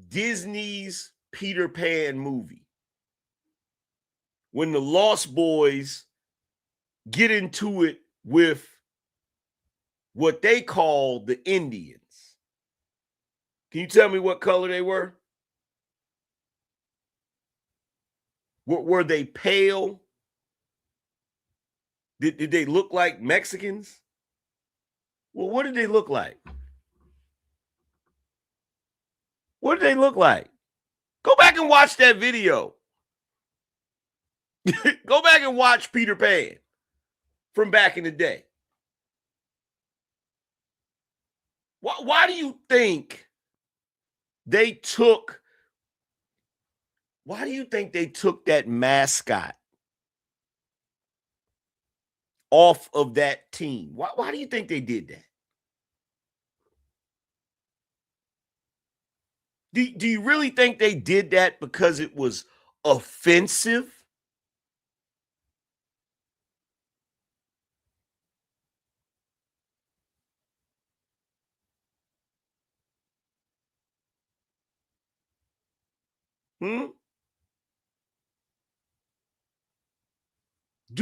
Disney's Peter Pan movie. When the Lost Boys get into it with what they call the Indians. Can you tell me what color they were? Were they pale? Did they look like Mexicans? Well, what did they look like? What did they look like? Go back and watch that video. Go back and watch Peter Pan from back in the day. Why do you think they took that mascot off of that team? Why do you think they did that? Do you really think they did that because it was offensive? Do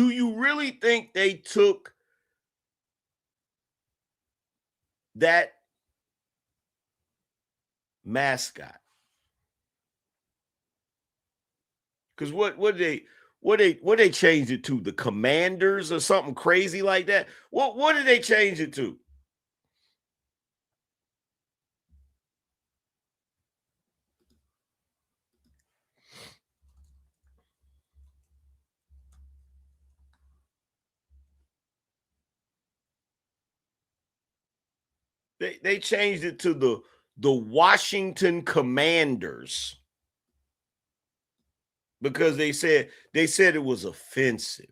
you really think they took that mascot? Because what they changed it to? The Commanders or something crazy like that? What did they change it to? They changed it to the Washington Commanders because they said it was offensive.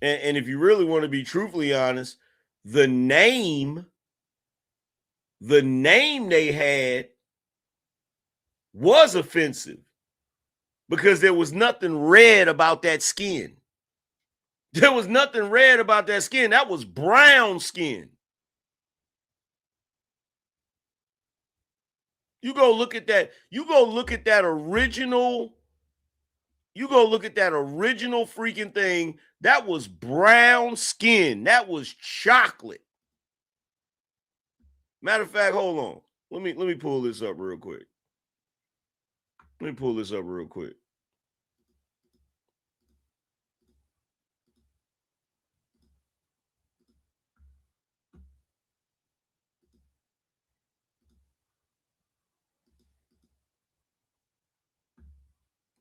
And if you really want to be truthfully honest, the name they had was offensive because there was nothing red about that skin. There was nothing red about that skin. That was brown skin. You go look at that. You go look at that original. You go look at that original freaking thing. That was brown skin. That was chocolate. Matter of fact, hold on. Let me pull this up real quick. Let me pull this up real quick.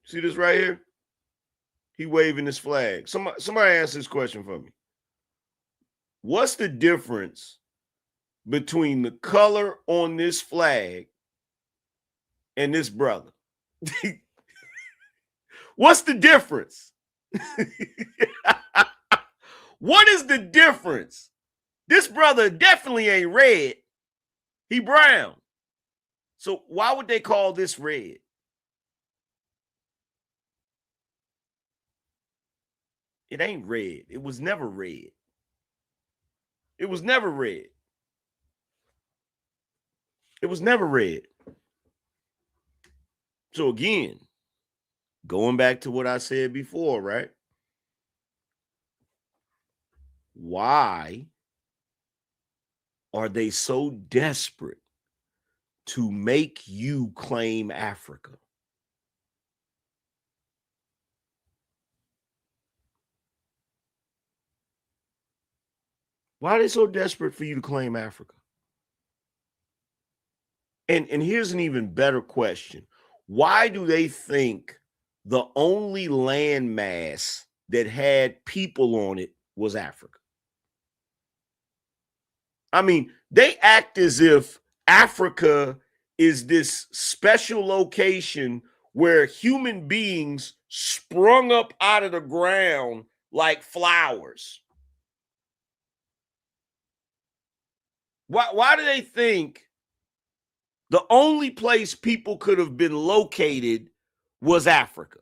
See this right here? He waving his flag. Somebody answer this question for me. What's the difference between the color on this flag and this brother? What's the difference? What is the difference? This brother definitely ain't red. He brown. So why would they call this red? It ain't red. It was never red. It was never red. It was never red. So again, going back to what I said before, right? Why are they so desperate to make you claim Africa? Why are they so desperate for you to claim Africa? And here's an even better question. Why do they think the only landmass that had people on it was Africa? I mean, they act as if Africa is this special location where human beings sprung up out of the ground like flowers. Why do they think the only place people could have been located was Africa?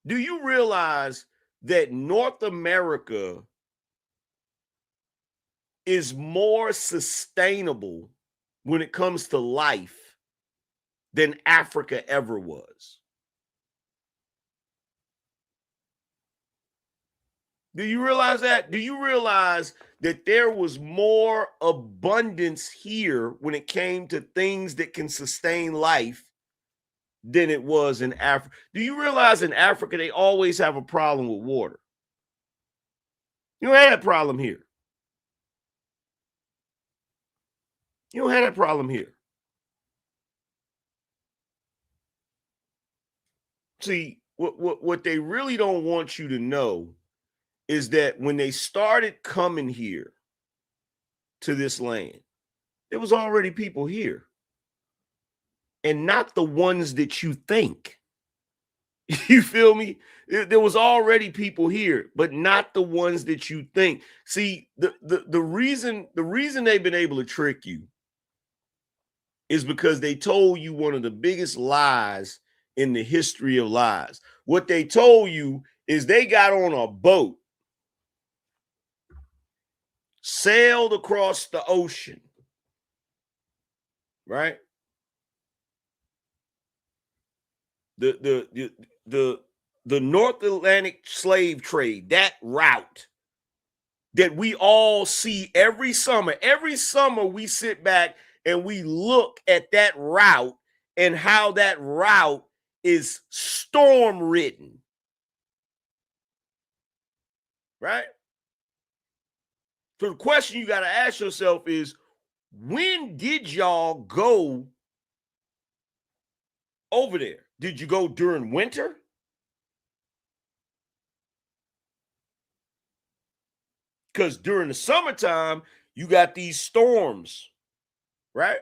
Do you realize that North America is more sustainable when it comes to life than Africa ever was? Do you realize that? Do you realize that there was more abundance here when it came to things that can sustain life than it was in Africa? Do you realize in Africa, they always have a problem with water? You don't have that problem here. You don't have that problem here. See, what they really don't want you to know is that when they started coming here to this land, there was already people here. And not the ones that you think. You feel me? There was already people here, but not the ones that you think. See, the reason they've been able to trick you is because they told you one of the biggest lies in the history of lies. What they told you is they got on a boat sailed across the ocean, right? The North Atlantic slave trade, that route that we all see every summer. Every summer we sit back and we look at that route and how that route is storm ridden, right? So the question you got to ask yourself is, when did y'all go over there? Did you go during winter? Because during the summertime, you got these storms, right?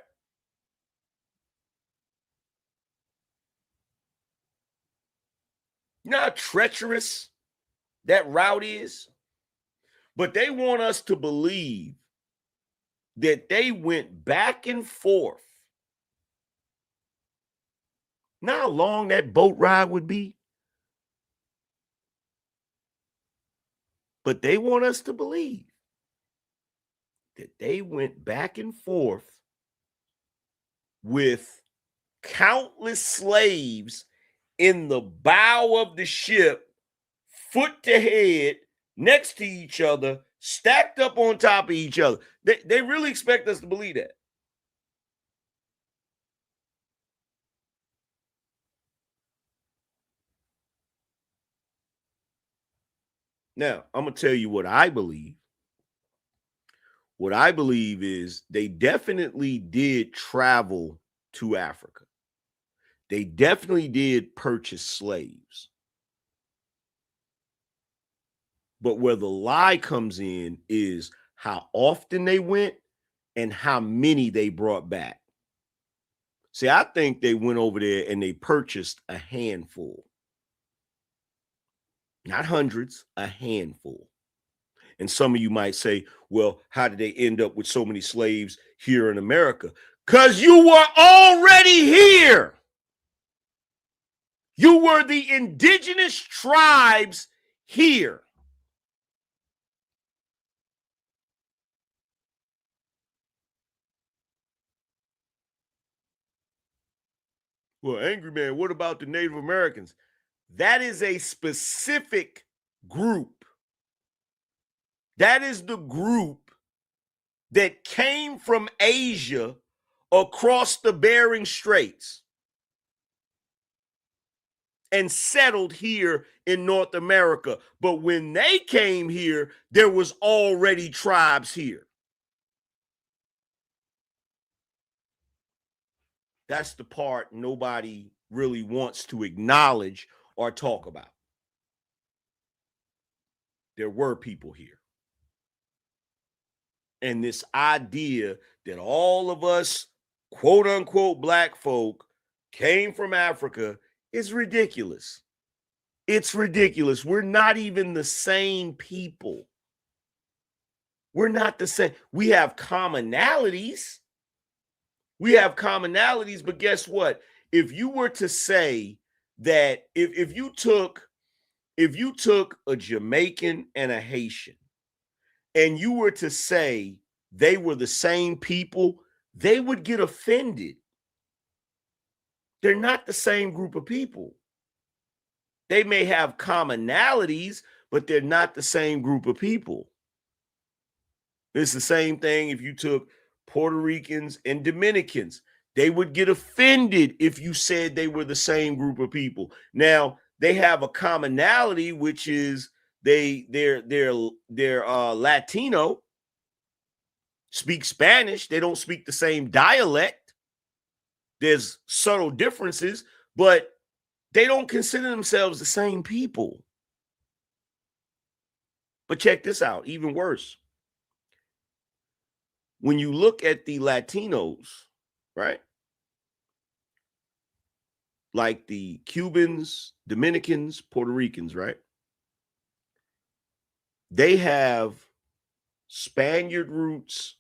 You know how treacherous that route is? But they want us to believe that they went back and forth. Know how long that boat ride would be? But they want us to believe that they went back and forth with countless slaves in the bow of the ship, foot to head, next to each other, stacked up on top of each other. They really expect us to believe that. Now, I'm going to tell you what I believe. What I believe is they definitely did travel to Africa. They definitely did purchase slaves. But where the lie comes in is how often they went and how many they brought back. See, I think they went over there and they purchased a handful. Not hundreds, a handful. And some of you might say, well, how did they end up with so many slaves here in America? Because you were already here. You were the indigenous tribes here. Well, Angryman, what about the Native Americans? That is a specific group. That is the group that came from Asia across the Bering Straits and settled here in North America. But when they came here, there was already tribes here. That's the part nobody really wants to acknowledge or talk about. There were people here. And this idea that all of us, quote unquote, black folk came from Africa is ridiculous. It's ridiculous. We're not even the same people. We're not the same. We have commonalities. We have commonalities, but guess what? If you were to say that if you took a Jamaican and a Haitian and you were to say they were the same people, they would get offended. They're not the same group of people. They may have commonalities, but they're not the same group of people. It's the same thing if you took Puerto Ricans and Dominicans. They would get offended if you said they were the same group of people. Now, they have a commonality, which is they're Latino, speak Spanish. They don't speak the same dialect. There's subtle differences, but they don't consider themselves the same people. But check this out, even worse. When you look at the Latinos, right? Like the Cubans, Dominicans, Puerto Ricans, right? They have Spaniard roots,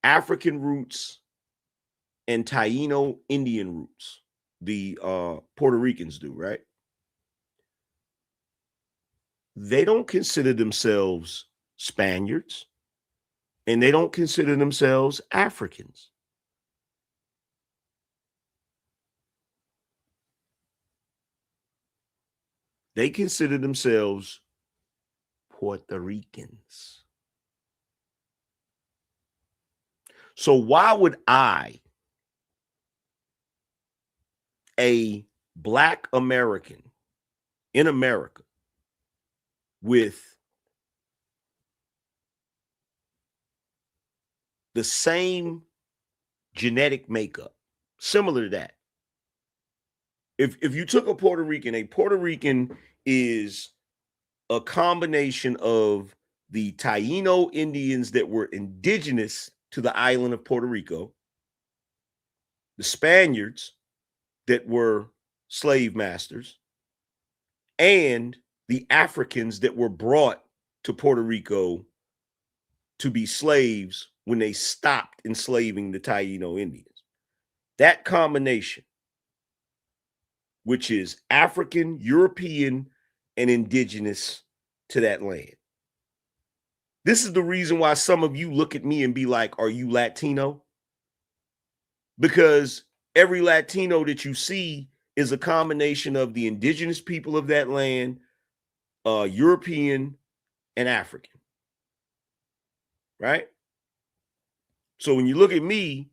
African roots, and Taino Indian roots. The Puerto Ricans do, right? They don't consider themselves Spaniards. and they don't consider themselves Africans. They consider themselves Puerto Ricans. So why would I, a Black American in America with the same genetic makeup, similar to that, if you took a Puerto Rican is a combination of the Taino Indians that were indigenous to the island of Puerto Rico, the Spaniards that were slave masters, and the Africans that were brought to Puerto Rico to be slaves when they stopped enslaving the Taino Indians. That combination, which is African, European, and indigenous to that land. This is the reason why some of you look at me and be like, are you Latino? Because every Latino that you see is a combination of the indigenous people of that land, European, and African. Right? So when you look at me,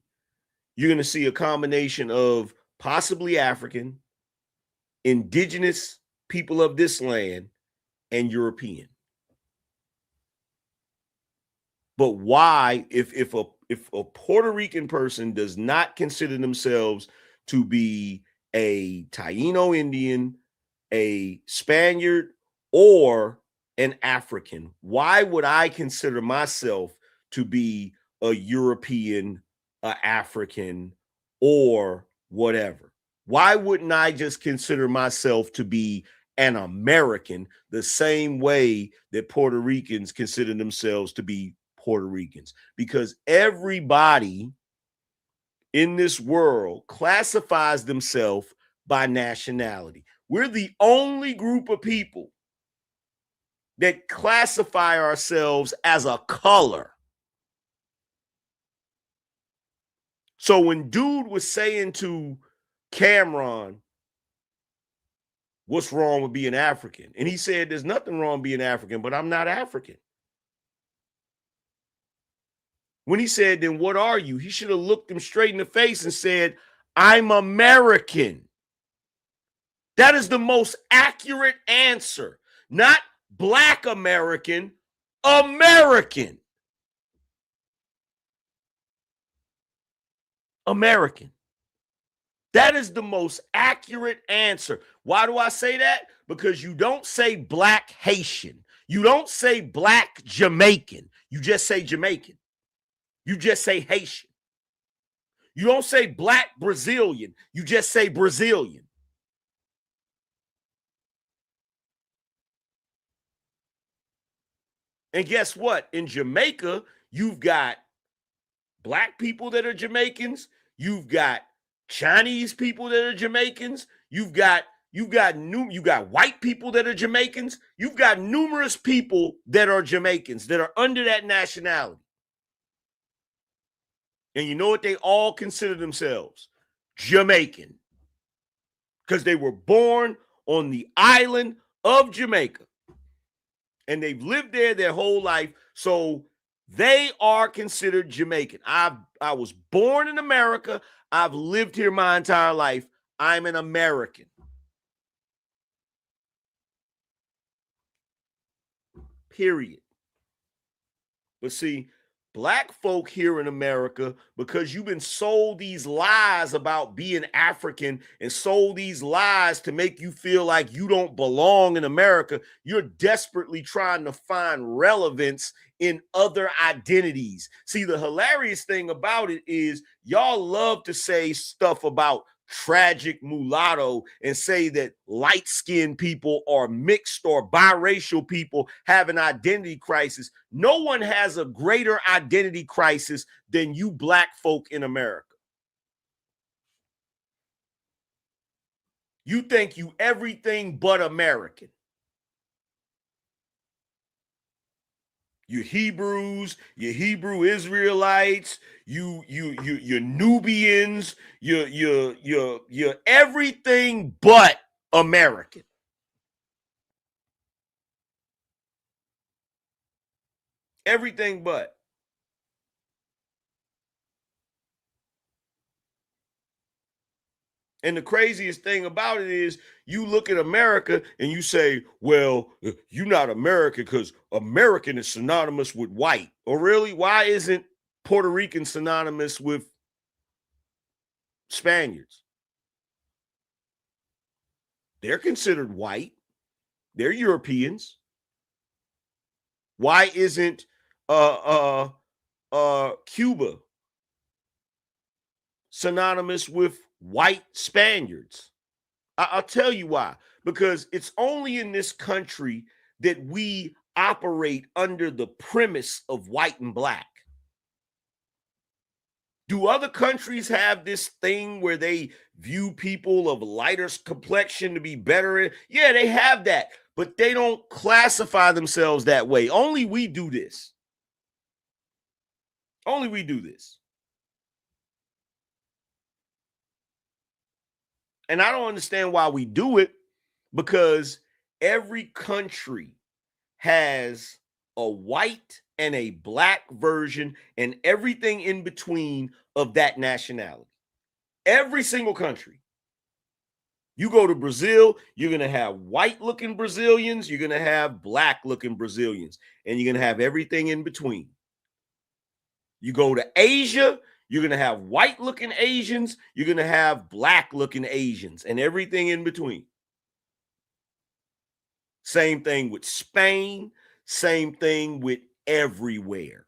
you're going to see a combination of possibly African, indigenous people of this land, and European. But why, if a Puerto Rican person does not consider themselves to be a Taino Indian, a Spaniard, or an African, why would I consider myself to be a European, a African, or whatever? Why wouldn't I just consider myself to be an American the same way that Puerto Ricans consider themselves to be Puerto Ricans? Because everybody in this world classifies themselves by nationality. We're the only group of people that classify ourselves as a color. So when dude was saying to Cameron, what's wrong with being African? And he said, there's nothing wrong with being African, but I'm not African. When he said, then what are you? He should have looked him straight in the face and said, I'm American. That is the most accurate answer. Not Black American, American. American. That is the most accurate answer. Why do I say that? Because you don't say Black Haitian. You don't say Black Jamaican. You just say Jamaican. You just say Haitian. You don't say Black Brazilian. You just say Brazilian. And guess what? In Jamaica, you've got Black people that are Jamaicans. You've got Chinese people that are Jamaicans. You've got white people that are Jamaicans. You've got numerous people that are Jamaicans that are under that nationality. And you know what they all consider themselves? Jamaican. Because they were born on the island of Jamaica. And they've lived there their whole life. So they are considered Jamaican. I was born in America. I've lived here my entire life. I'm an American. Period. But see, Black folk here in America, because you've been sold these lies about being African and sold these lies to make you feel like you don't belong in America, you're desperately trying to find relevance in other identities. See, the hilarious thing about it is y'all love to say stuff about tragic mulatto and say that light-skinned people or mixed or biracial people have an identity crisis. No one has a greater identity crisis than you Black folk in America. You think you everything but American. Your Hebrews, your Hebrew Israelites, your Nubians, your everything but American. Everything but. And the craziest thing about it is you look at America and you say, well, you're not American because American is synonymous with white. Or really, why isn't Puerto Rican synonymous with Spaniards? They're considered white. They're Europeans. Why isn't Cuba synonymous with white Spaniards? I'll tell you why. Because it's only in this country that we operate under the premise of white and black. Do other countries have this thing where they view people of lighter complexion to be better? Yeah, they have that, but they don't classify themselves that way. Only we do this. Only we do this. And I don't understand why we do it, because every country has a white and a black version and everything in between of that nationality. Every single country. You go to Brazil, you're going to have white-looking Brazilians, you're going to have black-looking Brazilians, and you're going to have everything in between. You go to Asia, you're going to have white-looking Asians, you're going to have black-looking Asians, and everything in between. Same thing with Spain, same thing with everywhere,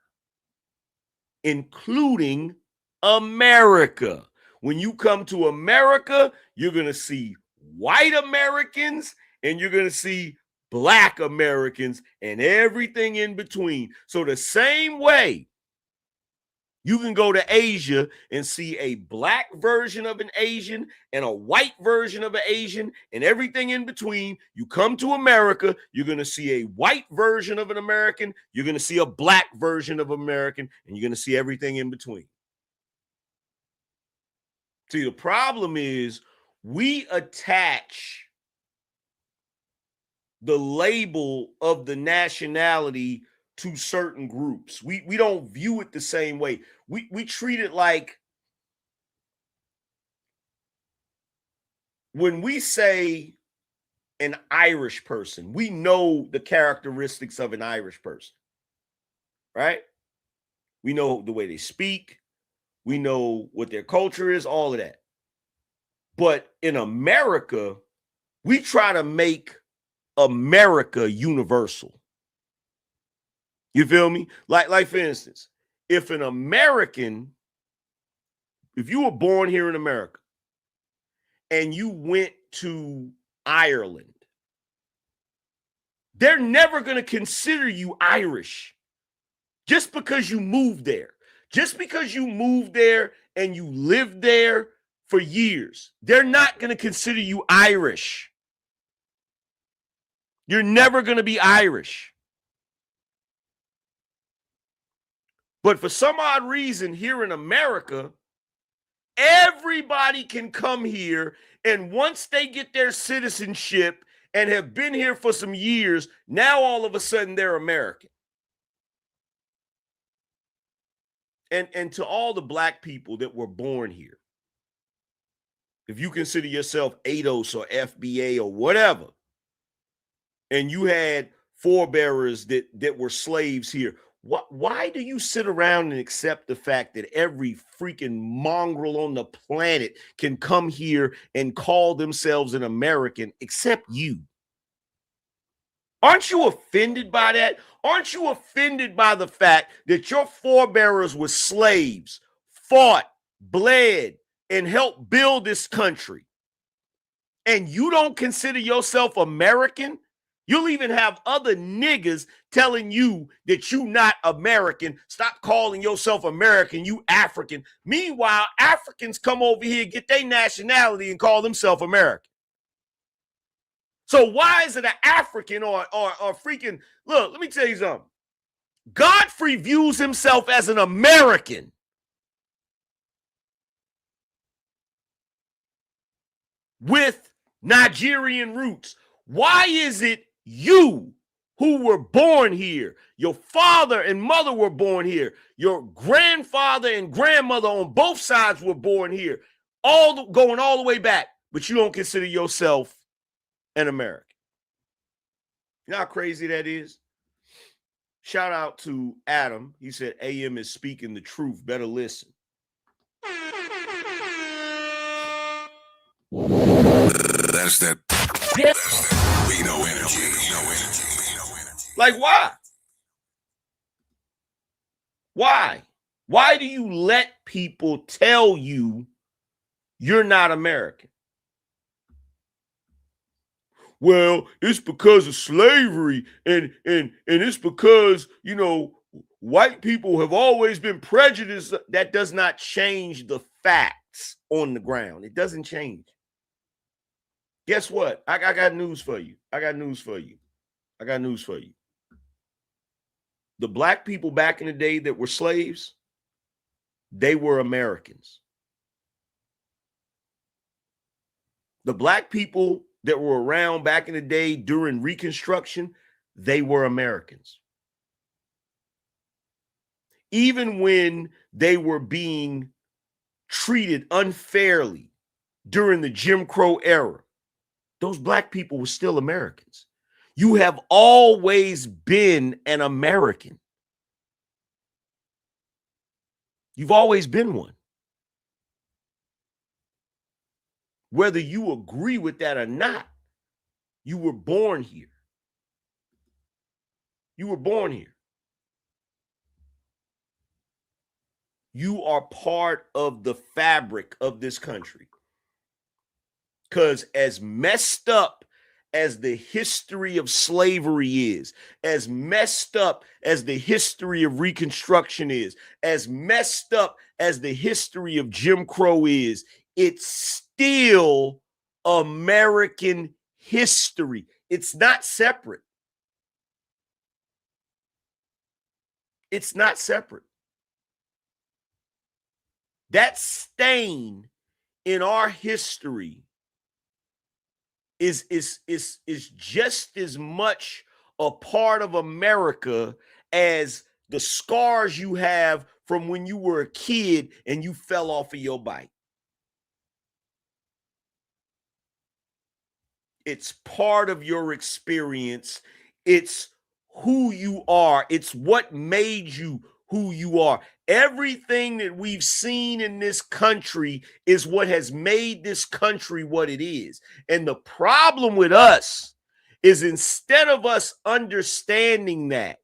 including America. When you come to America, you're going to see white Americans and you're going to see black Americans and everything in between. So the same way you can go to Asia and see a black version of an Asian and a white version of an Asian and everything in between. You come to America, you're going to see a white version of an American, you're going to see a black version of American, and you're going to see everything in between. See, the problem is we attach the label of the nationality to certain groups. We don't view it the same way. We treat it like when we say an Irish person, we know the characteristics of an Irish person, right? We know the way they speak. We know what their culture is, all of that. But in America, we try to make America universal. You feel me? Like for instance, if an American, if you were born here in America and you went to Ireland, they're never going to consider you Irish just because you moved there. Just because you moved there and you lived there for years, they're not going to consider you Irish. You're never going to be Irish. But for some odd reason here in America, everybody can come here, and once they get their citizenship and have been here for some years, now all of a sudden they're American. And to all the black people that were born here, if you consider yourself ADOS or FBA or whatever, and you had forebearers that were slaves here, why do you sit around and accept the fact that every freaking mongrel on the planet can come here and call themselves an American except you? Aren't you offended by that? Aren't you offended by the fact that your forebearers were slaves, fought, bled, and helped build this country, and you don't consider yourself American? You'll even have other niggas telling you that you not American. Stop calling yourself American, you African. Meanwhile, Africans come over here, get their nationality, and call themselves American. So why is it an African or freaking, look, let me tell you something. Godfrey views himself as an American. With Nigerian roots. Why is it you who were born here, your father and mother were born here, your grandfather and grandmother on both sides were born here, going all the way back, but you don't consider yourself an American? You know how crazy that is? Shout out to Adam. He said AM is speaking the truth. Better listen. That's that. We know energy. Like, why? Why? Why do you let people tell you you're not American? Well, it's because of slavery, and it's because, you know, white people have always been prejudiced. That does not change the facts on the ground. It doesn't change. Guess what? I got news for you. I got news for you. The black people back in the day that were slaves, they were Americans. The black people that were around back in the day during Reconstruction, they were Americans. Even when they were being treated unfairly during the Jim Crow era, those black people were still Americans. You have always been an American. You've always been one. Whether you agree with that or not, you were born here. You were born here. You are part of the fabric of this country. Because as messed up as the history of slavery is, as messed up as the history of Reconstruction is, as messed up as the history of Jim Crow is, it's still American history. It's not separate. It's not separate. That stain in our history is just as much a part of America as the scars you have from when you were a kid and you fell off of your bike. It's part of your experience. It's who you are. It's what made you who you are. Everything that we've seen in this country is what has made this country what it is. And the problem with us is instead of us understanding that,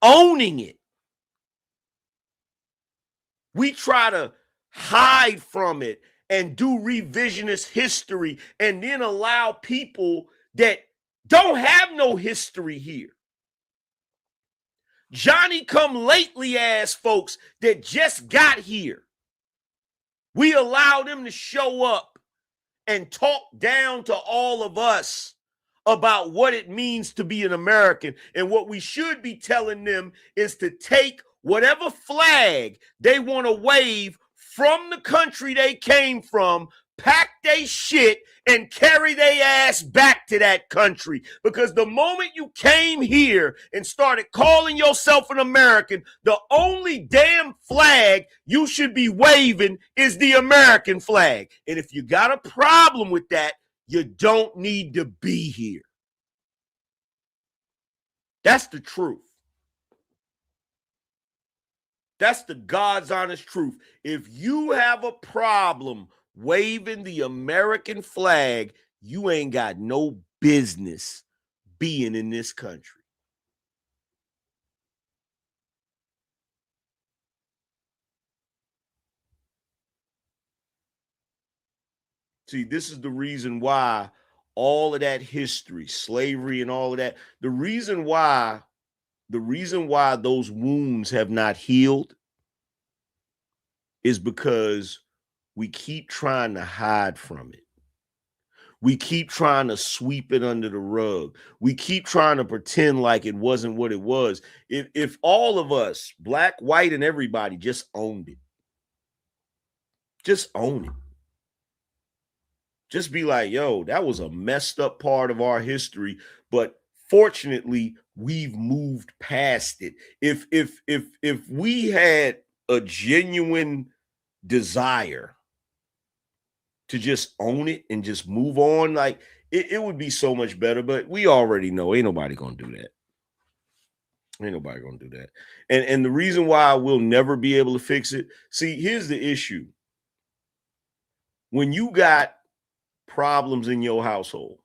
owning it, we try to hide from it and do revisionist history and then allow people that don't have no history here, Johnny come lately ass folks that just got here, we allow them to show up and talk down to all of us about what it means to be an American. And what we should be telling them is to take whatever flag they want to wave from the country they came from, pack they shit, and carry their ass back to that country. Because the moment you came here and started calling yourself an American, the only damn flag you should be waving is the American flag. And if you got a problem with that, you don't need to be here. That's the truth. That's the God's honest truth. If you have a problem waving the American flag, you ain't got no business being in this country. See, this is the reason why all of that history, slavery and all of that, the reason why those wounds have not healed is because we keep trying to hide from it. We keep trying to sweep it under the rug. We keep trying to pretend like it wasn't what it was. If all of us, black, white, and everybody, just owned it, just own it. Just be like, yo, that was a messed up part of our history, but fortunately, we've moved past it. If we had a genuine desire to just own it and just move on, like it would be so much better. But we already know ain't nobody gonna do that. Ain't nobody gonna do that. And the reason why we'll never be able to fix it. See, here's the issue. When you got problems in your household,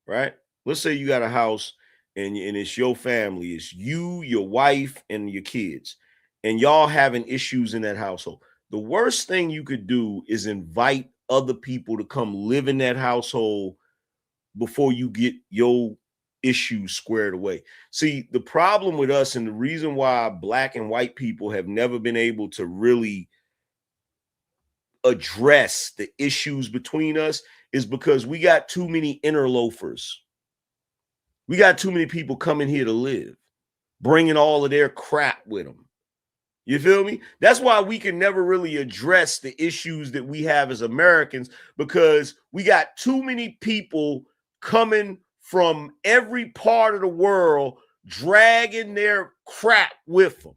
right? Let's say you got a house and it's your family, it's you, your wife, and your kids, and y'all having issues in that household. The worst thing you could do is invite other people to come live in that household before you get your issues squared away. See, the problem with us and the reason why black and white people have never been able to really address the issues between us is because we got too many interlopers. We got too many people coming here to live, bringing all of their crap with them. You feel me? That's why we can never really address the issues that we have as Americans, because we got too many people coming from every part of the world, dragging their crap with them.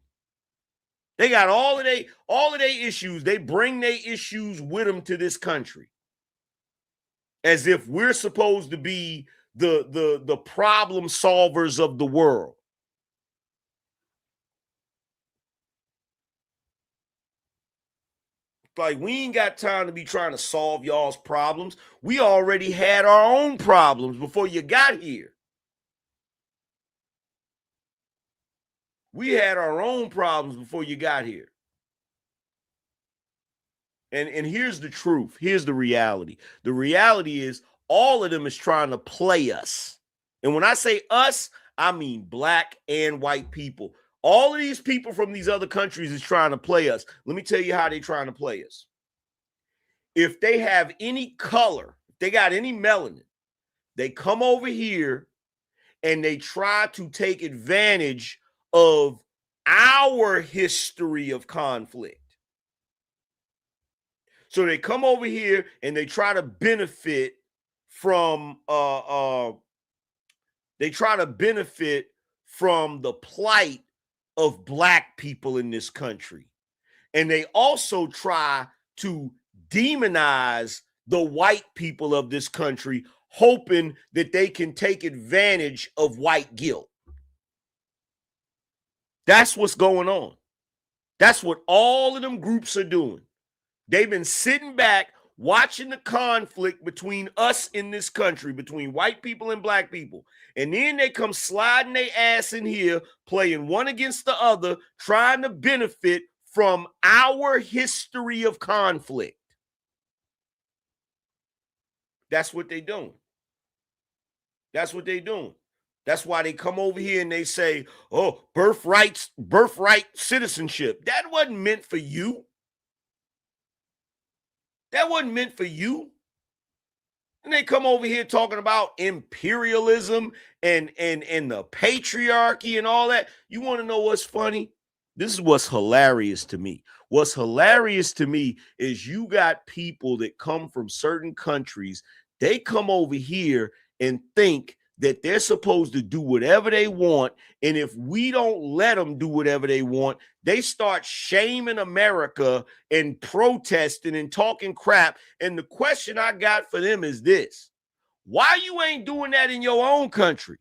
They got all of their issues. They bring their issues with them to this country, as if we're supposed to be the problem solvers of the world. Like, we ain't got time to be trying to solve y'all's problems. We already had our own problems before you got here. We had our own problems before you got here. And here's the truth. Here's the reality. The reality is all of them is trying to play us. And when I say us, I mean black and white people. All of these people from these other countries is trying to play us. Let me tell you how they're trying to play us. If they have any color, if they got any melanin, they come over here and they try to take advantage of our history of conflict. So they come over here and they try to benefit from the plight of black people in this country. And they also try to demonize the white people of this country, hoping that they can take advantage of white guilt. That's what's going on. That's what all of them groups are doing. They've been sitting back watching the conflict between us in this country, between white people and black people. And then they come sliding their ass in here, playing one against the other, trying to benefit from our history of conflict. That's what they're doing. That's what they're doing. That's why they come over here and they say, oh, birthright citizenship. That wasn't meant for you. That wasn't meant for you. And they come over here talking about imperialism and the patriarchy and all that. You want to know what's funny? This is what's hilarious to me. What's hilarious to me is you got people that come from certain countries. They come over here and think that they're supposed to do whatever they want. And if we don't let them do whatever they want, they start shaming America and protesting and talking crap. And the question I got for them is this: why you ain't doing that in your own country?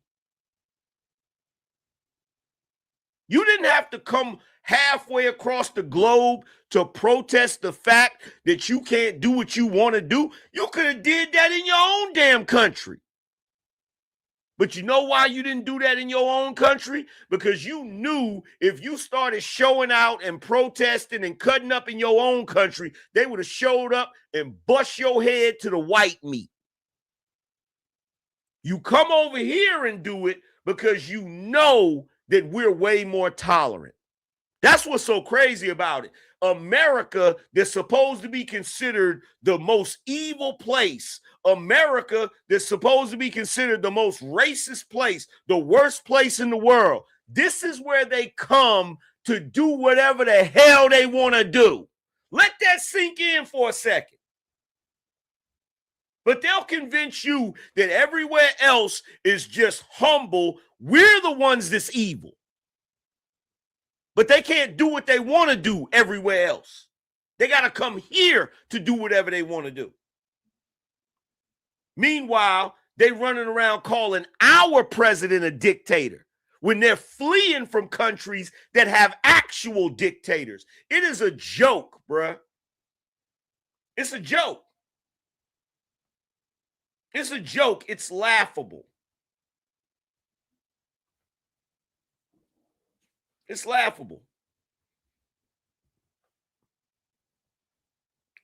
You didn't have to come halfway across the globe to protest the fact that you can't do what you want to do. You could have did that in your own damn country. But you know why you didn't do that in your own country? Because you knew if you started showing out and protesting and cutting up in your own country, they would have showed up and bust your head to the white meat. You come over here and do it because you know that we're way more tolerant. That's what's so crazy about it. America, that's supposed to be considered the most evil place. America, that's supposed to be considered the most racist place, the worst place in the world. This is where they come to do whatever the hell they want to do. Let that sink in for a second. But they'll convince you that everywhere else is just humble. We're the ones that's evil. But they can't do what they want to do everywhere else. They got to come here to do whatever they want to do. Meanwhile, they running around calling our president a dictator when they're fleeing from countries that have actual dictators. It is a joke, bruh. It's a joke. It's a joke. It's laughable. It's laughable.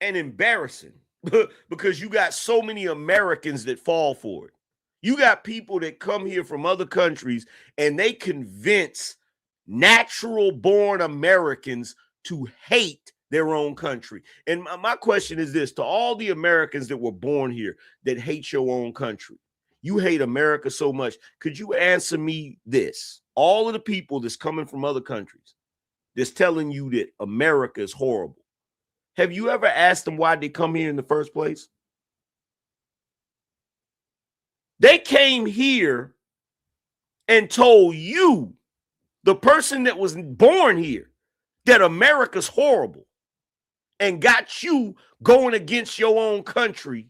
And embarrassing because you got so many Americans that fall for it. You got people that come here from other countries and they convince natural born Americans to hate their own country. And my question is this, to all the Americans that were born here that hate your own country, you hate America so much. Could you answer me this? All of the people that's coming from other countries that's telling you that America is horrible. Have you ever asked them why they come here in the first place? They came here and told you, the person that was born here, that America's horrible and got you going against your own country.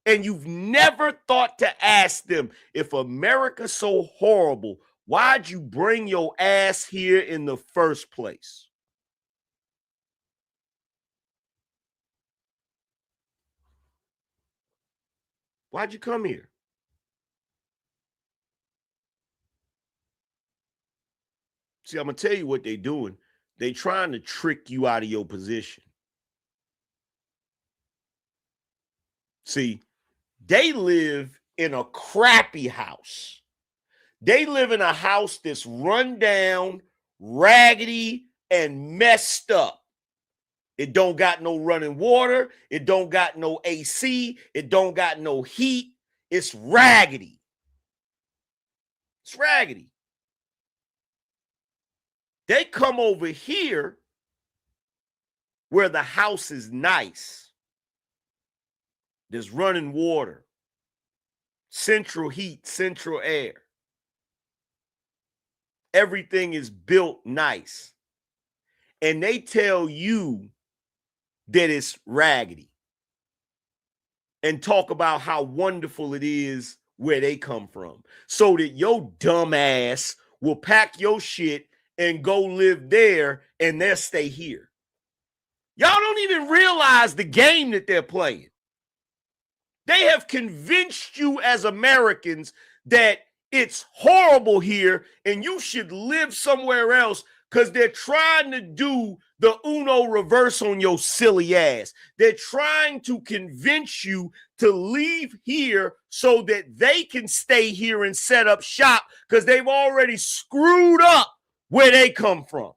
And you've never thought to ask them, if America's so horrible, why'd you bring your ass here in the first place? Why'd you come here? See, I'm going to tell you what they're doing. They're trying to trick you out of your position. See, they live in a crappy house. They live in a house that's run down, raggedy, and messed up. It don't got no running water. It don't got no AC. It don't got no heat. It's raggedy. It's raggedy. They come over here where the house is nice. There's running water, central heat, central air. Everything is built nice. And they tell you that it's raggedy and talk about how wonderful it is where they come from, so that your dumb ass will pack your shit and go live there and they'll stay here. Y'all don't even realize the game that they're playing. They have convinced you as Americans that it's horrible here and you should live somewhere else because they're trying to do the Uno reverse on your silly ass. They're trying to convince you to leave here so that they can stay here and set up shop because they've already screwed up where they come from.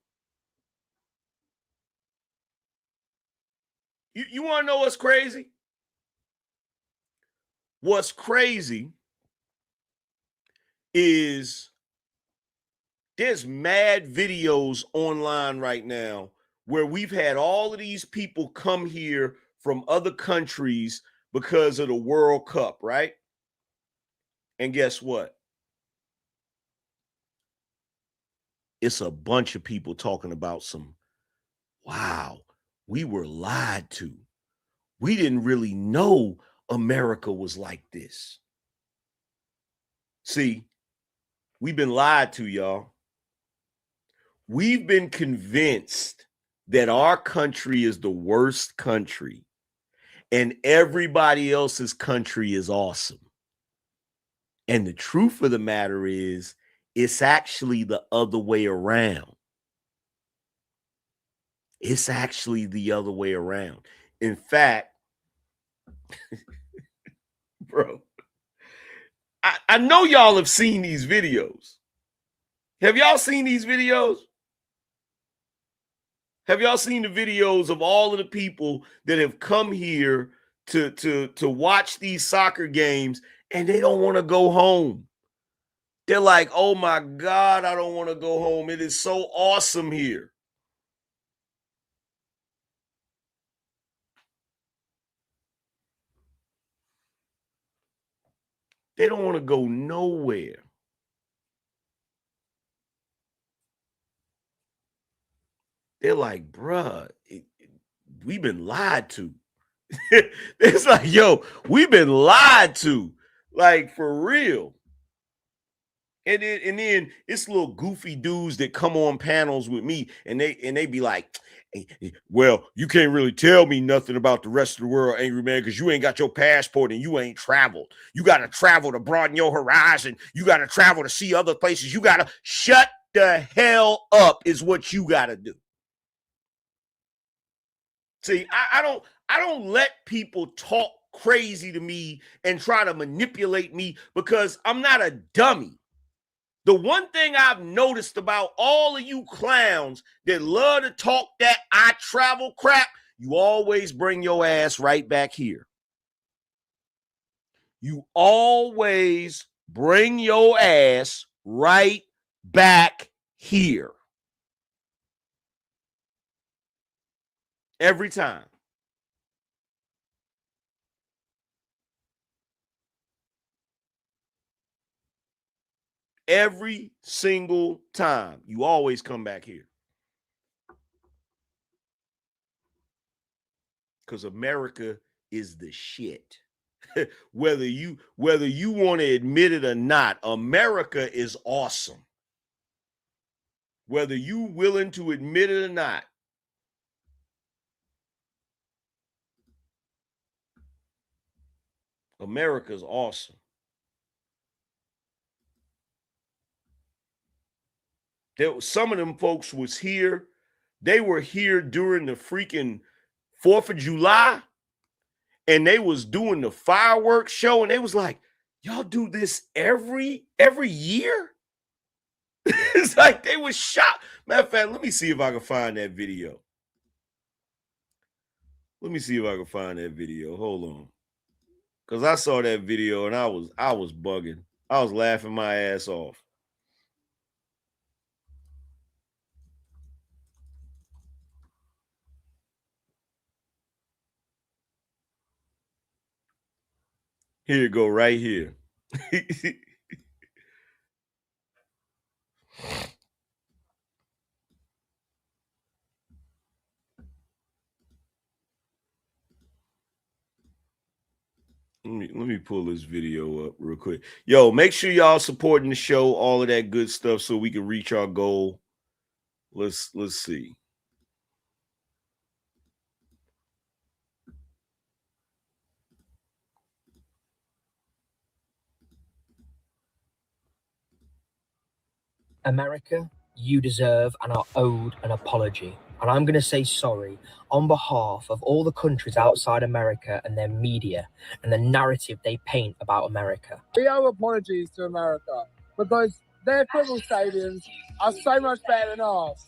You want to know what's crazy? What's crazy is there's mad videos online right now where we've had all of these people come here from other countries because of the World Cup, right? And guess what? It's a bunch of people talking about wow, we were lied to. We didn't really know America was like this. See, we've been lied to, y'all. We've been convinced that our country is the worst country and everybody else's country is awesome. And the truth of the matter is, it's actually the other way around. It's actually the other way around. In fact, bro, I know y'all have seen these videos. Have y'all seen these videos? Have y'all seen the videos of all of the people that have come here to watch these soccer games and they don't want to go home? They're like, oh my God, I don't want to go home. It is so awesome here. They don't want to go nowhere. They're like, bruh, we've been lied to. It's like, yo, we've been lied to. Like, for real. And then it's little goofy dudes that come on panels with me, and they be like, well, you can't really tell me nothing about the rest of the world, Angryman, because you ain't got your passport and you ain't traveled. You got to travel to broaden your horizon. You got to travel to see other places. You got to shut the hell up is what you got to do. See, I don't let people talk crazy to me and try to manipulate me because I'm not a dummy. The one thing I've noticed about all of you clowns that love to talk that I travel crap, you always bring your ass right back here. You always bring your ass right back here. Every time. Every single time. You always come back here. Because America is the shit. whether you want to admit it or not, America is awesome. Whether you willing to admit it or not. America's awesome. Some of them folks was here. They were here during the freaking 4th of July, and they was doing the fireworks show, and they was like, y'all do this every year? It's like they was shocked. Matter of fact, let me see if I can find that video. Let me see if I can find that video. Hold on. Because I saw that video, and I was bugging. I was laughing my ass off. Here you go, right here. Let me pull this video up real quick. Yo, make sure y'all supporting the show, all of that good stuff, so we can reach our goal. Let's see. America, you deserve and are owed an apology. And I'm going to say sorry on behalf of all the countries outside America and their media and the narrative they paint about America. We owe apologies to America because their football stadiums are so much better than ours.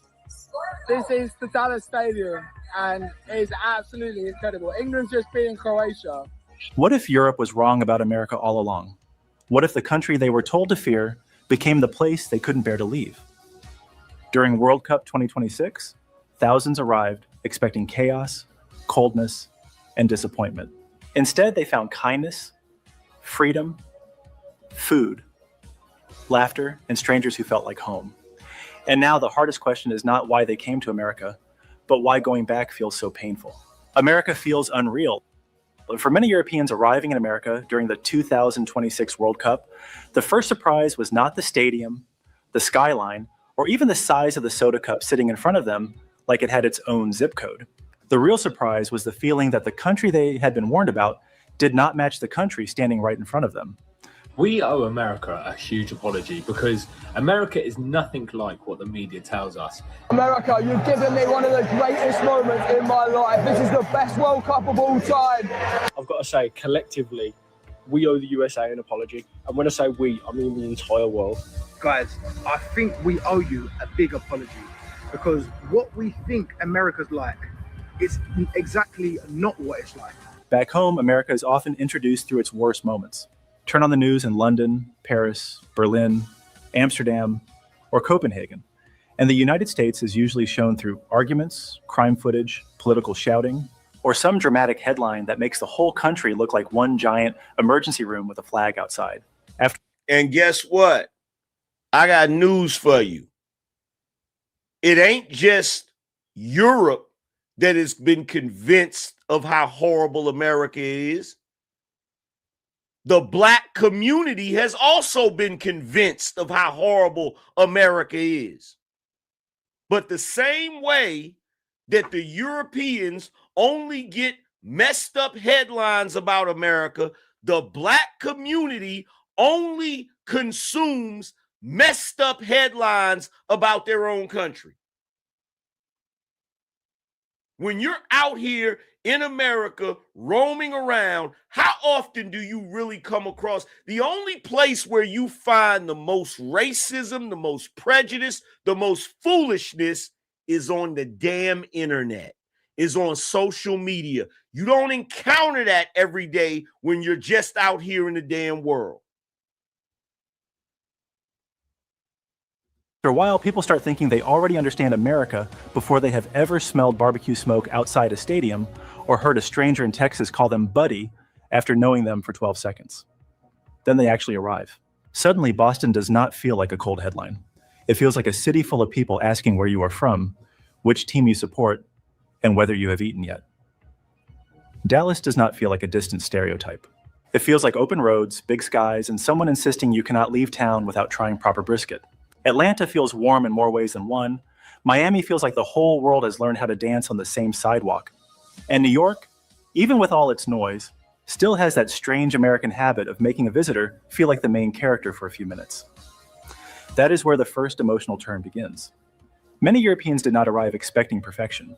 This is the Dallas Stadium and it is absolutely incredible. England's just beating Croatia. What if Europe was wrong about America all along? What if the country they were told to fear became the place they couldn't bear to leave? During World Cup 2026, thousands arrived expecting chaos, coldness, and disappointment. Instead, they found kindness, freedom, food, laughter, and strangers who felt like home. And now the hardest question is not why they came to America, but why going back feels so painful. America feels unreal. For many Europeans arriving in America during the 2026 World Cup, the first surprise was not the stadium, the skyline, or even the size of the soda cup sitting in front of them like it had its own zip code. The real surprise was the feeling that the country they had been warned about did not match the country standing right in front of them. We owe America a huge apology because America is nothing like what the media tells us. America, you've given me one of the greatest moments in my life. This is the best World Cup of all time. I've got to say, collectively, we owe the USA an apology. And when I say we, I mean the entire world. Guys, I think we owe you a big apology because what we think America's like is exactly not what it's like. Back home, America is often introduced through its worst moments. Turn on the news in London, Paris, Berlin, Amsterdam, or Copenhagen, and the United States is usually shown through arguments, crime footage, political shouting, or some dramatic headline that makes the whole country look like one giant emergency room with a flag outside. And guess what? I got news for you. It ain't just Europe that has been convinced of how horrible America is. The black community has also been convinced of how horrible America is. But the same way that the Europeans only get messed up headlines about America, the black community only consumes messed up headlines about their own country. When you're out here in America roaming around, how often do you really come across the only place where you find the most racism, the most prejudice, the most foolishness is on the damn internet, is on social media. You don't encounter that every day when you're just out here in the damn world. After a while, people start thinking they already understand America before they have ever smelled barbecue smoke outside a stadium or heard a stranger in Texas call them buddy after knowing them for 12 seconds. Then they actually arrive. Suddenly, Boston does not feel like a cold headline. It feels like a city full of people asking where you are from, which team you support, and whether you have eaten yet. Dallas does not feel like a distant stereotype. It feels like open roads, big skies, and someone insisting you cannot leave town without trying proper brisket. Atlanta feels warm in more ways than one. Miami feels like the whole world has learned how to dance on the same sidewalk. And New York, even with all its noise, still has that strange American habit of making a visitor feel like the main character for a few minutes. That is where the first emotional turn begins. Many Europeans did not arrive expecting perfection.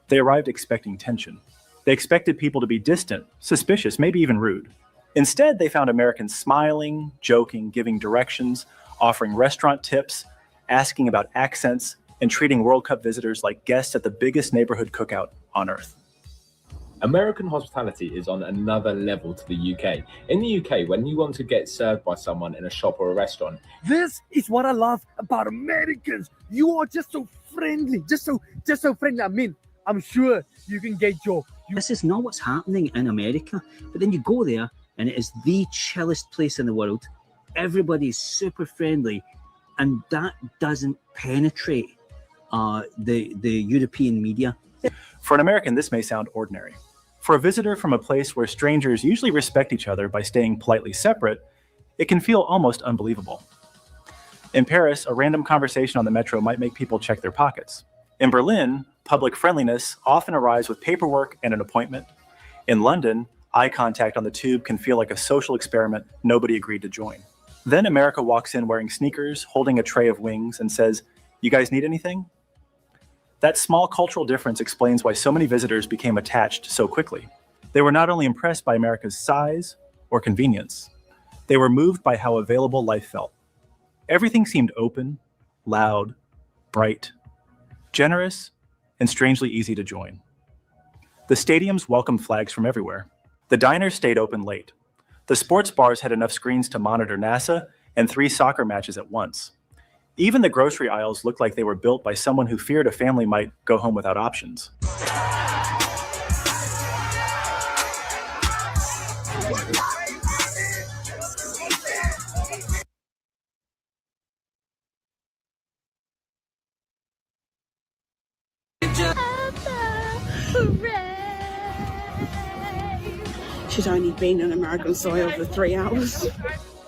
They arrived expecting tension. They expected people to be distant, suspicious, maybe even rude. Instead, they found Americans smiling, joking, giving directions, offering restaurant tips, asking about accents, and treating World Cup visitors like guests at the biggest neighborhood cookout on earth. American hospitality is on another level to the UK. In the UK, when you want to get served by someone in a shop or a restaurant, this is what I love about Americans. You are just so friendly, just so friendly. I mean, I'm sure you can get your... This is not what's happening in America, but then you go there and it is the chillest place in the world. Everybody's super friendly, and that doesn't penetrate the European media. For an American, this may sound ordinary. For a visitor from a place where strangers usually respect each other by staying politely separate, it can feel almost unbelievable. In Paris, a random conversation on the metro might make people check their pockets. In Berlin, public friendliness often arrives with paperwork and an appointment. In London, eye contact on the tube can feel like a social experiment nobody agreed to join. Then America walks in wearing sneakers, holding a tray of wings, and says, "You guys need anything?" That small cultural difference explains why so many visitors became attached so quickly. They were not only impressed by America's size or convenience, they were moved by how available life felt. Everything seemed open, loud, bright, generous, and strangely easy to join. The stadiums welcomed flags from everywhere. The diners stayed open late. The sports bars had enough screens to monitor NASA and 3 soccer matches at once. Even the grocery aisles looked like they were built by someone who feared a family might go home without options. She's only been on American soil for 3 hours.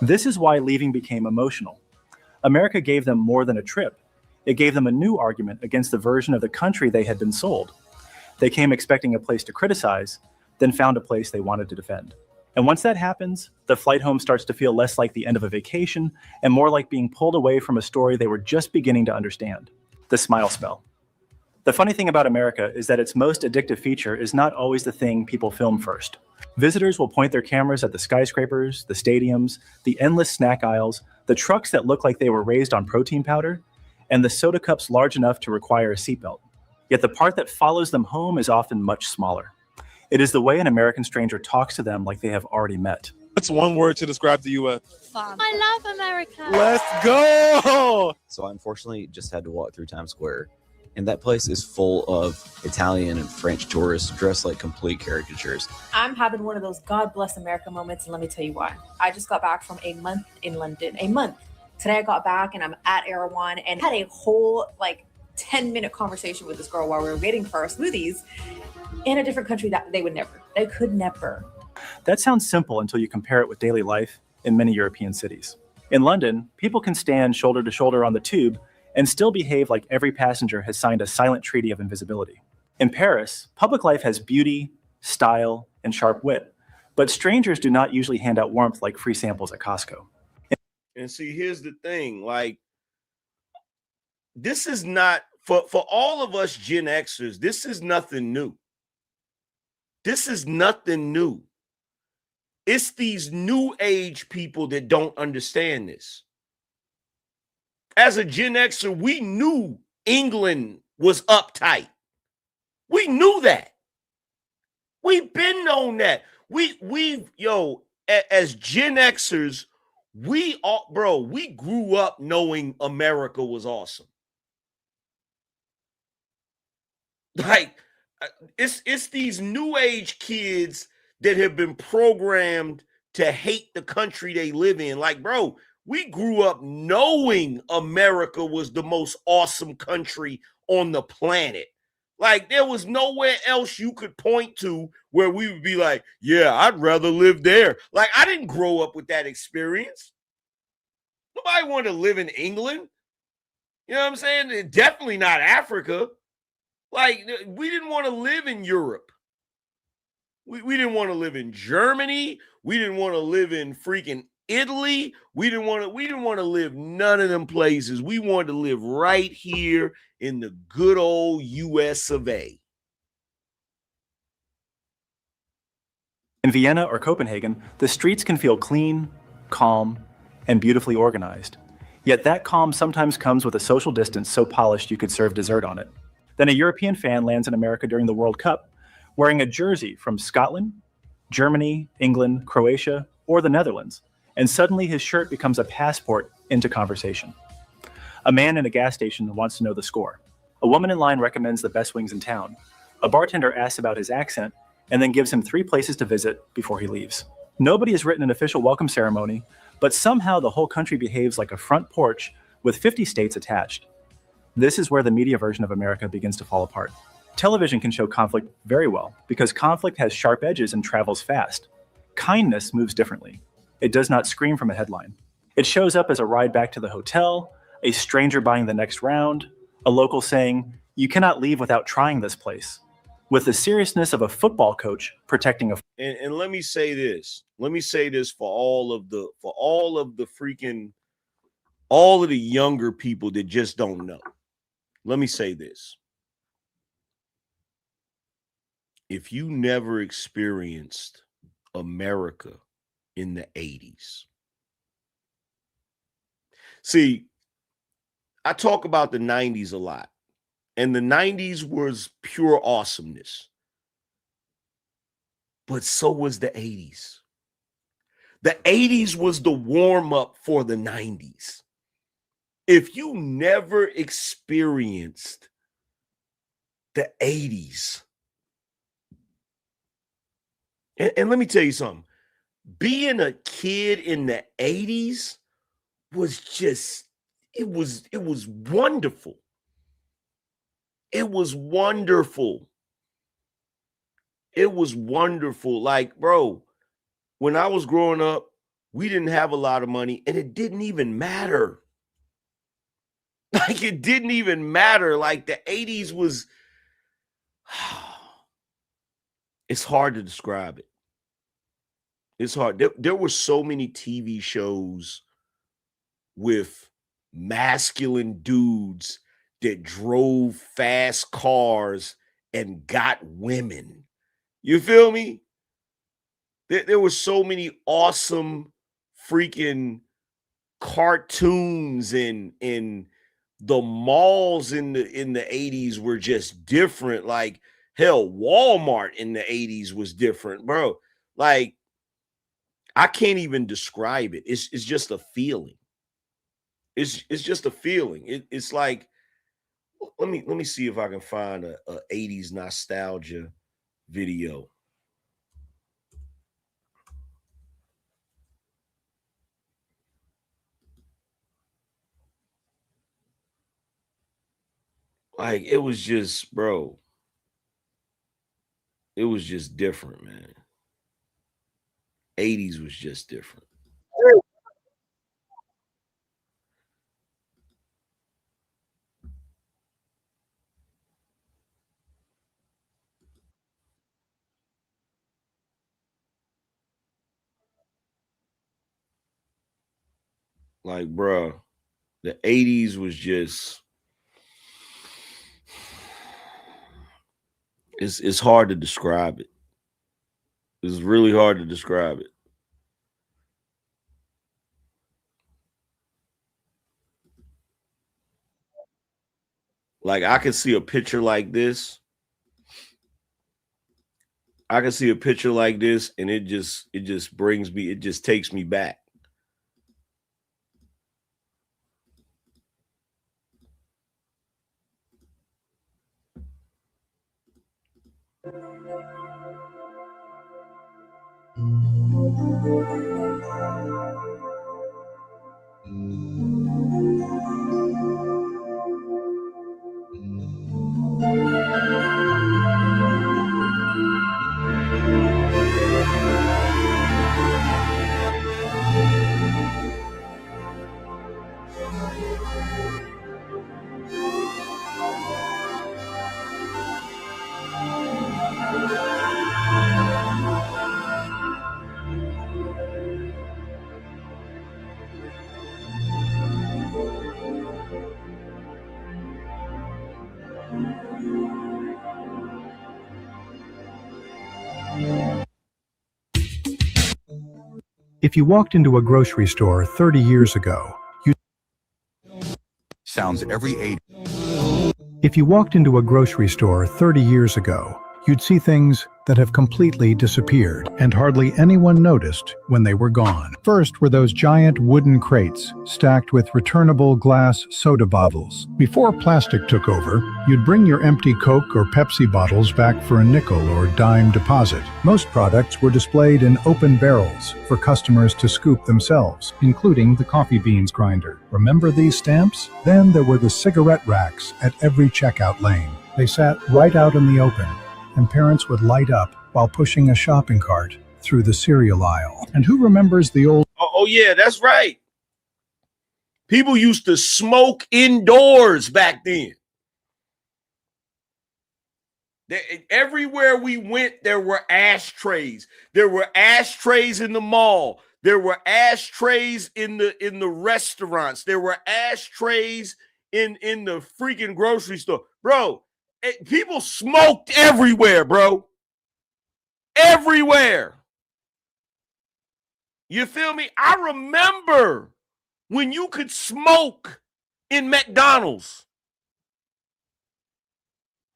This is why leaving became emotional. America gave them more than a trip. It gave them a new argument against the version of the country they had been sold. They came expecting a place to criticize, then found a place they wanted to defend. And once that happens, the flight home starts to feel less like the end of a vacation and more like being pulled away from a story they were just beginning to understand. The smile spell. The funny thing about America is that its most addictive feature is not always the thing people film first. Visitors will point their cameras at the skyscrapers, the stadiums, the endless snack aisles, the trucks that look like they were raised on protein powder, and the soda cups large enough to require a seatbelt. Yet the part that follows them home is often much smaller. It is the way an American stranger talks to them like they have already met. What's one word to describe the U.S.? Fun. I love America. Let's go! So I unfortunately just had to walk through Times Square, and that place is full of Italian and French tourists dressed like complete caricatures. I'm having one of those God bless America moments, and let me tell you why. I just got back from a month in London. A month. Today I got back and I'm at Erewhon and had a whole 10-minute conversation with this girl while we were waiting for our smoothies in a different country that they could never. That sounds simple until you compare it with daily life in many European cities. In London, people can stand shoulder to shoulder on the tube and still behave like every passenger has signed a silent treaty of invisibility. In Paris, public life has beauty, style, and sharp wit, but strangers do not usually hand out warmth like free samples at Costco. And see, here's the thing, this is not, for all of us Gen Xers, this is nothing new. This is nothing new. It's these new age people that don't understand this. As a Gen Xer, we knew England was uptight. We knew that. We've been known that. As Gen Xers, we grew up knowing America was awesome. It's these new age kids that have been programmed to hate the country they live in. We grew up knowing America was the most awesome country on the planet. There was nowhere else you could point to where we would be like, yeah, I'd rather live there. I didn't grow up with that experience. Nobody wanted to live in England. You know what I'm saying? Definitely not Africa. We didn't want to live in Europe. We didn't want to live in Germany. We didn't want to live in freaking Italy. We didn't want to live none of them places. We wanted to live right here in the good old US of A. In Vienna or Copenhagen, the streets can feel clean, calm, and beautifully organized. Yet that calm sometimes comes with a social distance so polished you could serve dessert on it. Then a European fan lands in America during the World Cup, wearing a jersey from Scotland, Germany, England, Croatia, or the Netherlands, and suddenly his shirt becomes a passport into conversation. A man in a gas station wants to know the score. A woman in line recommends the best wings in town. A bartender asks about his accent and then gives him 3 places to visit before he leaves. Nobody has written an official welcome ceremony, but somehow the whole country behaves like a front porch with 50 states attached. This is where the media version of America begins to fall apart. Television can show conflict very well because conflict has sharp edges and travels fast. Kindness moves differently. It does not scream from a headline. It shows up as a ride back to the hotel, a stranger buying the next round, a local saying, "You cannot leave without trying this place," with the seriousness of a football coach protecting a... And let me say this. Let me say this for all of the younger people that just don't know. Let me say this. If you never experienced America in the 80s. See, I talk about the 90s a lot, and the 90s was pure awesomeness. But so was the 80s. The 80s was the warm-up for the 90s. If you never experienced the 80s, and let me tell you something, being a kid in the 80s was just, it was wonderful. It was wonderful. It was wonderful. Bro, when I was growing up, we didn't have a lot of money, and it didn't even matter. It didn't even matter. The 80s was, it's hard to describe it. It's hard. There were so many TV shows with masculine dudes that drove fast cars and got women. You feel me? There were so many awesome freaking cartoons and the malls in the 80s were just different. Like hell, Walmart in the 80s was different, bro. Like I can't even describe it. It's just a feeling. It's just a feeling. It's like, let me see if I can find a 80s nostalgia video. Like it was just, bro. It was just different, man. 80s was just different. Like, bro, the 80s was just, it's hard to describe it. It's really hard to describe it. Like I can see a picture like this. I can see a picture like this, and it just brings me, it just takes me back. If you walked into a grocery store 30 years ago, Sounds every 8. If you walked into a grocery store 30 years ago, you'd see things that have completely disappeared, and hardly anyone noticed when they were gone. First were those giant wooden crates stacked with returnable glass soda bottles. Before plastic took over, you'd bring your empty Coke or Pepsi bottles back for a nickel or dime deposit. Most products were displayed in open barrels for customers to scoop themselves, including the coffee beans grinder. Remember these stamps? Then there were the cigarette racks at every checkout lane. They sat right out in the open, and parents would light up while pushing a shopping cart through the cereal aisle. And who remembers the old... Oh yeah, that's right. People used to smoke indoors back then. Everywhere we went, there were ashtrays. There were ashtrays in the mall. There were ashtrays in the restaurants. There were ashtrays in the freaking grocery store. Bro, people smoked everywhere, bro. Everywhere. You feel me? I remember when you could smoke in McDonald's.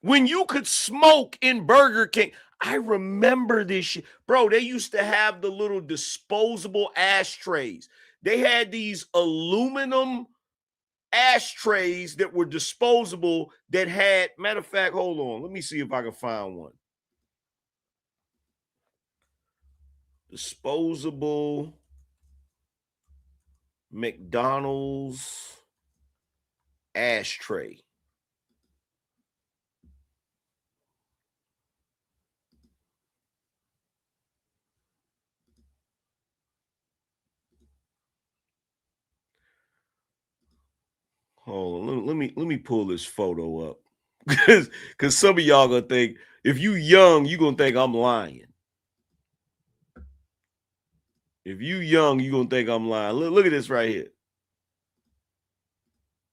When you could smoke in Burger King. I remember this shit. Bro, they used to have the little disposable ashtrays. They had these aluminum ashtrays that were disposable that had, matter of fact, hold on. Let me see if I can find one. Disposable McDonald's ashtray. Hold on, let me pull this photo up. Because some of y'all gonna think, if you young, you gonna think I'm lying. If you young, you gonna think I'm lying. Look at this right here.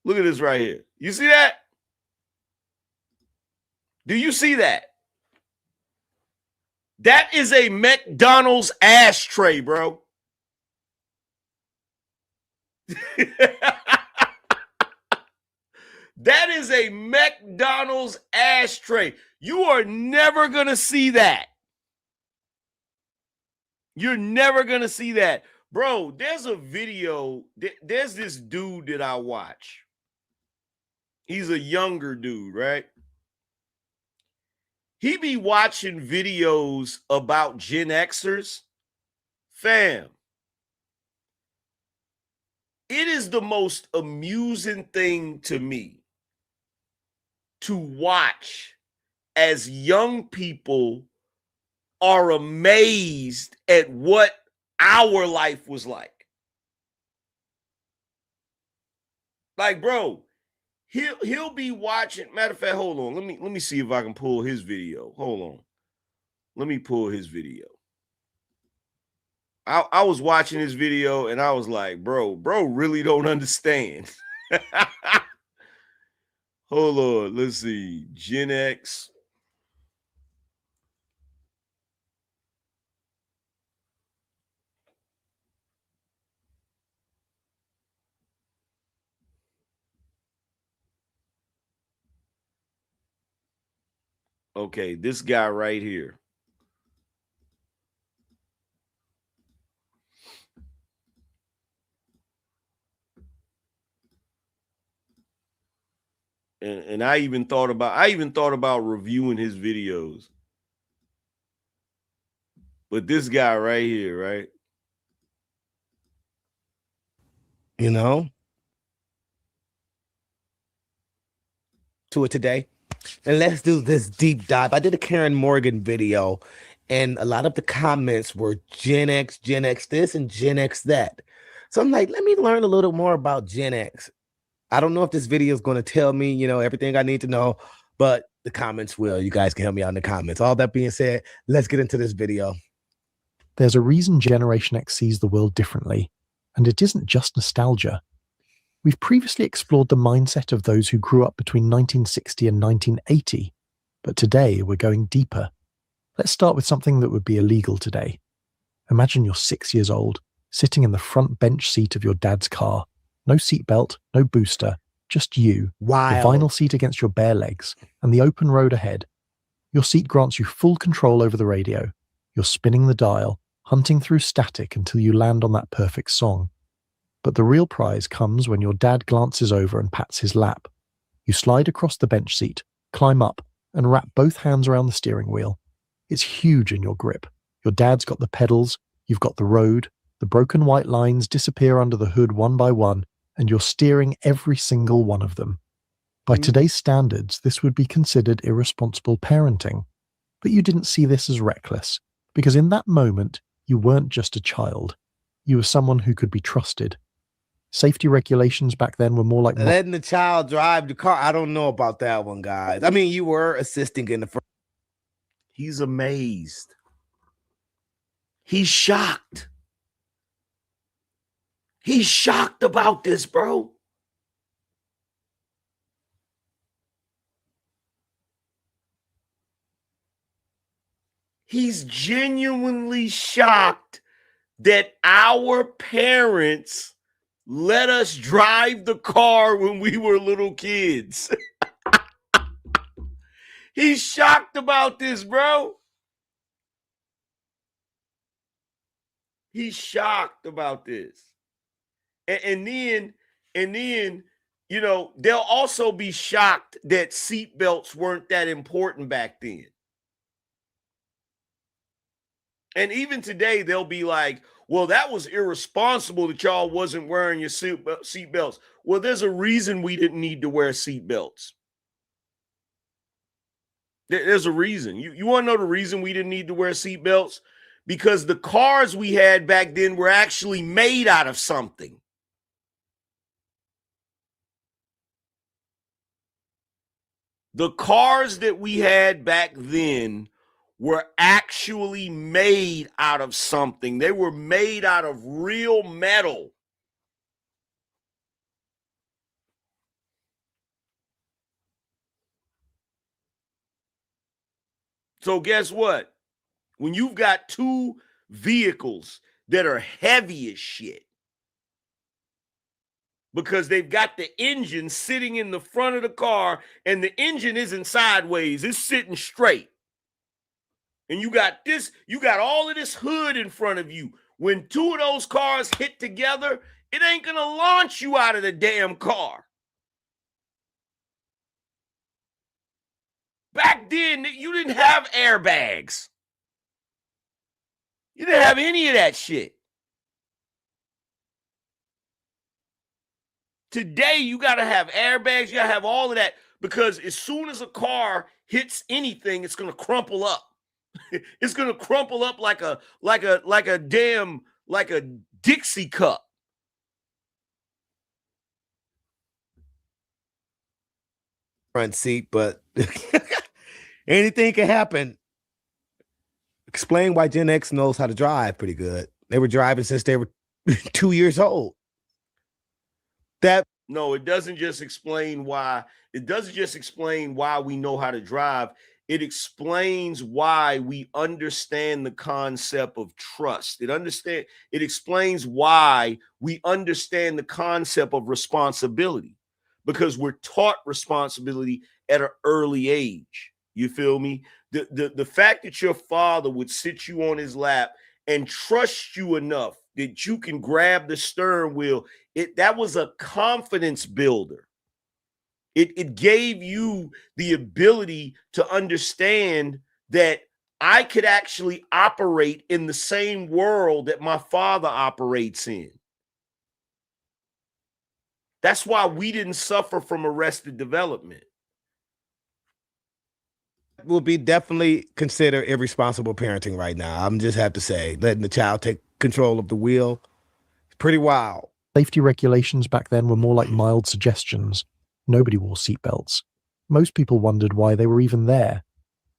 Look at this right here. You see that? Do you see that? That is a McDonald's ashtray, bro. That is a McDonald's ashtray. You are never going to see that. You're never going to see that. Bro, there's a video. There's this dude that I watch. He's a younger dude, right? He be watching videos about Gen Xers. Fam, it is the most amusing thing to me to watch as young people are amazed at what our life was like. Like, bro, he'll be watching. Matter of fact, hold on. Let me see if I can pull his video. Hold on. Let me pull his video. I was watching his video and I was like, bro really don't understand. Hold on. Let's see. Gen X. Okay, this guy right here. And I even thought about reviewing his videos. But this guy right here, right? You know, to it today. And let's do this deep dive. I did a Karen Morgan video, and a lot of the comments were Gen X this, and Gen X that. So I'm like, let me learn a little more about Gen X. I don't know if this video is going to tell me, you know, everything I need to know, but the comments will. You guys can help me out in the comments. All that being said, let's get into this video. There's a reason Generation X sees the world differently, and it isn't just nostalgia. We've previously explored the mindset of those who grew up between 1960 and 1980, but today we're going deeper. Let's start with something that would be illegal today. Imagine you're 6 years old, sitting in the front bench seat of your dad's car. No seatbelt, no booster, just you, Wild. the vinyl seat against your bare legs, and the open road ahead. Your seat grants you full control over the radio. You're spinning the dial, hunting through static until you land on that perfect song. But the real prize comes when your dad glances over and pats his lap. You slide across the bench seat, climb up, and wrap both hands around the steering wheel. It's huge in your grip. Your dad's got the pedals, you've got the road, the broken white lines disappear under the hood one by one, and you're steering every single one of them. By today's standards, this would be considered irresponsible parenting. But you didn't see this as reckless, because in that moment, you weren't just a child. You were someone who could be trusted. Safety regulations back then were more like letting the child drive the car. I don't know about that one, guys. I mean, you were assisting in the front. He's amazed. He's shocked. He's shocked about this, bro. He's genuinely shocked that our parents let us drive the car when we were little kids. He's shocked about this, bro. He's shocked about this. And then, you know, they'll also be shocked that seatbelts weren't that important back then. And even today, they'll be like, well, that was irresponsible that y'all wasn't wearing your seatbelts. Well, there's a reason we didn't need to wear seatbelts. There's a reason. You want to know the reason we didn't need to wear seatbelts? Because the cars we had back then were actually made out of something. The cars that we had back then were actually made out of something. They were made out of real metal. So guess what? When you've got two vehicles that are heavy as shit, because they've got the engine sitting in the front of the car, and the engine isn't sideways, it's sitting straight. And you got all of this hood in front of you. When two of those cars hit together, it ain't gonna launch you out of the damn car. Back then, you didn't have airbags. You didn't have any of that shit. Today, you got to have airbags. You got to have all of that, because as soon as a car hits anything, it's going to crumple up. It's going to crumple up like a Dixie cup. Front seat, but anything can happen. Explain why Gen X knows how to drive pretty good. They were driving since they were 2 years old. No, it doesn't just explain why. It doesn't just explain why we know how to drive. It explains why we understand the concept of trust. It explains why we understand the concept of responsibility, because we're taught responsibility at an early age. You feel me? The fact that your father would sit you on his lap and trust you enough that you can grab the steering wheel, that was a confidence builder. It gave you the ability to understand that I could actually operate in the same world that my father operates in. That's why we didn't suffer from arrested development. Will be definitely considered irresponsible parenting right now. I'm just have to say, letting the child take control of the wheel. It's pretty wild. Safety regulations back then were more like mild suggestions. Nobody wore seatbelts. Most people wondered why they were even there.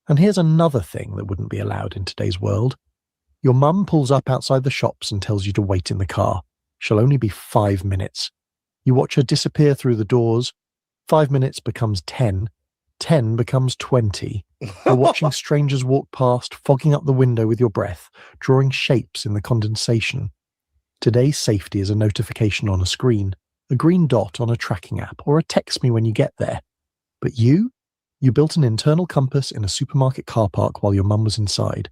And here's another thing that wouldn't be allowed in today's world. Your mum pulls up outside the shops and tells you to wait in the car. She'll only be 5 minutes. You watch her disappear through the doors. 5 minutes becomes 10. 10 becomes 20. You're watching strangers walk past, fogging up the window with your breath, drawing shapes in the condensation. Today's safety is a notification on a screen, a green dot on a tracking app, or a text me when you get there. But you built an internal compass in a supermarket car park while your mum was inside.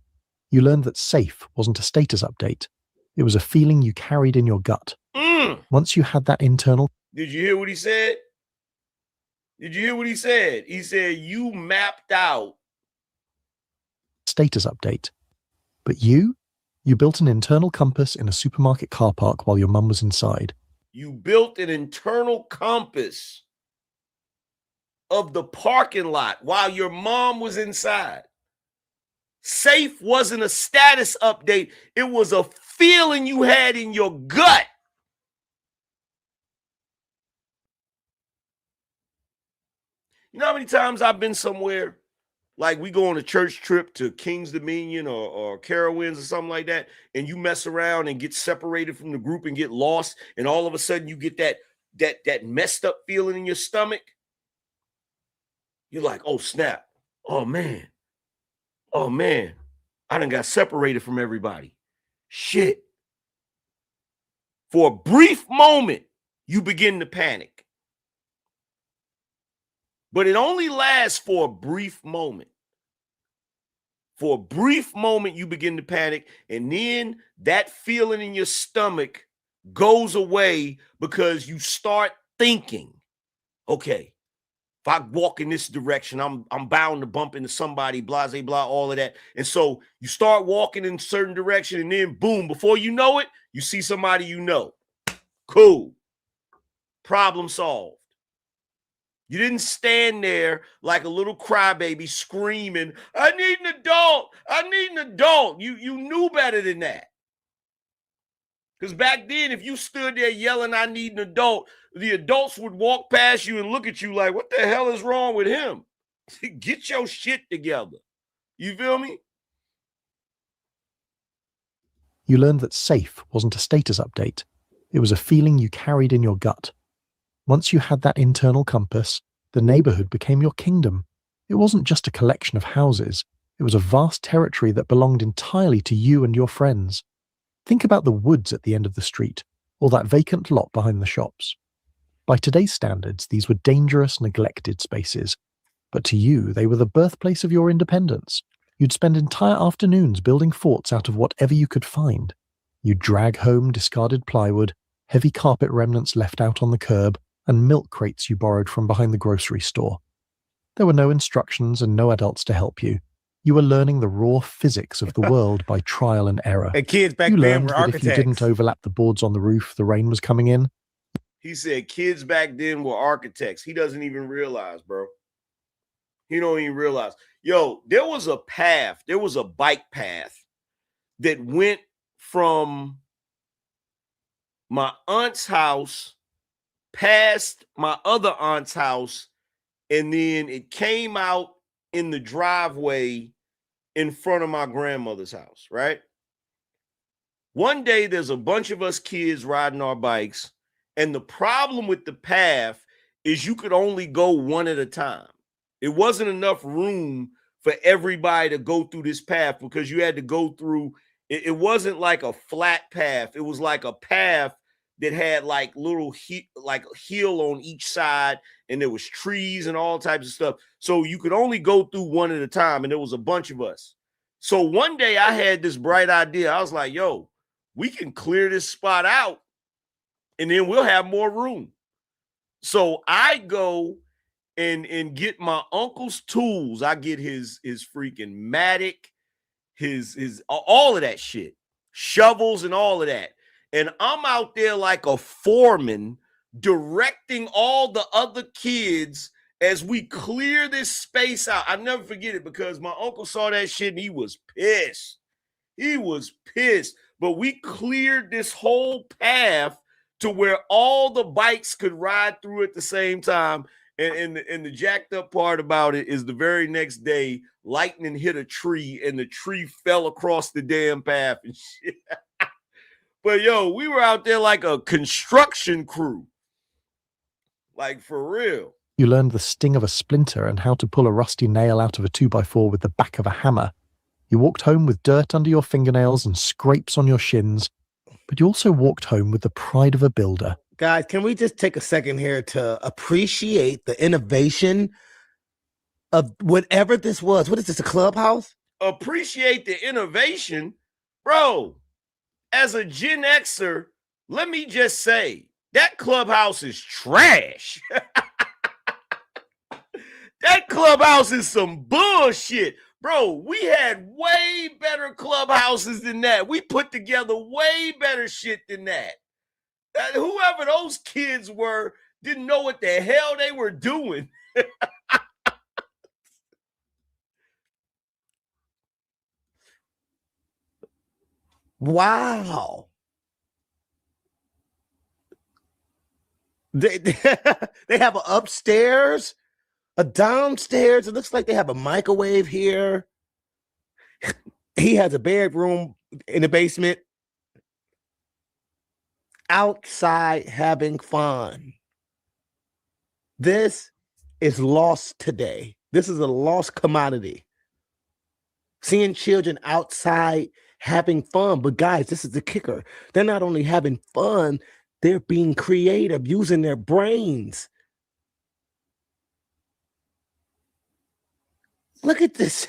You learned that safe wasn't a status update. It was a feeling you carried in your gut. Once you had that internal... Did you hear what he said? Did you hear what he said? He said, you mapped out. Status update. But you built an internal compass in a supermarket car park while your mum was inside. You built an internal compass of the parking lot while your mom was inside. Safe wasn't a status update. It was a feeling you had in your gut. You know how many times I've been somewhere, like we go on a church trip to King's Dominion or Carowinds or something like that, and you mess around and get separated from the group and get lost, and all of a sudden you get that messed up feeling in your stomach. You're like, oh snap, oh man, I done got separated from everybody. Shit. For a brief moment, you begin to panic. But it only lasts for a brief moment. For a brief moment, you begin to panic, and then that feeling in your stomach goes away because you start thinking, okay, if I walk in this direction, I'm bound to bump into somebody, blah, blah, blah, all of that. And so you start walking in a certain direction, and then boom, before you know it, you see somebody you know. Cool. Problem solved. You didn't stand there like a little crybaby screaming, I need an adult. I need an adult. You knew better than that. Because back then, if you stood there yelling, I need an adult, the adults would walk past you and look at you like, what the hell is wrong with him? Get your shit together. You feel me? You learned that safe wasn't a status update. It was a feeling you carried in your gut. Once you had that internal compass, the neighborhood became your kingdom. It wasn't just a collection of houses. It was a vast territory that belonged entirely to you and your friends. Think about the woods at the end of the street, or that vacant lot behind the shops. By today's standards, these were dangerous, neglected spaces. But to you, they were the birthplace of your independence. You'd spend entire afternoons building forts out of whatever you could find. You'd drag home discarded plywood, heavy carpet remnants left out on the curb, and milk crates you borrowed from behind the grocery store. There were no instructions and no adults to help you. You were learning the raw physics of the world by trial and error. And kids back You then learned were that if you architects. didn't overlap the boards on the roof, the rain was coming in. He said kids back then were architects. He doesn't even realize, bro. He don't even realize. Yo, there was a path. There was a bike path that went from my aunt's house past my other aunt's house, and then it came out in the driveway in front of my grandmother's house, right? One day there's a bunch of us kids riding our bikes, and the problem with the path is you could only go one at a time. It wasn't enough room for everybody to go through this path because you had to go through, it wasn't like a flat path. It was like a path that had like little like a hill on each side, and there was trees and all types of stuff. So you could only go through one at a time, and there was a bunch of us. So one day I had this bright idea. I was like, yo, we can clear this spot out, and then we'll have more room. So I go and get my uncle's tools. I get his freaking Matic, his all of that shit, shovels and all of that. And I'm out there like a foreman directing all the other kids as we clear this space out. I'll never forget it because my uncle saw that shit and he was pissed. He was pissed. But we cleared this whole path to where all the bikes could ride through at the same time. And the jacked up part about it is the very next day, lightning hit a tree and the tree fell across the damn path and shit. But yo, we were out there like a construction crew. Like for real. You learned the sting of a splinter and how to pull a rusty nail out of a 2x4 with the back of a hammer. You walked home with dirt under your fingernails and scrapes on your shins, but you also walked home with the pride of a builder. Guys, can we just take a second here to appreciate the innovation of whatever this was? What is this, a clubhouse? Appreciate the innovation? Bro, as a Gen Xer, let me just say, that clubhouse is trash. That clubhouse is some bullshit. Bro, we had way better clubhouses than that. We put together way better shit than that. Whoever those kids were didn't know what the hell they were doing. Wow. They have an upstairs, a downstairs. It looks like they have a microwave here. He has a bedroom in the basement. Outside having fun. This is lost today. This is a lost commodity. Seeing children outside having fun. But guys, this is the kicker. They're not only having fun, they're being creative, using their brains. Look at this.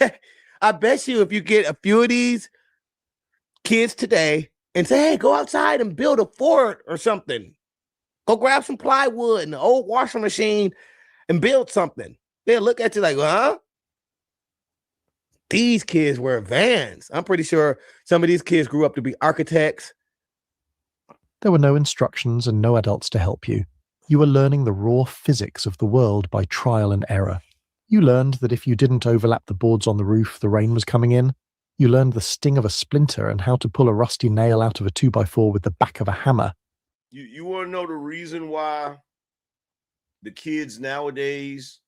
I bet you if you get a few of these kids today and say, hey, go outside and build a fort or something. Go grab some plywood and an old washing machine and build something. They'll look at you like, huh? These kids were advanced. I'm pretty sure some of these kids grew up to be architects. There were no instructions and no adults to help you. You were learning the raw physics of the world by trial and error. You learned that if you didn't overlap the boards on the roof, the rain was coming in. You learned the sting of a splinter and how to pull a rusty nail out of a 2x4 with the back of a hammer. You want to know the reason why the kids nowadays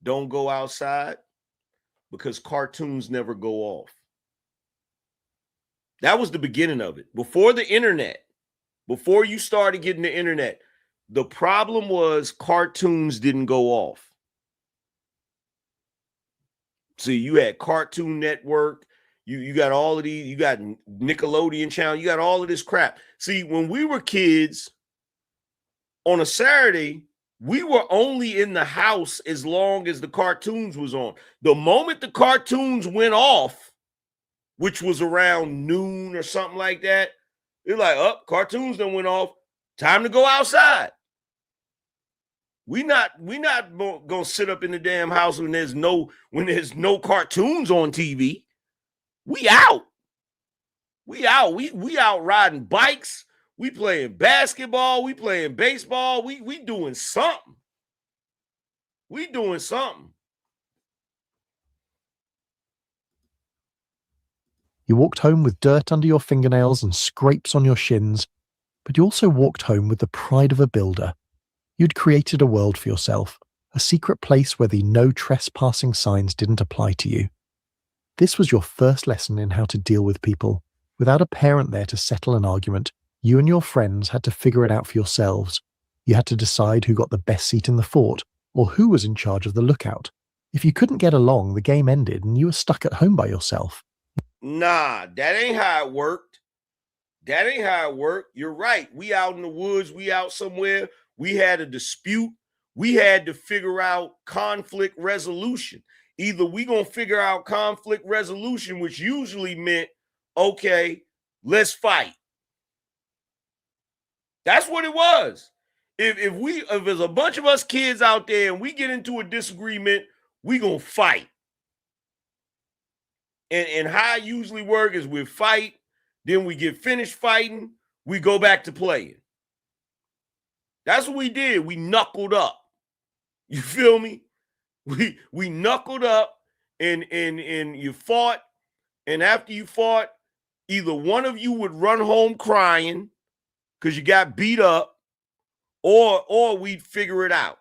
don't go outside? Because cartoons never go off. That was the beginning of it. Before the internet, before you started getting the internet, the problem was cartoons didn't go off. See, you had Cartoon Network, you got all of these, you got Nickelodeon channel, you got all of this crap. See, when we were kids, on a Saturday, we were only in the house as long as the cartoons was on. The moment the cartoons went off, which was around noon or something like that, they're like, oh, cartoons done went off. Time to go outside. We not gonna sit up in the damn house when there's no cartoons on TV. We out. We out riding bikes. We playing basketball. We playing baseball. We doing something. We doing something. You walked home with dirt under your fingernails and scrapes on your shins, but you also walked home with the pride of a builder. You'd created a world for yourself, a secret place where the no trespassing signs didn't apply to you. This was your first lesson in how to deal with people. Without a parent there to settle an argument, you and your friends had to figure it out for yourselves. You had to decide who got the best seat in the fort, or who was in charge of the lookout. If you couldn't get along, the game ended and you were stuck at home by yourself. Nah, that ain't how it worked. That ain't how it worked. You're right. We out in the woods. We out somewhere. We had a dispute. We had to figure out conflict resolution. Either we gonna figure out conflict resolution, which usually meant, okay, let's fight. That's what it was. If there's a bunch of us kids out there and we get into a disagreement, we gonna fight. And how it usually work is we fight, then we get finished fighting, we go back to playing. That's what we did. We knuckled up. You feel me? We knuckled up and you fought, and after you fought, either one of you would run home crying because you got beat up, or we'd figure it out.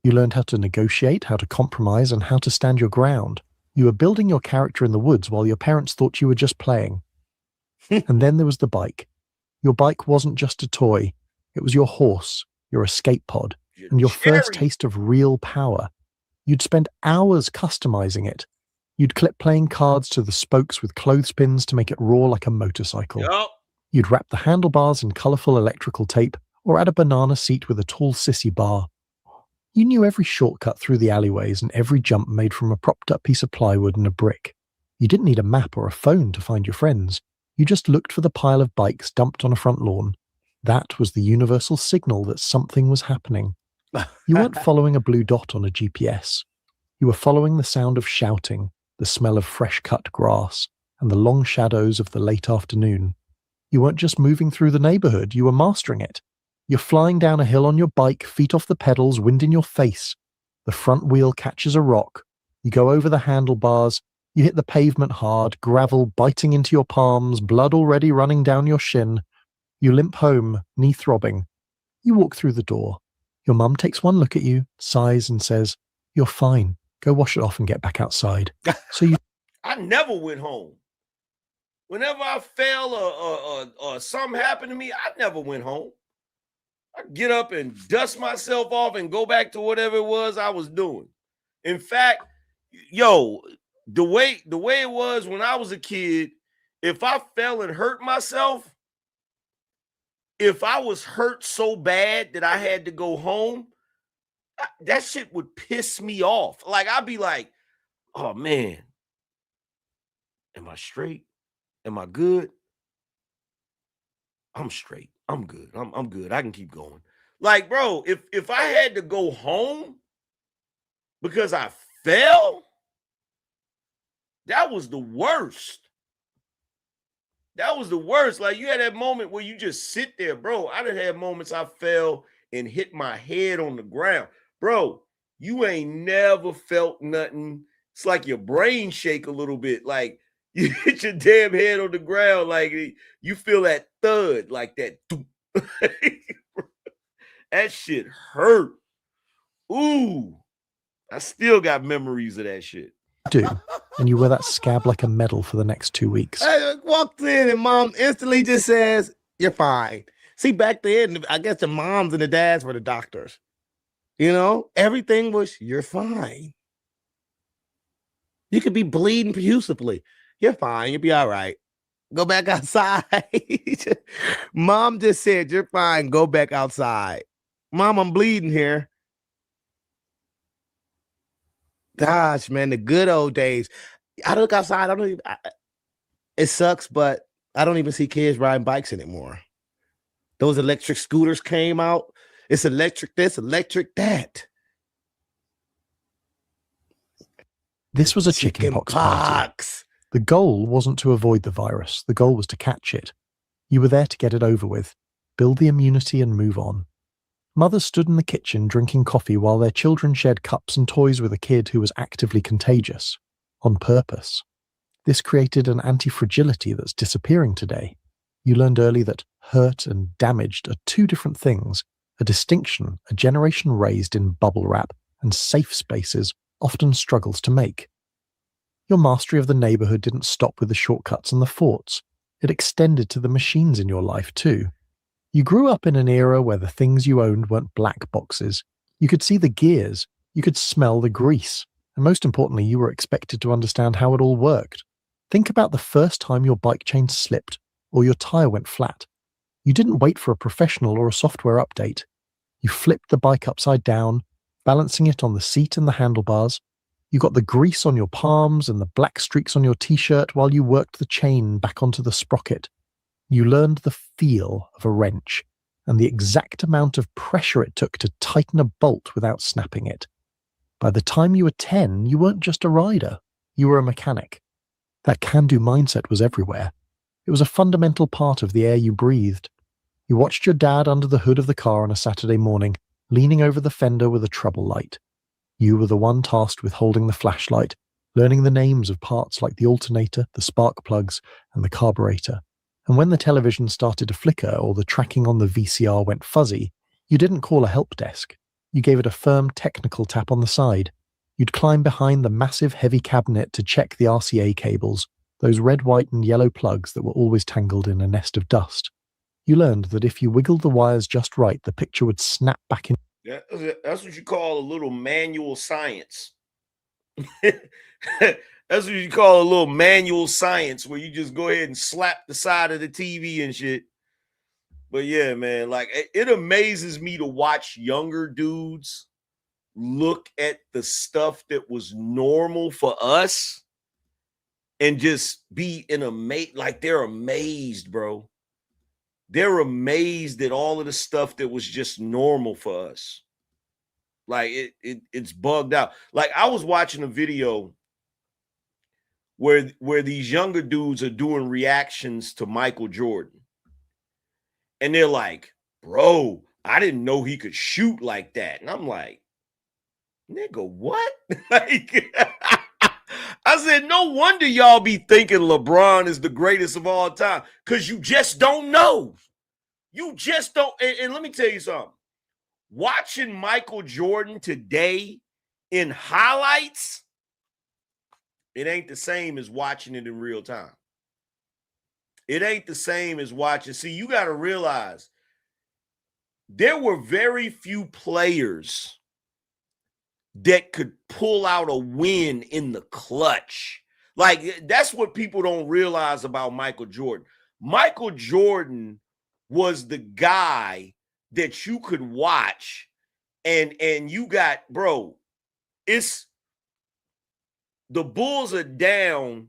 You learned how to negotiate, how to compromise, and how to stand your ground. You were building your character in the woods while your parents thought you were just playing. And then there was the bike. Your bike wasn't just a toy. It was your horse, your escape pod, and your first taste of real power. You'd spend hours customizing it. You'd clip playing cards to the spokes with clothespins to make it roar like a motorcycle. Yep. You'd wrap the handlebars in colorful electrical tape or add a banana seat with a tall sissy bar. You knew every shortcut through the alleyways and every jump made from a propped-up piece of plywood and a brick. You didn't need a map or a phone to find your friends. You just looked for the pile of bikes dumped on a front lawn. That was the universal signal that something was happening. You weren't following a blue dot on a GPS. You were following the sound of shouting, the smell of fresh-cut grass, and the long shadows of the late afternoon. You weren't just moving through the neighborhood, you were mastering it. You're flying down a hill on your bike, feet off the pedals, wind in your face. The front wheel catches a rock. You go over the handlebars. You hit the pavement hard, gravel biting into your palms, blood already running down your shin. You limp home, knee throbbing. You walk through the door. Your mum takes one look at you, sighs and says, "You're fine. Go wash it off and get back outside." So you... I never went home. Whenever I fell or something happened to me, I never went home. I get up and dust myself off and go back to whatever it was I was doing. In fact, the way it was when I was a kid, if I fell and hurt myself, if I was hurt so bad that I had to go home, that shit would piss me off. Like, I'd be like, oh man, am I straight? Am I good? I'm straight. I'm good. I'm good. I can keep going. Like, bro, if I had to go home because I fell, that was the worst. That was the worst. Like, you had that moment where you just sit there, bro. I done had moments I fell and hit my head on the ground. Bro, you ain't never felt nothing. It's like your brain shake a little bit. Like, you hit your damn head on the ground, like you feel that thud, like that. That shit hurt. Ooh, I still got memories of that shit. do, and you wear that scab like a medal for the next 2 weeks. I walked in and mom instantly just says, "You're fine." See, back then, I guess the moms and the dads were the doctors. You know, everything was, "You're fine." You could be bleeding profusely. "You're fine. You'll be all right." Go back outside. Mom just said, you're fine. Go back outside. Mom, I'm bleeding here. Gosh, man, the good old days. I look outside. I don't even, it sucks, but I don't even see kids riding bikes anymore. Those electric scooters came out. It's electric this, electric that. This was a chickenpox party. The goal wasn't to avoid the virus. The goal was to catch it. You were there to get it over with, build the immunity and move on. Mothers stood in the kitchen drinking coffee while their children shared cups and toys with a kid who was actively contagious, on purpose. This created an anti-fragility that's disappearing today. You learned early that hurt and damaged are two different things, a distinction a generation raised in bubble wrap and safe spaces often struggles to make. Your mastery of the neighborhood didn't stop with the shortcuts and the forts. It extended to the machines in your life too. You grew up in an era where the things you owned weren't black boxes. You could see the gears, you could smell the grease, and most importantly, you were expected to understand how it all worked. Think about the first time your bike chain slipped or your tire went flat. You didn't wait for a professional or a software update. You flipped the bike upside down, balancing it on the seat and the handlebars. You got the grease on your palms and the black streaks on your t-shirt while you worked the chain back onto the sprocket. You learned the feel of a wrench and the exact amount of pressure it took to tighten a bolt without snapping it. By the time you were 10, you weren't just a rider, you were a mechanic. That can-do mindset was everywhere. It was a fundamental part of the air you breathed. You watched your dad under the hood of the car on a Saturday morning, leaning over the fender with a trouble light. You were the one tasked with holding the flashlight, learning the names of parts like the alternator, the spark plugs, and the carburetor. And when the television started to flicker or the tracking on the VCR went fuzzy, you didn't call a help desk. You gave it a firm technical tap on the side. You'd climb behind the massive heavy cabinet to check the RCA cables, those red, white, and yellow plugs that were always tangled in a nest of dust. You learned that if you wiggled the wires just right, the picture would snap back in. That's what you call a little manual science. That's what you call a little manual science, where you just go ahead and slap the side of the TV and shit. But yeah, man, like it amazes me to watch younger dudes look at the stuff that was normal for us and just be like they're amazed, bro. They're amazed at all of the stuff that was just normal for us. Like it's bugged out. Like I was watching a video where these younger dudes are doing reactions to Michael Jordan. And they're like, bro, I didn't know he could shoot like that. And I'm like, nigga, what? Like, I said, no wonder y'all be thinking LeBron is the greatest of all time, because you just don't know. You just don't. And let me tell you something. Watching Michael Jordan today in highlights, it ain't the same as watching it in real time. It ain't the same as watching. See, you got to realize there were very few players that could pull out a win in the clutch. Like, that's what people don't realize about Michael Jordan. Michael Jordan was the guy that you could watch and you got, bro, it's the Bulls are down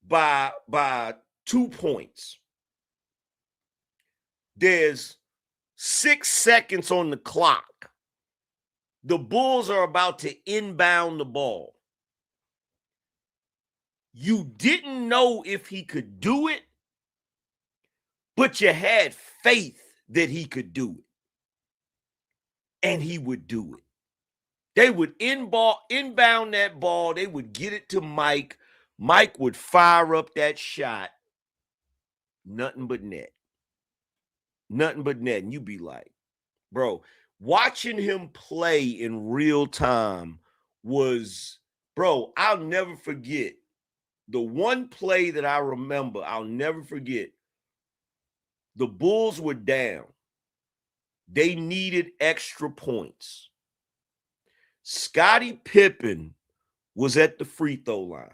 by 2 points. There's 6 seconds on the clock. The Bulls are about to inbound the ball. You didn't know if he could do it, but you had faith that he could do it. And he would do it. They would inbound that ball. They would get it to Mike. Mike would fire up that shot. Nothing but net. Nothing but net. And you'd be like, bro, watching him play in real time was, bro, I'll never forget. The one play that I remember, I'll never forget. The Bulls were down. They needed extra points. Scottie Pippen was at the free throw line.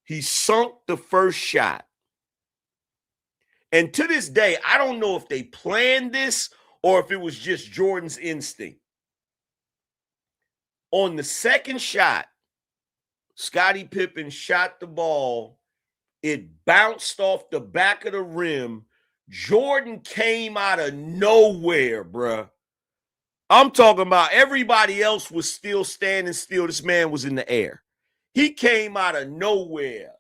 He sunk the first shot. And to this day, I don't know if they planned this or if it was just Jordan's instinct. On the second shot, Scottie Pippen shot the ball. It bounced off the back of the rim. Jordan came out of nowhere, bruh. I'm talking about everybody else was still standing still. This man was in the air. He came out of nowhere.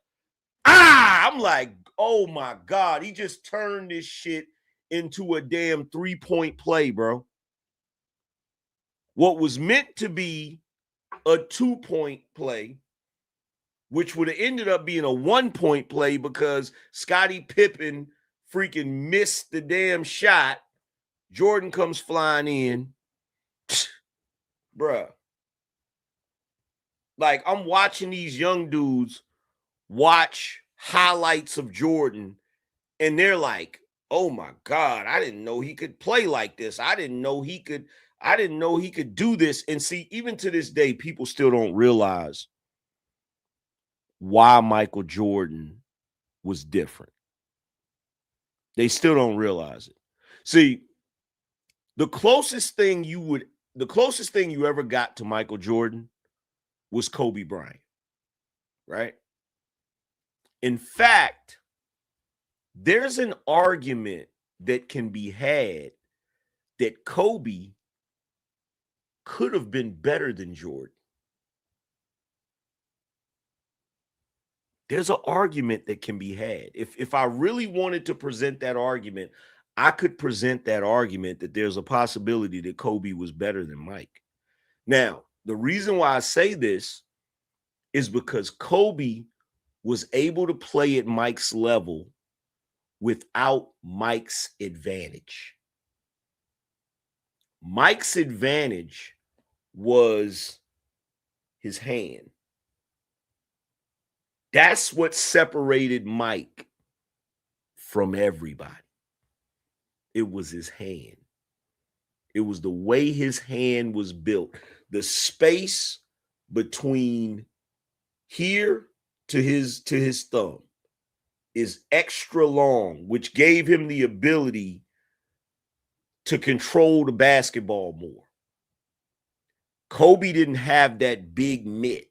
I'm like, oh my God. He just turned this shit into a damn 3-point play, bro. What was meant to be a 2-point play, which would have ended up being a 1-point play because Scottie Pippen freaking missed the damn shot. Jordan comes flying in. Bruh. Like, I'm watching these young dudes watch highlights of Jordan, and they're like, oh my God, I didn't know he could play like this. I didn't know he could do this. And see, even to this day, people still don't realize why Michael Jordan was different. They still don't realize it. See, the closest thing you ever got to Michael Jordan was Kobe Bryant, right? In fact, there's an argument that can be had that Kobe could have been better than Jordan. There's an argument that can be had. If I really wanted to present that argument, I could present that argument that there's a possibility that Kobe was better than Mike. Now, the reason why I say this is because Kobe was able to play at Mike's level without Mike's advantage. Mike's advantage was his hand. That's what separated Mike from everybody. It was his hand. It was the way his hand was built. The space between here to his thumb is extra long, which gave him the ability to control the basketball more. Kobe didn't have that big mitt.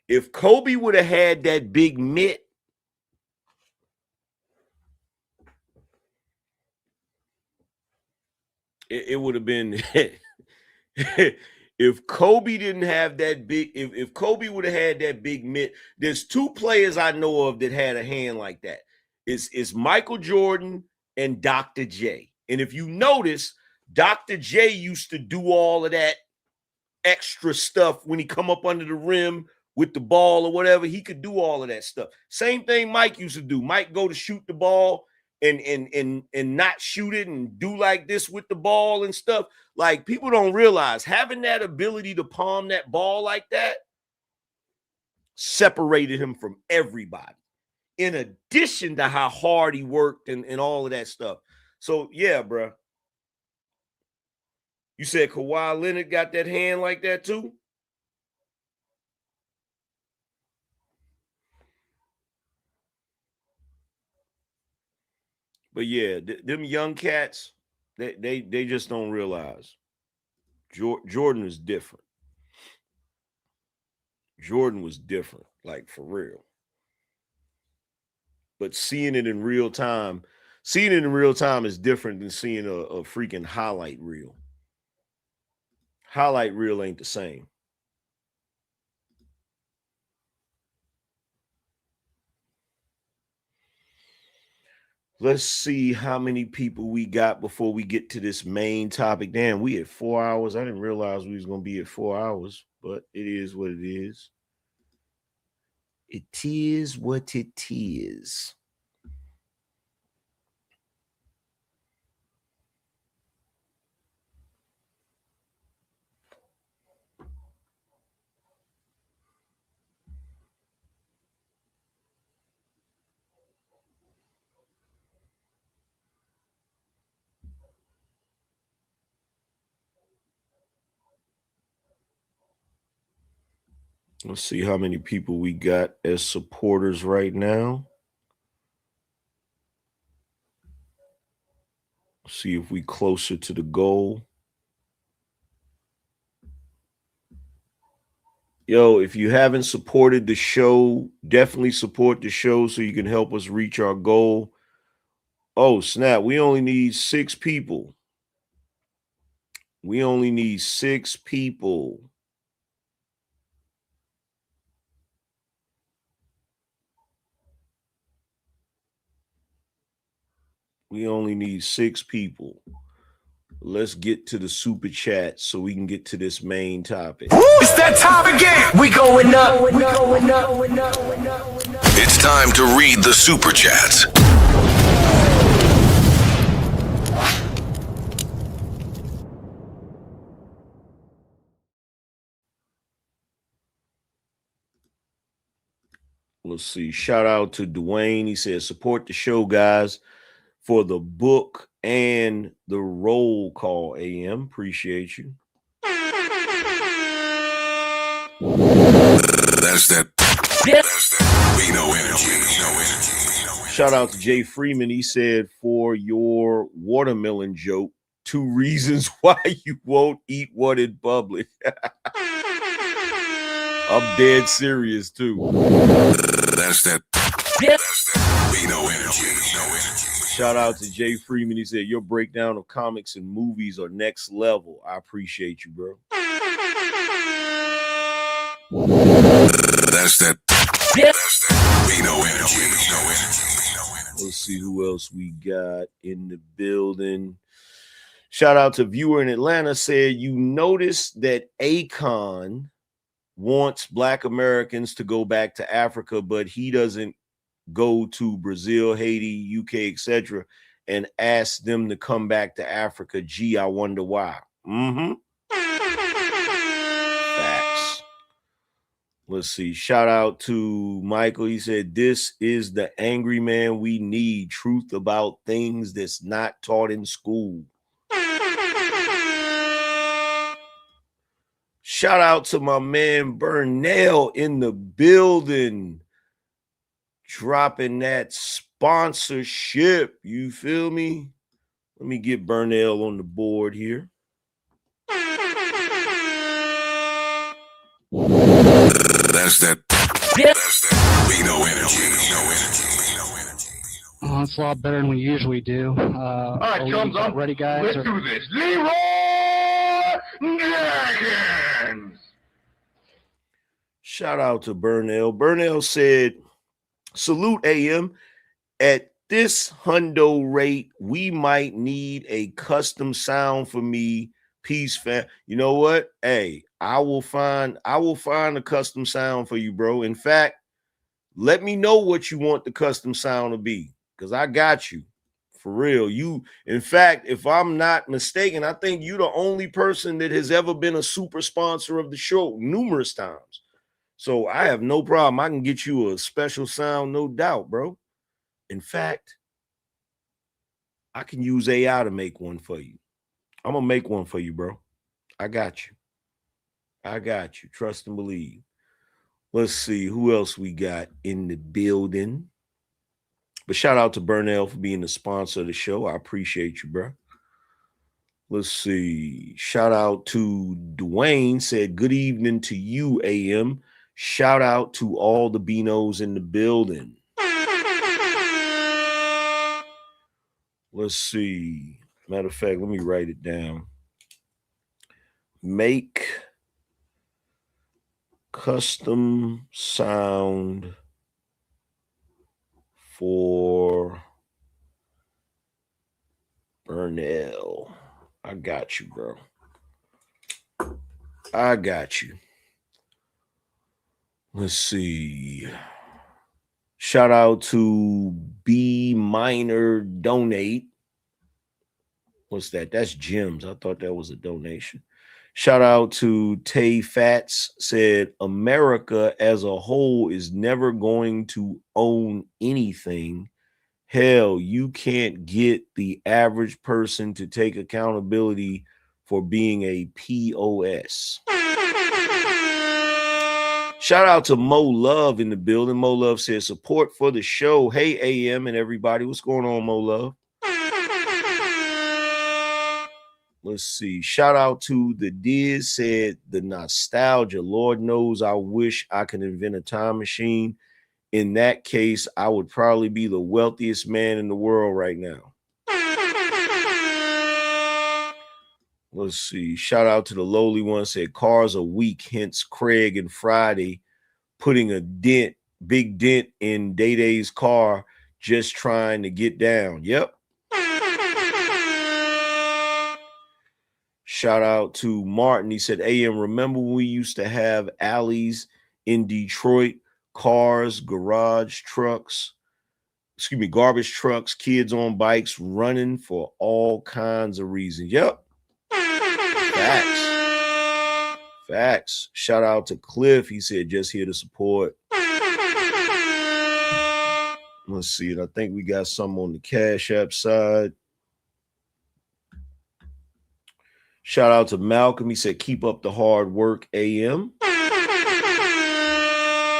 If Kobe would have had that big mitt, it would have been if Kobe didn't have that big, if Kobe would have had that big mitt, there's two players I know of that had a hand like that. It's Michael Jordan and Dr. J. And if you notice, Dr. J used to do all of that extra stuff when he come up under the rim with the ball or whatever. He could do all of that stuff. Same thing Mike used to do. Mike go to shoot the ball and not shoot it and do like this with the ball and stuff. Like, people don't realize having that ability to palm that ball like that separated him from everybody, in addition to how hard he worked and all of that stuff. So yeah, bro. You said Kawhi Leonard got that hand like that too? But yeah, them young cats, they just don't realize Jordan is different. Jordan was different, like for real. But seeing it in real time is different than seeing a freaking highlight reel. Highlight reel ain't the same. Let's see how many people we got before we get to this main topic. Damn, we at 4 hours. I didn't realize we was going to be at 4 hours, but it is what it is. It is what it is. Let's see how many people we got as supporters right now. See if we closer to the goal. Yo, if you haven't supported the show, definitely support the show so you can help us reach our goal. Oh, snap. We only need 6 people. We only need 6 people. We only need 6 people. Let's get to the super chat so we can get to this main topic. It's that time again. We going up. It's time to read the super chats. Let's see. Shout out to Dwayne. He said, support the show, guys, for the book and the roll call, AM. Appreciate you. That's that. We know energy. Shout out to Jay Freeman. He said, for your watermelon joke, 2 reasons why you won't eat one in public. I'm dead serious, too. That's that. We know energy. Shout out to Jay Freeman. He said, your breakdown of comics and movies are next level. I appreciate you, bro. That's that. We know energy. Let's see who else we got in the building. Shout out to viewer in Atlanta. Said, you noticed that Akon wants Black Americans to go back to Africa, but he doesn't go to Brazil, Haiti, UK, etc., and ask them to come back to Africa. Gee, I wonder why. Facts. Let's see. Shout out to Michael. He said, this is the angry man we need. Truth about things that's not taught in school. Shout out to my man Burnell in the building, dropping that sponsorship. You feel me? Let me get Burnell on the board here. That's that. We know energy. Oh, it's a lot better than we usually do. All right, chums up. Ready, guys? Let's do this. Leroy Jenkins. Shout out to Burnell. Burnell said, salute AM. At this hundo rate, we might need a custom sound for me. Peace, fam. You know what? Hey, I will find a custom sound for you, bro. In fact, let me know what you want the custom sound to be, because I got you. For real. You, in fact, if I'm not mistaken, I think you're the only person that has ever been a super sponsor of the show numerous times. So I have no problem. I can get you a special sound, no doubt, bro. In fact, I can use AI to make one for you. I'm going to make one for you, bro. I got you. I got you. Trust and believe. Let's see who else we got in the building. But shout out to Burnell for being the sponsor of the show. I appreciate you, bro. Let's see. Shout out to Dwayne. Said, good evening to you, AM. Shout out to all the Beanos in the building. Let's see. Matter of fact, let me write it down. Make custom sound for Burnell. I got you, bro. I got you. Let's see. Shout out to B Minor Donate. What's that? That's gems. I thought that was a donation. Shout out to Tay Fats. Said, America as a whole is never going to own anything. Hell, you can't get the average person to take accountability for being a POS. Shout out to Mo Love in the building. Mo Love says support for the show. Hey, AM and everybody. What's going on, Mo Love? Let's see. Shout out to the Diz said the nostalgia. Lord knows I wish I could invent a time machine. In that case, I would probably be the wealthiest man in the world right now. Let's see. Shout out to the lowly one. Said cars are weak. Hence Craig and Friday putting a big dent in Day Day's car, just trying to get down. Yep. Shout out to Martin. He said, AM, remember when we used to have alleys in Detroit, cars, garbage trucks, kids on bikes running for all kinds of reasons. Yep. Facts. Shout out to Cliff. He said, just here to support. Let's see it. I think we got some on the Cash App side. Shout out to Malcolm. He said, keep up the hard work, AM.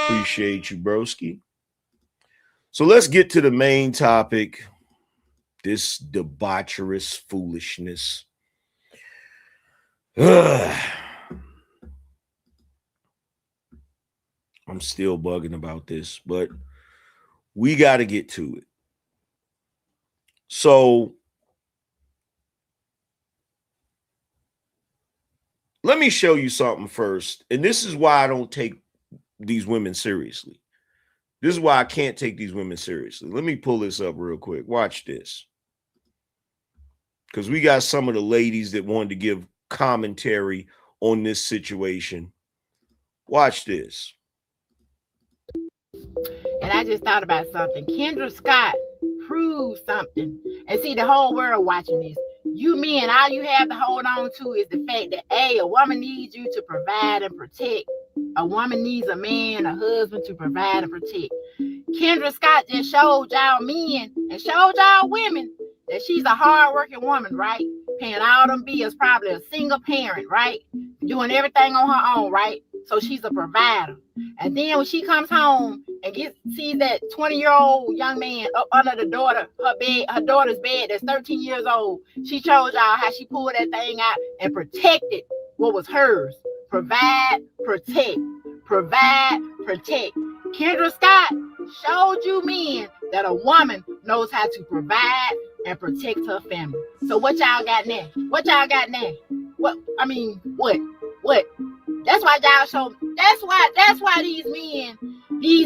Appreciate you, broski. So let's get to the main topic. This debaucherous foolishness. I'm still bugging about this, but we got to get to it. So let me show you something first. And this is why I don't take these women seriously. This is why I can't take these women seriously. Let me pull this up real quick. Watch this. Because we got some of the ladies that wanted to give commentary on this situation. Watch this. And I just thought about something. Kendra Scott proved something. And see, the whole world watching this. You men, all you have to hold on to is the fact that a woman needs you to provide and protect. A woman needs a man, a husband to provide and protect. Kendra Scott just showed y'all men and showed y'all women that she's a hardworking woman, right? Paying all them bills, probably a single parent, right? Doing everything on her own, right? So she's a provider. And then when she comes home and sees that 20-year-old young man up under her daughter's bed that's 13 years old, she showed y'all how she pulled that thing out and protected what was hers. Provide, protect. Provide, protect. Kendra Scott showed you men that a woman knows how to provide and protect her family. So what y'all got now? What? That's why y'all show. That's why these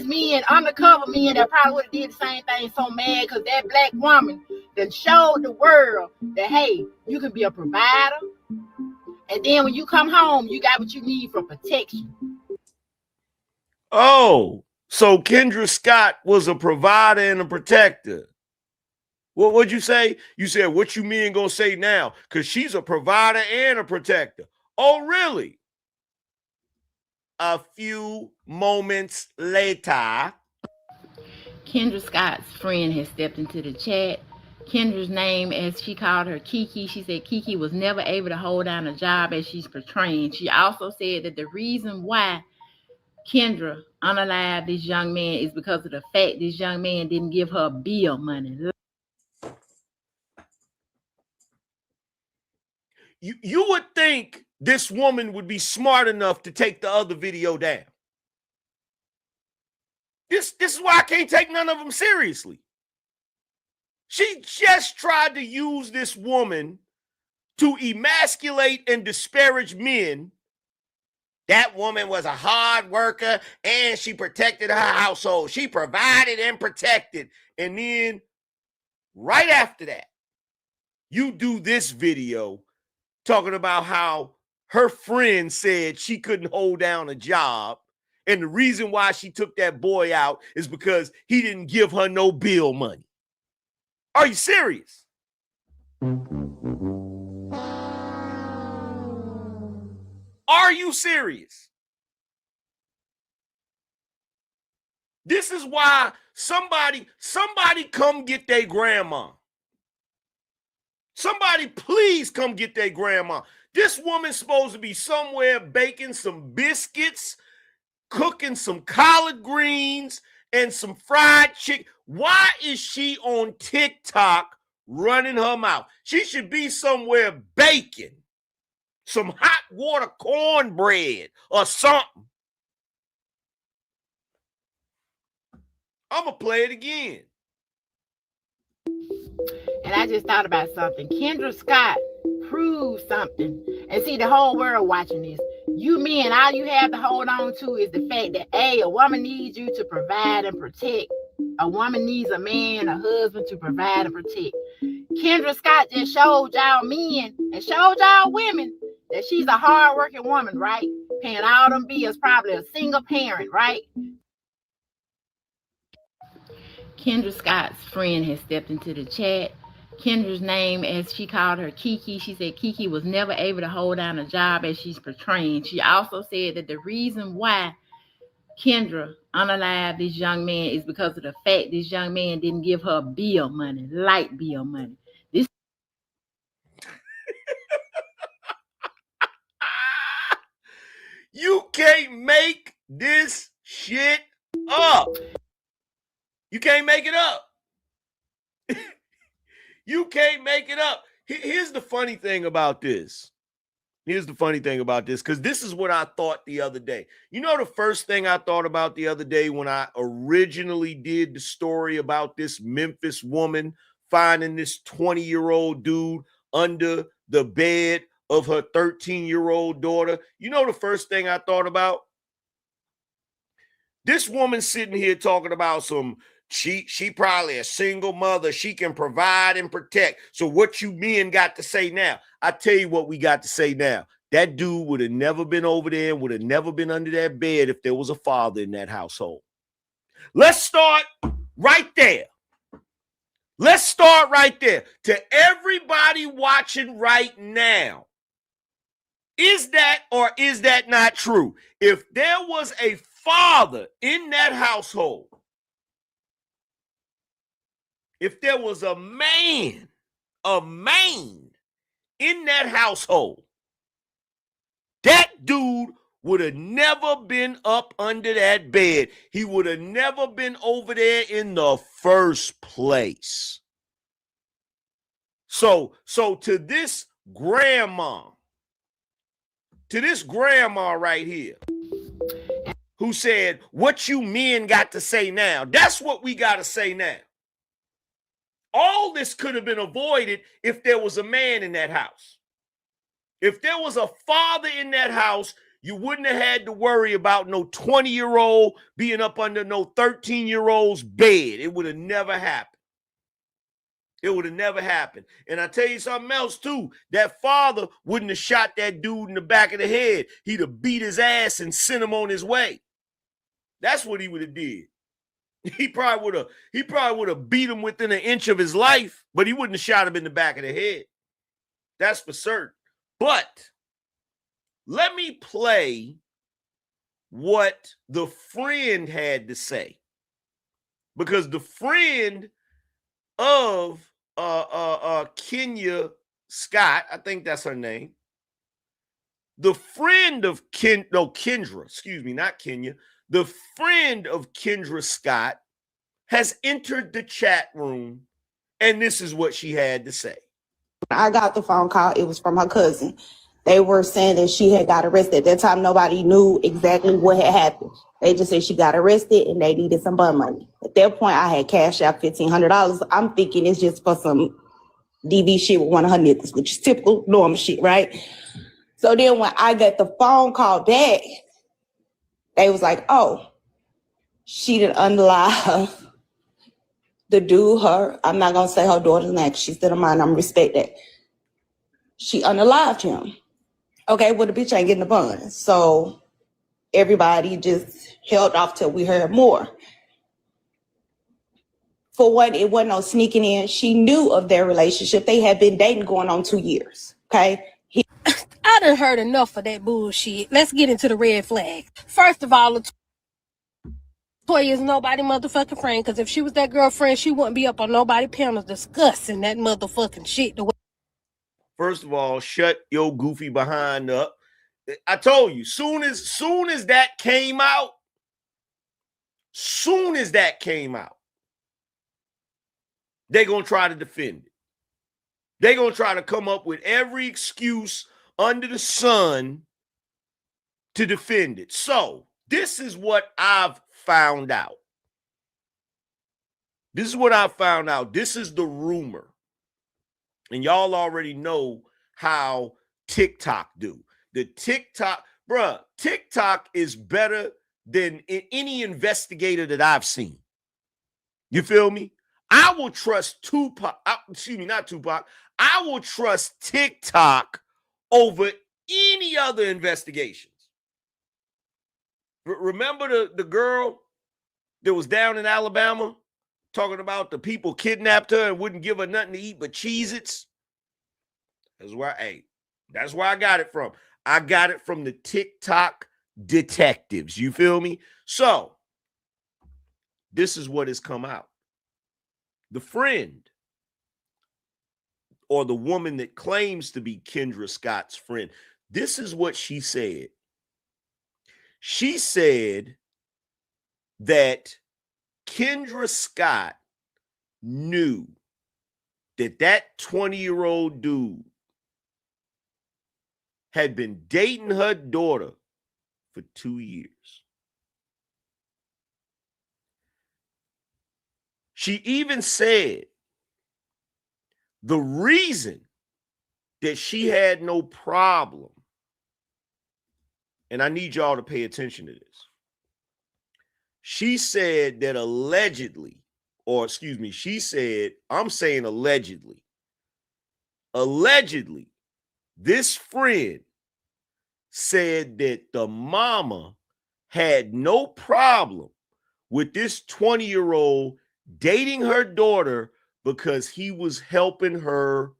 men, undercover men that probably would have did the same thing, so mad because that black woman that showed the world that, hey, you can be a provider. And then when you come home, you got what you need for protection. Oh, so Kendra Scott was a provider and a protector. Well, what'd you say? You said, what you mean gonna say now? Because she's a provider and a protector. Oh, really? A few moments later. Kendra Scott's friend has stepped into the chat. Kendra's name, as she called her, Kiki. She said Kiki was never able to hold down a job as she's portraying. She also said that the reason why Kendra unalived this young man is because of the fact this young man didn't give her bill money. You would think this woman would be smart enough to take the other video down. This is why I can't take none of them seriously. She just tried to use this woman to emasculate and disparage men. That woman was a hard worker and she protected her household. She provided and protected. And then right after that, you do this video talking about how her friend said she couldn't hold down a job. And the reason why she took that boy out is because he didn't give her no bill money. Are you serious? Are you serious? This is why somebody come get their grandma. Somebody please come get their grandma. This woman's supposed to be somewhere baking some biscuits, cooking some collard greens and some fried chicken. Why is she on TikTok running her mouth? She should be somewhere baking some hot water cornbread or something. I'm going to play it again. And I just thought about something. Kendra Scott proved something. And see, the whole world watching this. You men, all you have to hold on to is the fact that a woman needs you to provide and protect. A woman needs a man, a husband to provide and protect. Kendra Scott just showed y'all men and showed y'all women that she's a hardworking woman, right? Paying all them bills, probably a single parent, right? Kendra Scott's friend has stepped into the chat. Kendra's name, as she called her, Kiki. She said Kiki was never able to hold down a job as she's portraying. She also said that the reason why Kendra unalived this young man is because of the fact this young man didn't give her bill money, light bill money. This You can't make this shit up. You can't make it up. You can't make it up. Here's the funny thing about this. Because this is what I thought the other day. You know, the first thing I thought about the other day when I originally did the story about this Memphis woman finding this 20-year-old dude under the bed of her 13-year-old daughter. You know, the first thing I thought about? This woman sitting here talking about she probably a single mother. She can provide and protect. So what you men got to say now? I tell you what we got to say now. That dude would have never been over there and would have never been under that bed if there was a father in that household. Let's start right there. To everybody watching right now, is that or is that not true? If there was a father in that household, if there was a man in that household, that dude would have never been up under that bed. He would have never been over there in the first place. So to this grandma right here, who said, what you men got to say now? That's what we got to say now. All this could have been avoided if there was a man in that house. If there was a father in that house, you wouldn't have had to worry about no 20-year-old being up under no 13-year-old's bed. It would have never happened. And I tell you something else too. That father wouldn't have shot that dude in the back of the head. He'd have beat his ass and sent him on his way. That's what he would have did. He probably would have beat him within an inch of his life, but he wouldn't have shot him in the back of the head. That's for certain. But let me play what the friend had to say, because the friend of Kendra Scott, I think that's her name. The friend of Kendra, excuse me, not Kenya. The friend of Kendra Scott has entered the chat room, and this is what she had to say. I got the phone call. It was from her cousin. They were saying that she had got arrested. At that time, nobody knew exactly what had happened. They just said she got arrested and they needed some bun money. At that point, I had cashed out $1,500. I'm thinking it's just for some DV shit with one of her niggas, which is typical normal shit, right? So then when I got the phone call back, they was like, oh, she didn't unalive the dude, I'm not going to say her daughter's name because she's still in mine. I'm respect that. She unalived him. Okay, well, the bitch ain't getting the bun. So everybody just held off till we heard more. For one, it wasn't no sneaking in. She knew of their relationship. They had been dating going on 2 years, okay? I done heard enough of that bullshit. Let's get into the red flag. First of all, Toya is nobody motherfucking friend, because if she was that girlfriend, she wouldn't be up on nobody panels discussing that motherfucking shit. First of all, shut your goofy behind up. I told you, soon as that came out, Soon as that came out, they're going to try to defend it. They're going to try to come up with every excuse under the sun to defend it. So this is what I've found out. This is what I found out. This is the rumor. And y'all already know how TikTok do. The TikTok, bruh, TikTok is better than any investigator that I've seen. You feel me? I will trust not Tupac. I will trust TikTok over any other investigations. Remember the girl that was down in Alabama talking about the people kidnapped her and wouldn't give her nothing to eat but Cheez-Its? That's where I got it from. I got it from the TikTok detectives. You feel me? So this is what has come out. The friend, or the woman that claims to be Kendra Scott's friend, this is what she said. She said that Kendra Scott knew that 20-year-old dude had been dating her daughter for 2 years. She even said the reason that she had no problem, and I need y'all to pay attention to this. She said that she said, I'm saying allegedly, this friend said that the mama had no problem with this 20-year-old dating her daughter because he was helping her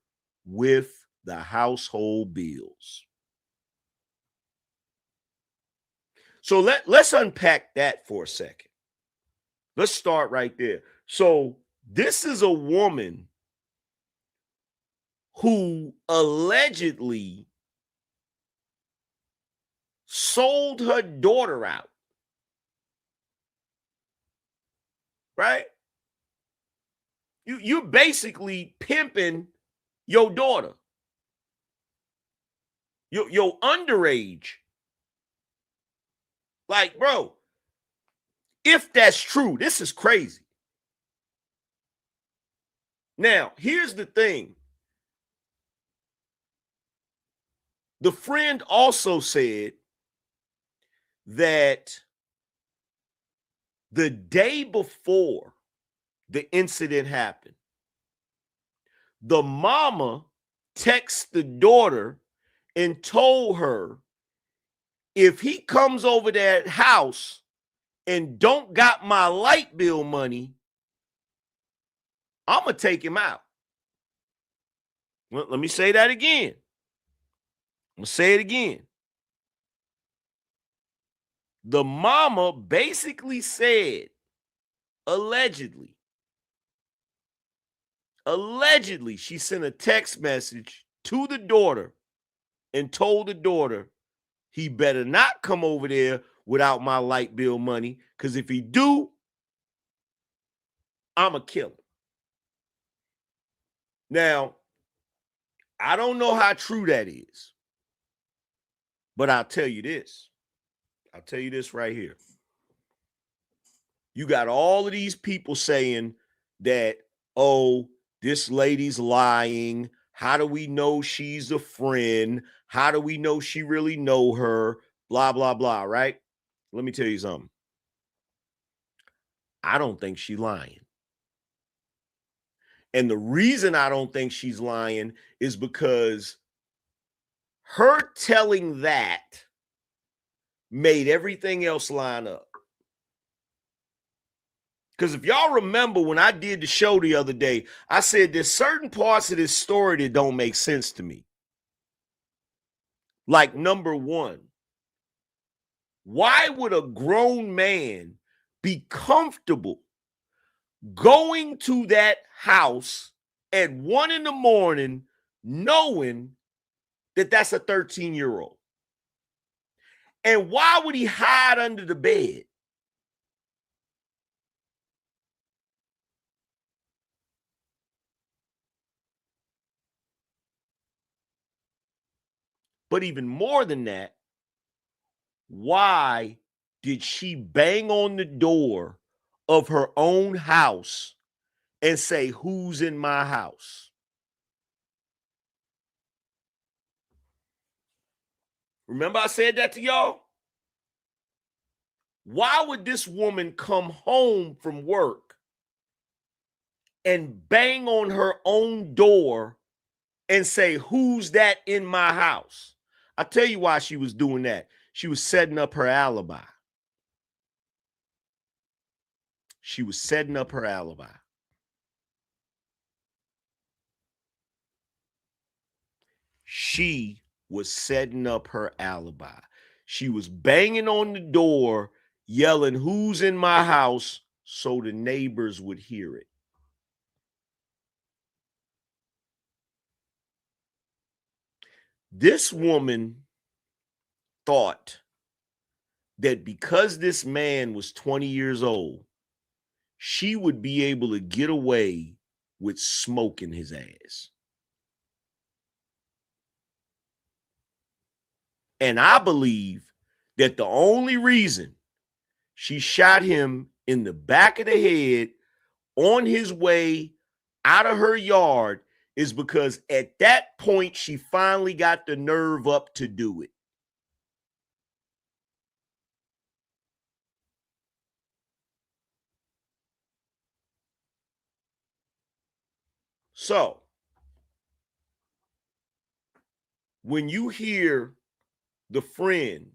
with the household bills. So let's unpack that for a second. Let's start right there. So this is a woman who allegedly sold her daughter out. Right? You're basically pimping your daughter. Your underage. Like, bro, if that's true, this is crazy. Now, here's the thing. The friend also said that the day before the incident happened, the mama texted the daughter and told her, if he comes over that house and don't got my light bill money, I'm going to take him out. Well, let me say that again. I'm going to say it again. The mama basically said, allegedly, she sent a text message to the daughter and told the daughter, he better not come over there without my light bill money, because if he do, I'm going to kill him. Now, I don't know how true that is, but I'll tell you this. I'll tell you this right here. You got all of these people saying that, oh, this lady's lying. How do we know she's a friend? How do we know she really know her? Blah, blah, blah, right? Let me tell you something. I don't think she's lying. And the reason I don't think she's lying is because her telling that made everything else line up. Because if y'all remember when I did the show the other day, I said there's certain parts of this story that don't make sense to me. Like, number one, why would a grown man be comfortable going to that house at 1 a.m. knowing that that's a 13-year-old? And why would he hide under the bed? But even more than that, why did she bang on the door of her own house and say, "Who's in my house?" Remember I said that to y'all? Why would this woman come home from work and bang on her own door and say, "Who's that in my house?" I'll tell you why she was doing that. She was setting up her alibi. She was setting up her alibi. She was setting up her alibi. She was banging on the door, yelling, "Who's in my house?" so the neighbors would hear it. This woman thought that because this man was 20 years old, she would be able to get away with smoking his ass. And I believe that the only reason she shot him in the back of the head on his way out of her yard is because at that point she finally got the nerve up to do it. So, when you hear the friend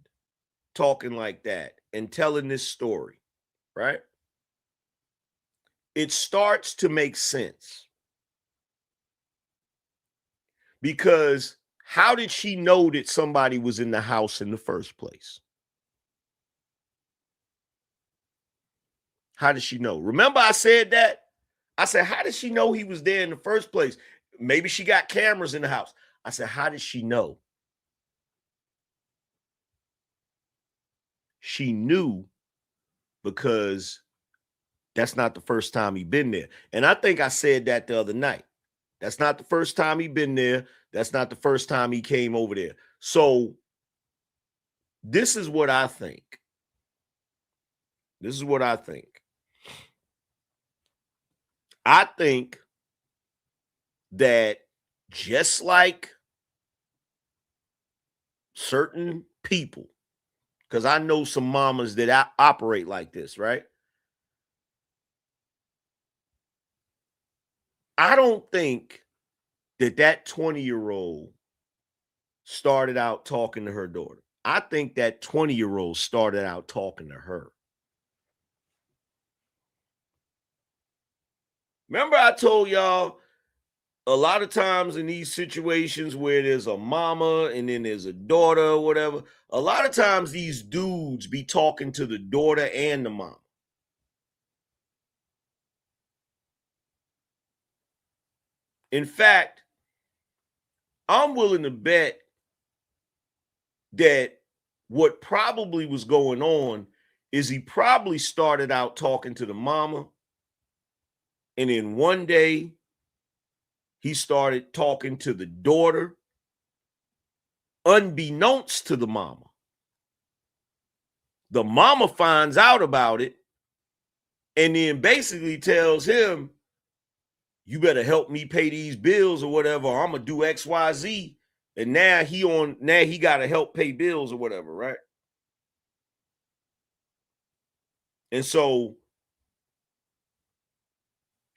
talking like that and telling this story, right? It starts to make sense. Because how did she know that somebody was in the house in the first place? How did she know? Remember I said that? I said, how did she know he was there in the first place? Maybe she got cameras in the house. I said, how did she know? She knew because that's not the first time he'd been there. And I think I said that the other night. That's not the first time he'd been there. That's not the first time he came over there. So this is what I think. This is what I think. I think that just like certain people, because I know some mamas that operate like this, right? I don't think that 20-year-old started out talking to her daughter. I think that 20-year-old started out talking to her. Remember I told y'all a lot of times in these situations where there's a mama and then there's a daughter or whatever, a lot of times these dudes be talking to the daughter and the mom. In fact, I'm willing to bet that what probably was going on is he probably started out talking to the mama, and then one day he started talking to the daughter, unbeknownst to the mama. The mama finds out about it and then basically tells him, "You better help me pay these bills or whatever, or I'm gonna do XYZ." And now he gotta help pay bills or whatever, right? And so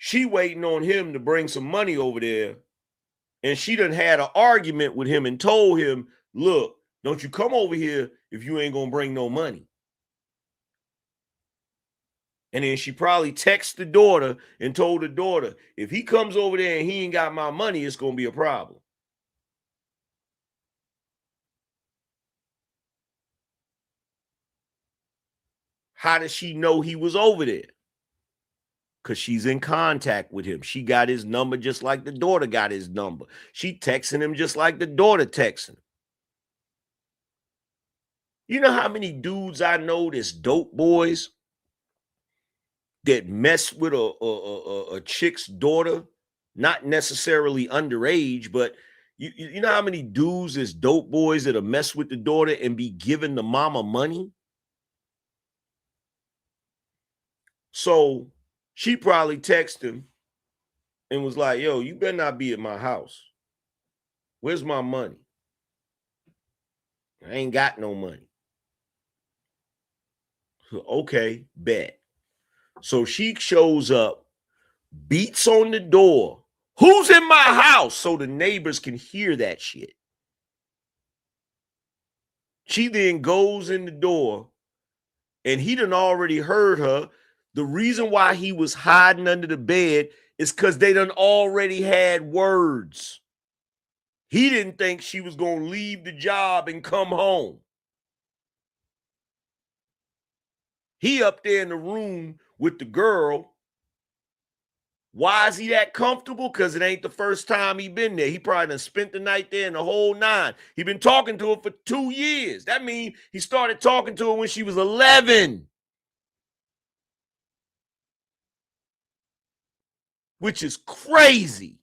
she waiting on him to bring some money over there. And she done had an argument with him and told him, "Look, don't you come over here if you ain't gonna bring no money." And then she probably texted the daughter and told the daughter, "If he comes over there and he ain't got my money, it's gonna be a problem." How does she know he was over there? Because she's in contact with him. She got his number just like the daughter got his number. She texting him just like the daughter texting him. You know how many dudes I know that's dope boys that mess with a chick's daughter, not necessarily underage, but You know how many dudes is dope boys that'll mess with the daughter and be giving the mama money? So she probably texted him and was like, yo, you better not be at my house. Where's my money? I ain't got no money. Okay, bet. So she shows up, beats on the door. Who's in my house? So the neighbors can hear that shit. She then goes in the door, and he done already heard her. The reason why he was hiding under the bed is because they done already had words. He didn't think she was going to leave the job and come home. He up there in the room with the girl. Why is he that comfortable? Because it ain't the first time he been there. He probably done spent the night there in the whole 9. He been talking to her for 2 years. That means he started talking to her when she was 11. Which is crazy.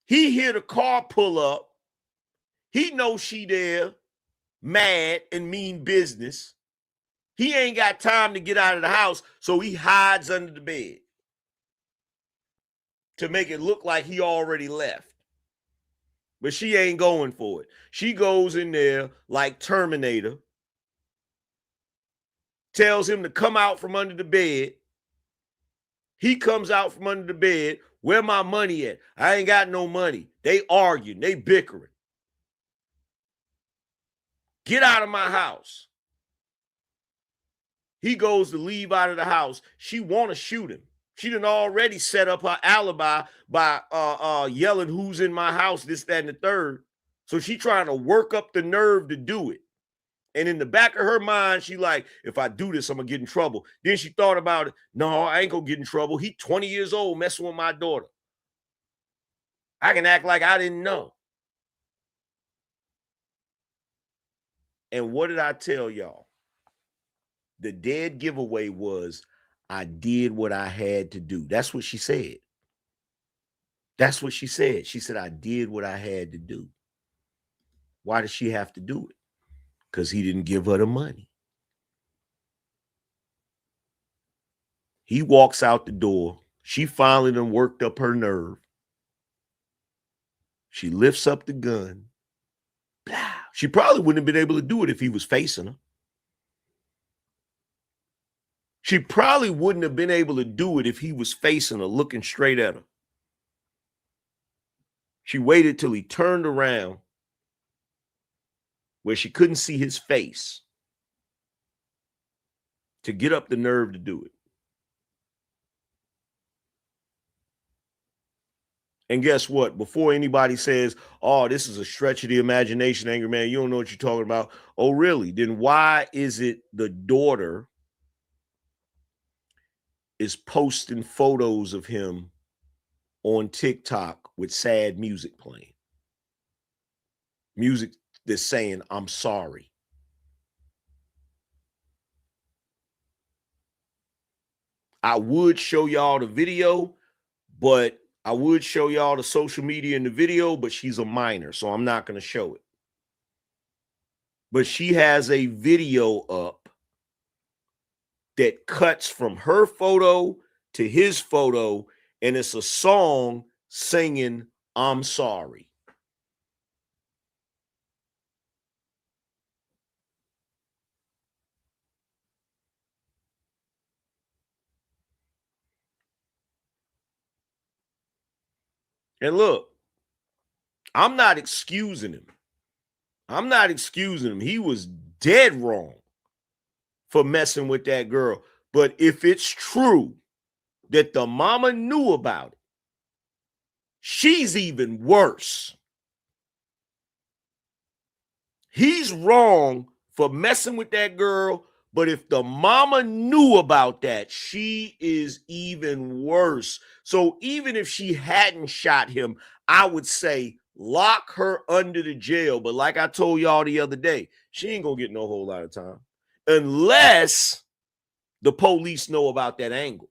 He hear the car pull up. He knows she there, mad and mean business. He ain't got time to get out of the house, so he hides under the bed to make it look like he already left. But she ain't going for it. She goes in there like Terminator, tells him to come out from under the bed. He comes out from under the bed. Where my money at? I ain't got no money. They arguing. They bickering. Get out of my house. He goes to leave out of the house. She want to shoot him. She done already set up her alibi by yelling, who's in my house, this, that, and the third. So she trying to work up the nerve to do it. And in the back of her mind, she like, if I do this, I'm going to get in trouble. Then she thought about it. No, I ain't going to get in trouble. He 20 years old messing with my daughter. I can act like I didn't know. And what did I tell y'all? The dead giveaway was, I did what I had to do. That's what she said. That's what she said. She said, I did what I had to do. Why did she have to do it? Because he didn't give her the money. He walks out the door. She finally done worked up her nerve. She lifts up the gun. Blah. She probably wouldn't have been able to do it if he was facing her. She probably wouldn't have been able to do it if he was facing her, looking straight at her. She waited till he turned around where she couldn't see his face to get up the nerve to do it. And guess what? Before anybody says, oh, this is a stretch of the imagination, Angry Man, you don't know what you're talking about. Oh, really? Then why is it the daughter is posting photos of him on TikTok with sad music playing? Music that's saying, I'm sorry. I would show y'all the video, but I would show y'all the social media in the video, but she's a minor, so I'm not going to show it. But she has a video up that cuts from her photo to his photo, and it's a song singing, I'm sorry. And look, I'm not excusing him. I'm not excusing him. He was dead wrong for messing with that girl. But if it's true that the mama knew about it, she's even worse. He's wrong for messing with that girl, but if the mama knew about that, she is even worse. So even if she hadn't shot him, I would say lock her under the jail. But like I told y'all the other day, she ain't gonna get no whole lot of time unless the police know about that angle.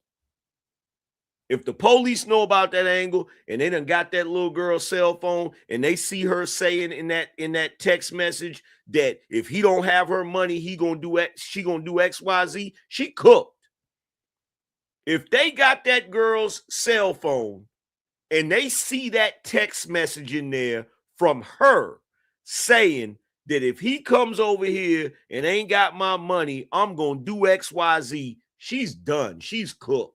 If the police know about that angle and they done got that little girl's cell phone and they see her saying in that text message that if he don't have her money, she gonna do XYZ, she cooked. If they got that girl's cell phone and they see that text message in there from her saying that if he comes over here and ain't got my money, I'm gonna do XYZ, she's done. She's cooked.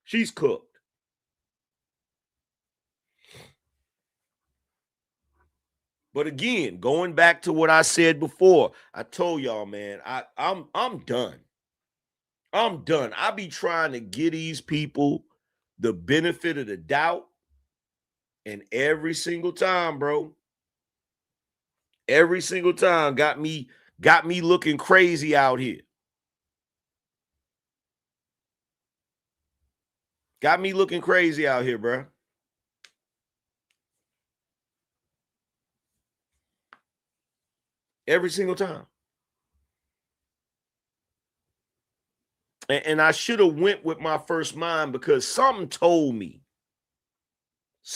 She's cooked. But again, going back to what I said before, I told y'all, man, I'm done. I'm done. I be trying to give these people the benefit of the doubt, and every single time, bro, every single time got me looking crazy out here. Got me looking crazy out here, bro. Every single time. And I should have went with my first mind because something told me.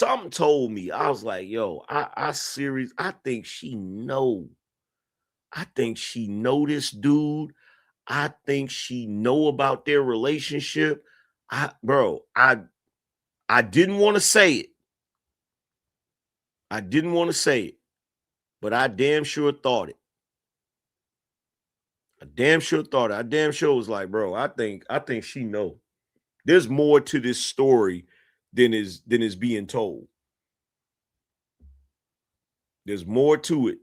I was like, yo, I serious. I think she know. I think she know this dude. I think she know about their relationship. I didn't want to say it. I didn't want to say it, but I damn sure thought it. I damn sure thought it. I damn sure was like, bro, I think she know. There's more to this story than is being told. There's more to it.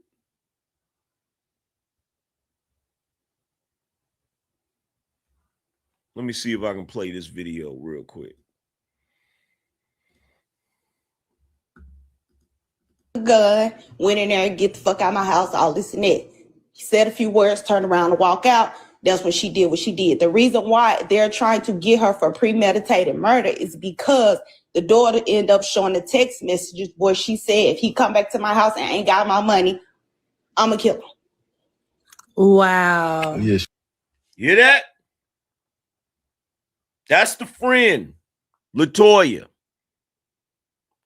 Let me see if I can play this video real quick. Gun, went in there and get the fuck out of my house, all this and that. He said a few words, turned around and walk out. That's when she did what she did. The reason why they're trying to get her for premeditated murder is because the daughter ended up showing the text messages where she said, if he come back to my house and ain't got my money, I'm gonna kill him. Wow. Yes. Hear that? That's the friend, LaToya.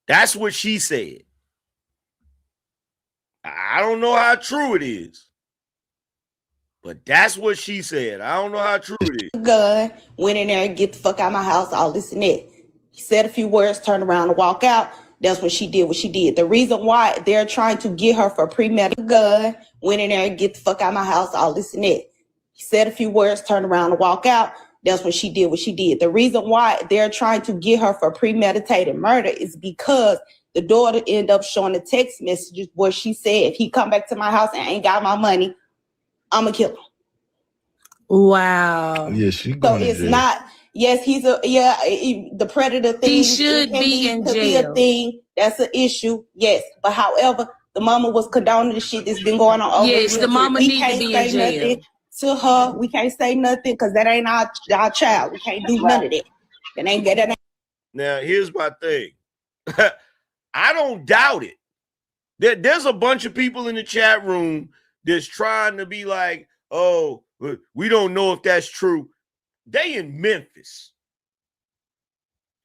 That's what she said. I don't know how true it is, but that's what she said. I don't know how true it is. Gun, went in there and get the fuck out of my house, all this and that. He said a few words, turned around and walk out. That's when she did what she did. The reason why they're trying to get her for premeditated gun, went in there and get the fuck out of my house, all this and that. He said a few words, turned around and walk out. That's when she did what she did. The reason why they're trying to get her for premeditated murder is because the daughter ended up showing the text messages where she said, if he come back to my house and ain't got my money, I'm gonna kill him. Wow. Yeah, she So going to it's jail. not, yes, the predator thing. He should it can be in could be jail. a thing. That's an issue. Yes. But however, the mama was condoning the shit that's been going on over Yes, here. the mama We need to can't be say in jail. nothing to her. We can't say nothing because that ain't our child. We can't do none of that. That ain't that ain't. Now, here's my thing. I don't doubt it. There's a bunch of people in the chat room that's trying to be like, oh, we don't know if that's true. They in Memphis.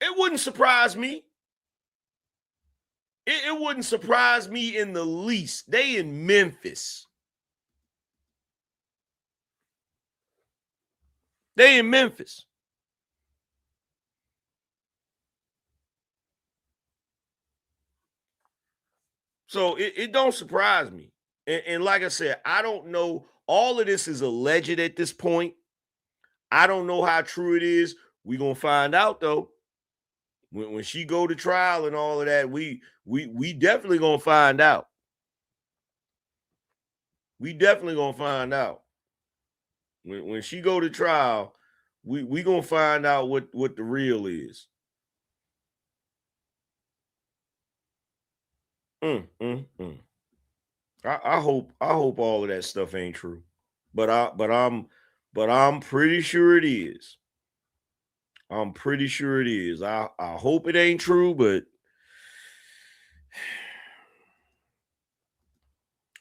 It wouldn't surprise me. It wouldn't surprise me in the least. They in Memphis. They in Memphis. So it don't surprise me. And like I said, I don't know. All of this is alleged at this point. I don't know how true it is. We're going to find out, though. When she go to trial and all of that, we definitely going to find out. We definitely going to find out. When she go to trial, we going to find out what the real is. I hope all of that stuff ain't true, but I'm pretty sure it is. I'm pretty sure it is. I hope it ain't true, but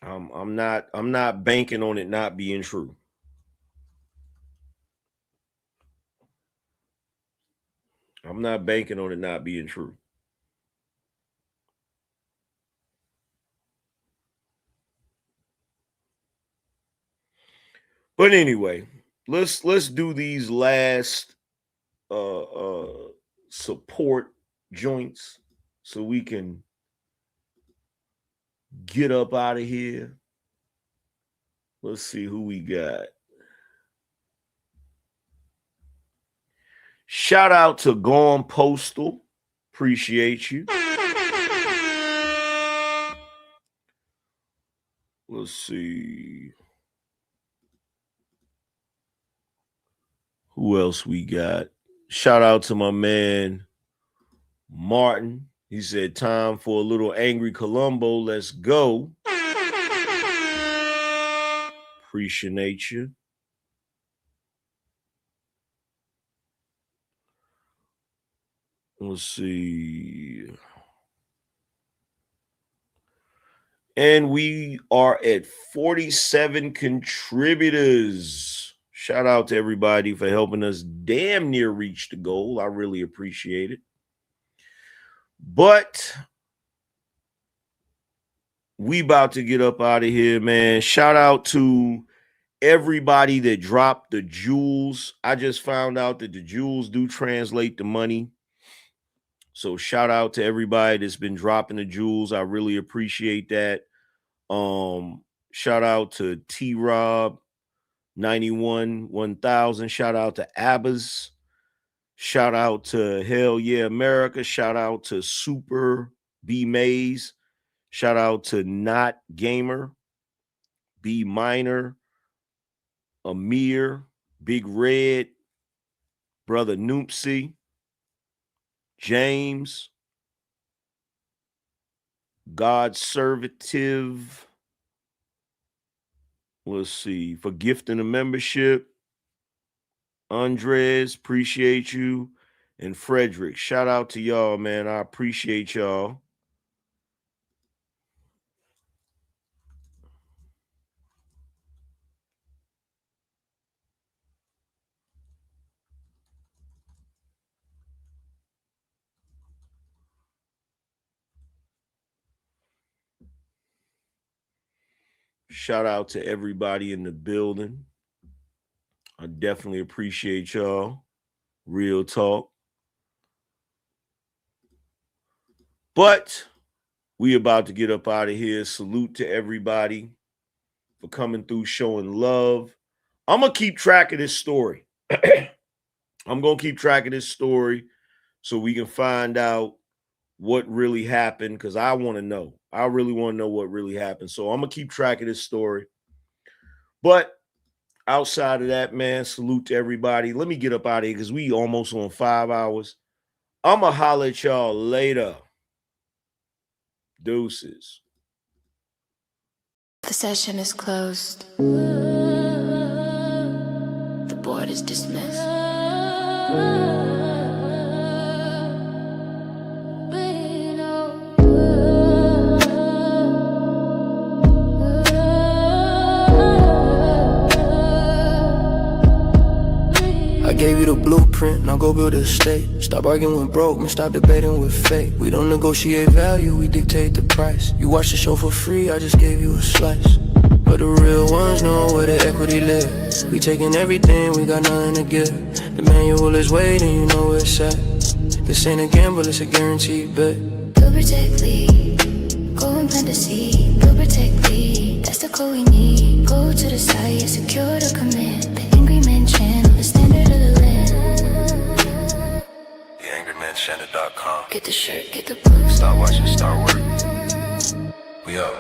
I'm not banking on it not being true. I'm not banking on it not being true. But anyway, let's do these last support joints so we can get up out of here. Let's see who we got. Shout out to Gone Postal. Appreciate you. Let's see. Who else we got? Shout out to my man, Martin. He said, time for a little Angry Columbo. Let's go. Appreciate you. Let's see. And we are at 47 contributors. Shout out to everybody for helping us damn near reach the goal. I really appreciate it. But we about to get up out of here, man. Shout out to everybody that dropped the jewels. I just found out that the jewels do translate to money. So shout out to everybody that's been dropping the jewels. I really appreciate that. Shout out to T-Rob 91 1000. Shout out to Abbas. Shout out to Hell Yeah America. Shout out to Super B Maze. Shout out to Not Gamer, B Minor, Amir, Big Red, Brother Noopsy, James, God Servitive. Let's see, for gifting a membership. Andres, appreciate you. And Frederick, shout out to y'all, man. I appreciate y'all. Shout out to everybody in the building. I definitely appreciate y'all. Real talk. But we about to get up out of here. Salute to everybody for coming through, showing love. I'm going to keep track of this story. I'm going to keep track of this story so we can find out what really happened, because I want to know. I really want to know what really happened. So I'm going to keep track of this story. But outside of that, man, salute to everybody. Let me get up out of here because we almost on 5 hours. I'm going to holler at y'all later. Deuces. The session is closed. The board is dismissed. I gave you the blueprint, now go build a estate. Stop arguing with broke, man, stop debating with fate. We don't negotiate value, we dictate the price. You watch the show for free, I just gave you a slice. But the real ones know where the equity lives. We taking everything, we got nothing to give. The manual is waiting, you know where it's at. This ain't a gamble, it's a guaranteed bet. Go protect lead, go and plant the seed. Go protect lead, that's the code we need. Go to the side, yeah, secure the command. The Angryman channel, the standard of the land. TheAngrymanChannel.com. Get the shirt, get the blue. Start watching, start working. We up.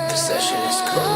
The session is closed.